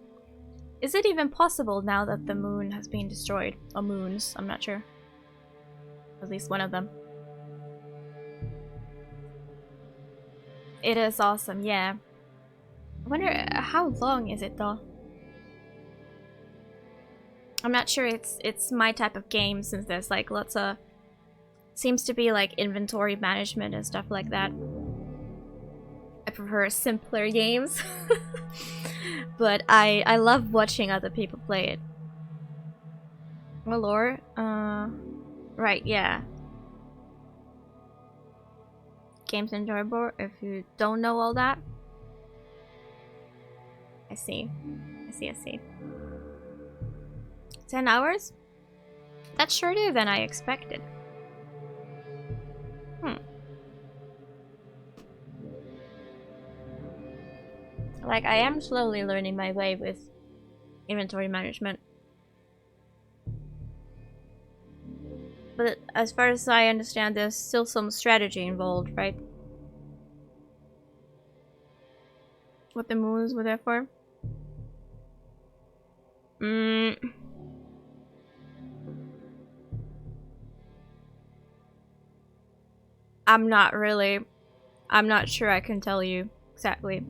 Is it even possible now that the moon has been destroyed? Or moons, I'm not sure. At least one of them. It is awesome, yeah. I wonder how long is it though? I'm not sure it's my type of game since there's like lots of seems to be like inventory management and stuff like that. I prefer simpler games. But I love watching other people play it. Well, lore? Right, yeah. Game's enjoyable if you don't know all that. I see. I see. 10 hours? That's shorter than I expected. Like, I am slowly learning my way with inventory management. But as far as I understand, there's still some strategy involved, right? What the moons were there for? I'm not sure I can tell you exactly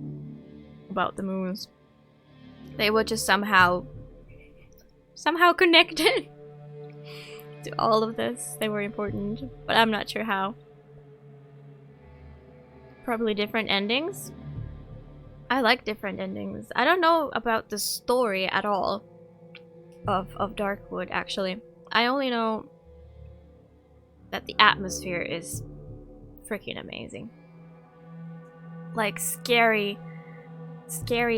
about the moons. They were just somehow connected to all of this. They were important, but I'm not sure how. Probably different endings. I like different endings. I don't know about the story at all of Darkwood, actually. I only know that the atmosphere is freaking amazing. Like scary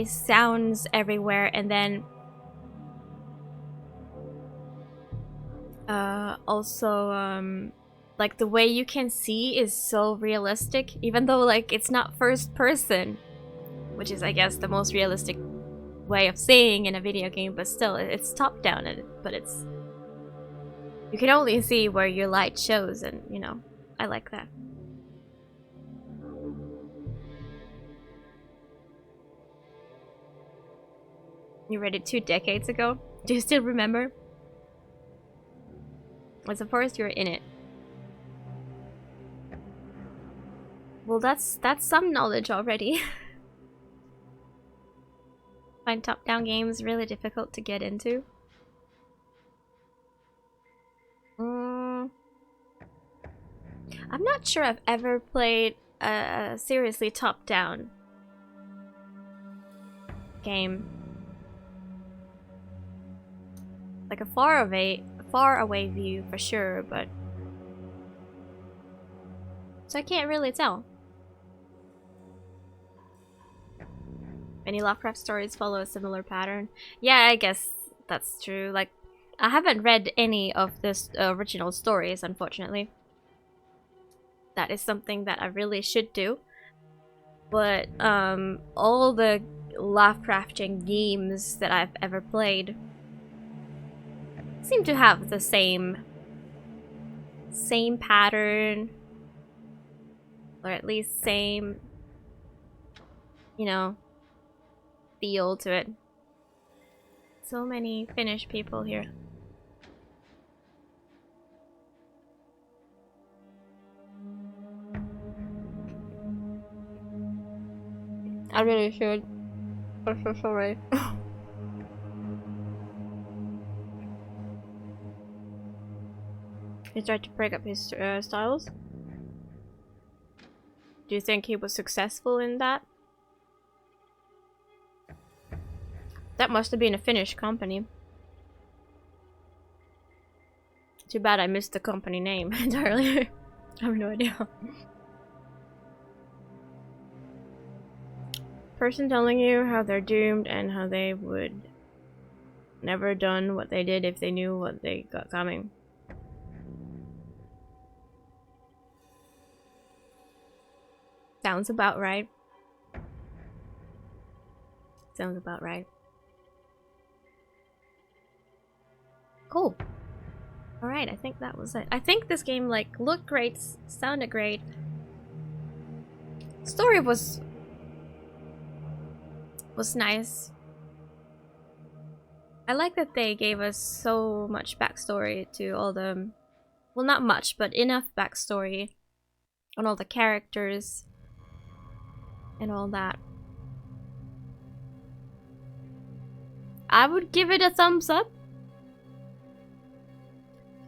sounds everywhere, and then also like the way you can see is so realistic, even though like it's not first person, which is I guess the most realistic way of seeing in a video game, but still it's top down, but it's you can only see where your light shows, and you know, I like that. You read it 2 decades ago? Do you still remember? As of course you're in it. Well, that's some knowledge already. Find top-down games really difficult to get into. I'm not sure I've ever played a seriously top-down game. Like a far away view for sure, but so I can't really tell. Many Lovecraft stories follow a similar pattern. Yeah, I guess That's true. Like, I haven't read any of this original stories, unfortunately. That is something that I really should do. But all the Lovecraftian games that I've ever played seem to have the same pattern, or at least same, you know, feel to it. So many Finnish people here. I really should. I'm so sorry. He tried to break up his styles. Do you think he was successful in that? That must have been a Finnish company. Too bad I missed the company name entirely. I have no idea. Person telling you how they're doomed and how they would never done what they did if they knew what they got coming. Sounds about right. Sounds about right. Cool. Alright, I think that was it. I think this game, like, looked great, sounded great. Story was nice. I like that they gave us so much backstory to all the... Well, not much, but enough backstory on all the characters and all that. I would give it a thumbs up.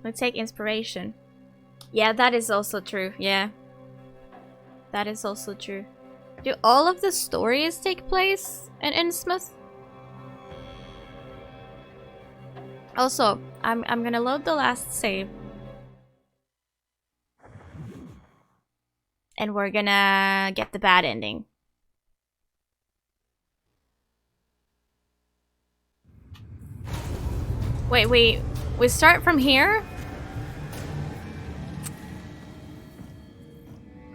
Let's take inspiration. Yeah, that is also true. Yeah. That is also true. Do all of the stories take place in Innsmouth? Also, I'm gonna load the last save. And we're gonna get the bad ending. Wait, we start from here?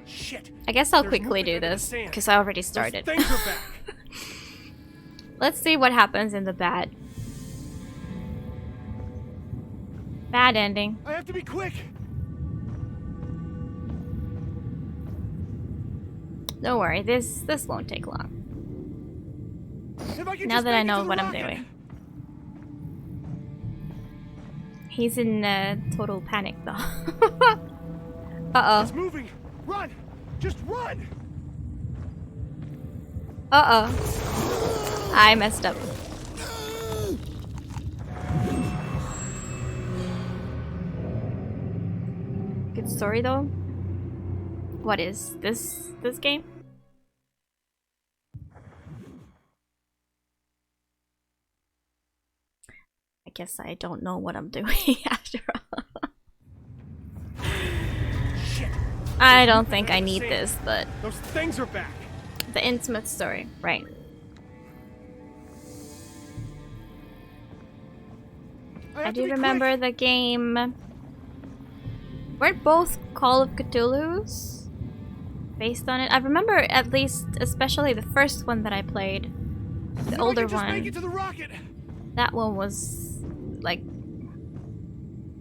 Shit. I guess I'll There's quickly movement do under the this, sand. because I already Those started. things are back. Let's see what happens in the bad ending. I have to be quick. Don't worry, this won't take long. If I could Now just that I make it know to the what I'm rocket. doing. He's in total panic though. Uh-oh. It's moving. Run. Just run. Uh-oh. I messed up. Good story though. What is this game? I guess I don't know what I'm doing after all. Shit. I don't think I need this, but Those things are back. the Innsmouth story, right. I have to do be remember quick. the game. Weren't both Call of Cthulhu's based on it? I remember at least, especially the first one that I played, the If older I could just make one. it to the rocket. That one was like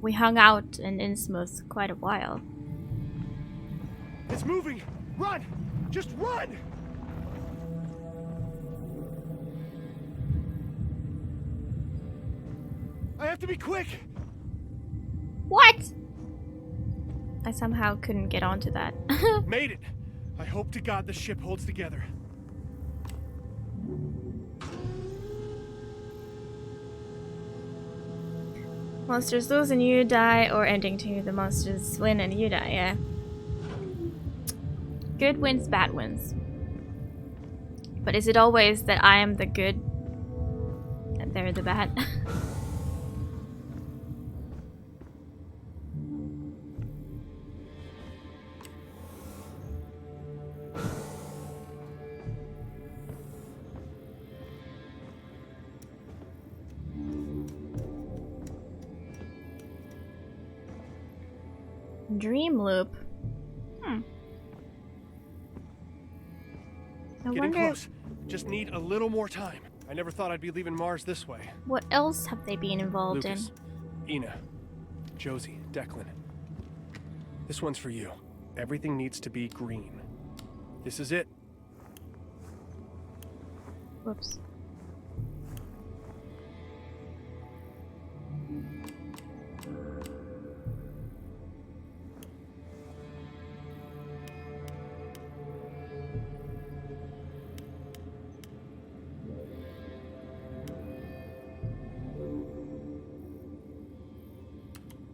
we hung out in Innsmouth quite a while. It's moving. Run. Just run. I have to be quick. What? I somehow couldn't get onto that. Made it. I hope to God the ship holds together. Monsters lose and you die, or ending 2, the monsters win and you die, yeah. Good wins, bad wins. But is it always that I am the good and they're the bad? Dream loop. I Getting wonder close. Just need a little more time. I never thought I'd be leaving Mars this way. what else have they been involved Lucas, Ina, Josie, Declan. This one's for you. Everything needs to be green. This is it. in? Whoops.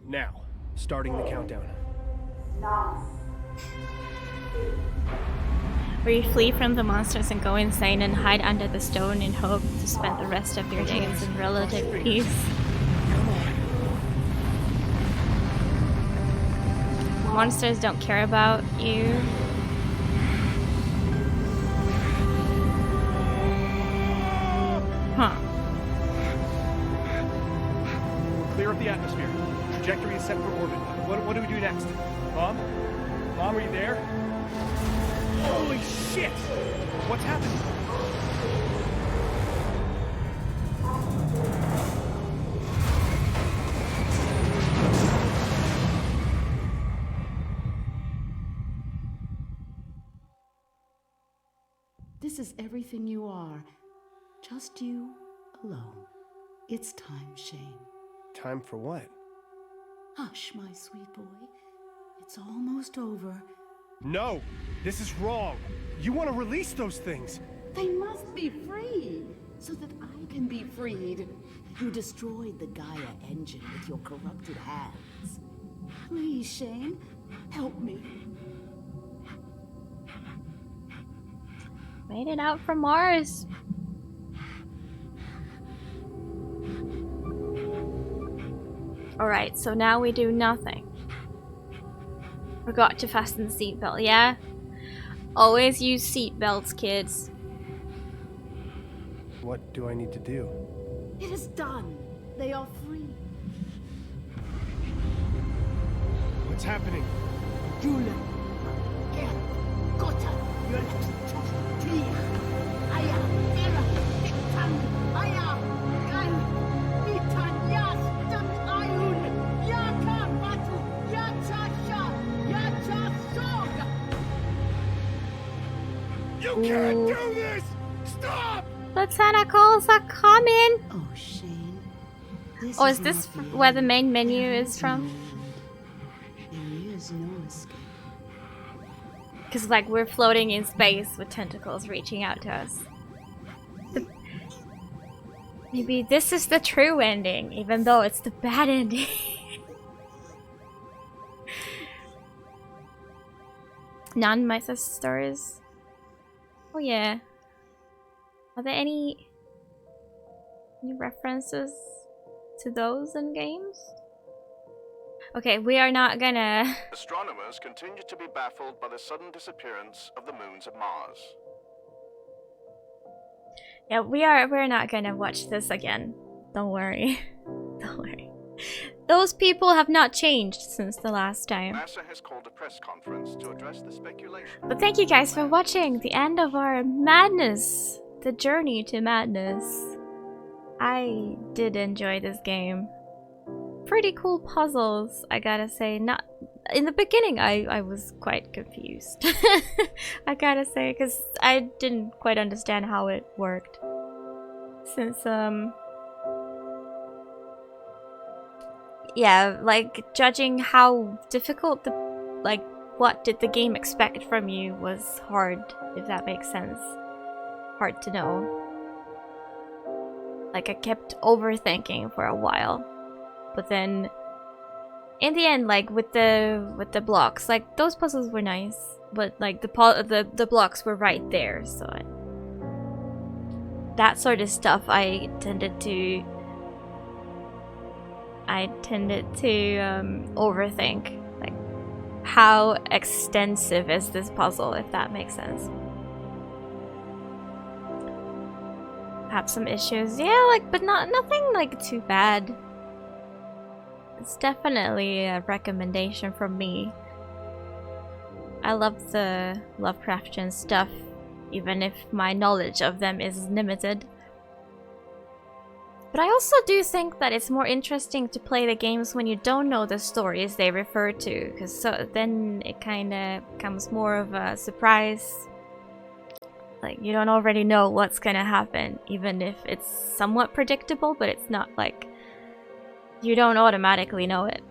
Now, starting the countdown. Where you flee from the monsters and go insane and hide under the stone in hope to spend the rest of your days in relative peace. Monsters don't care about you. Huh. Clear up the atmosphere. Trajectory is set for orbit. What do we do next? Mom? Mom, are you there? Holy shit! What's happening? This is everything you are. Just you alone. It's time, Shane. Time for what? Hush, my sweet boy. It's almost over. No! This is wrong! You want to release those things! They must be free, so that I can be freed. You destroyed the Gaia engine with your corrupted hands. Please, Shane, help me. Made it out from Mars. Alright, so now we do nothing. Forgot to fasten the seatbelt, yeah? Always use seatbelts, kids. What do I need to do? It is done. They are free. What's happening? Jule. Ger. Gota. Tia. Aya. Era. Itan. Aya. Gan. Itan. Yas. Dam. Ayun. Yaka. Batu. Yacha. Sha. Yacha. Soga. You can't do this! Stop! The tentacles are coming! Oh, Shane. This Oh, is this not the where the end. main menu There is from? no end. There is no escape. Because, like, we're floating in space with tentacles reaching out to us. Maybe this is the true ending, even though it's the bad ending. Non-Mesa stories. Oh yeah. Are there any references to those in games? Okay, we are not gonna... Astronomers continue to be baffled by the sudden disappearance of the moons of Mars. Yeah, we're not gonna watch this again. Don't worry. Don't worry. Those people have not changed since the last time. NASA has called a press conference to address the speculation. But thank you guys for watching the end of our madness. The journey to madness. I did enjoy this game. Pretty cool puzzles, I gotta say. Not in the beginning, I was quite confused. I gotta say, because I didn't quite understand how it worked. Since, yeah, like, judging how difficult the, like, what did the game expect from you was hard, if that makes sense. Hard to know. Like, I kept overthinking for a while. But then, in the end, like, with the blocks, like, those puzzles were nice. But, like, the blocks were right there, so... that sort of stuff I tended to overthink. Like, how extensive is this puzzle, if that makes sense. Have some issues, yeah, like, but nothing like too bad. It's definitely a recommendation from me. I love the Lovecraftian stuff, even if my knowledge of them is limited. But I also do think that it's more interesting to play the games when you don't know the stories they refer to, because then it kind of becomes more of a surprise. Like, you don't already know what's gonna happen, even if it's somewhat predictable, but it's not like you don't automatically know it.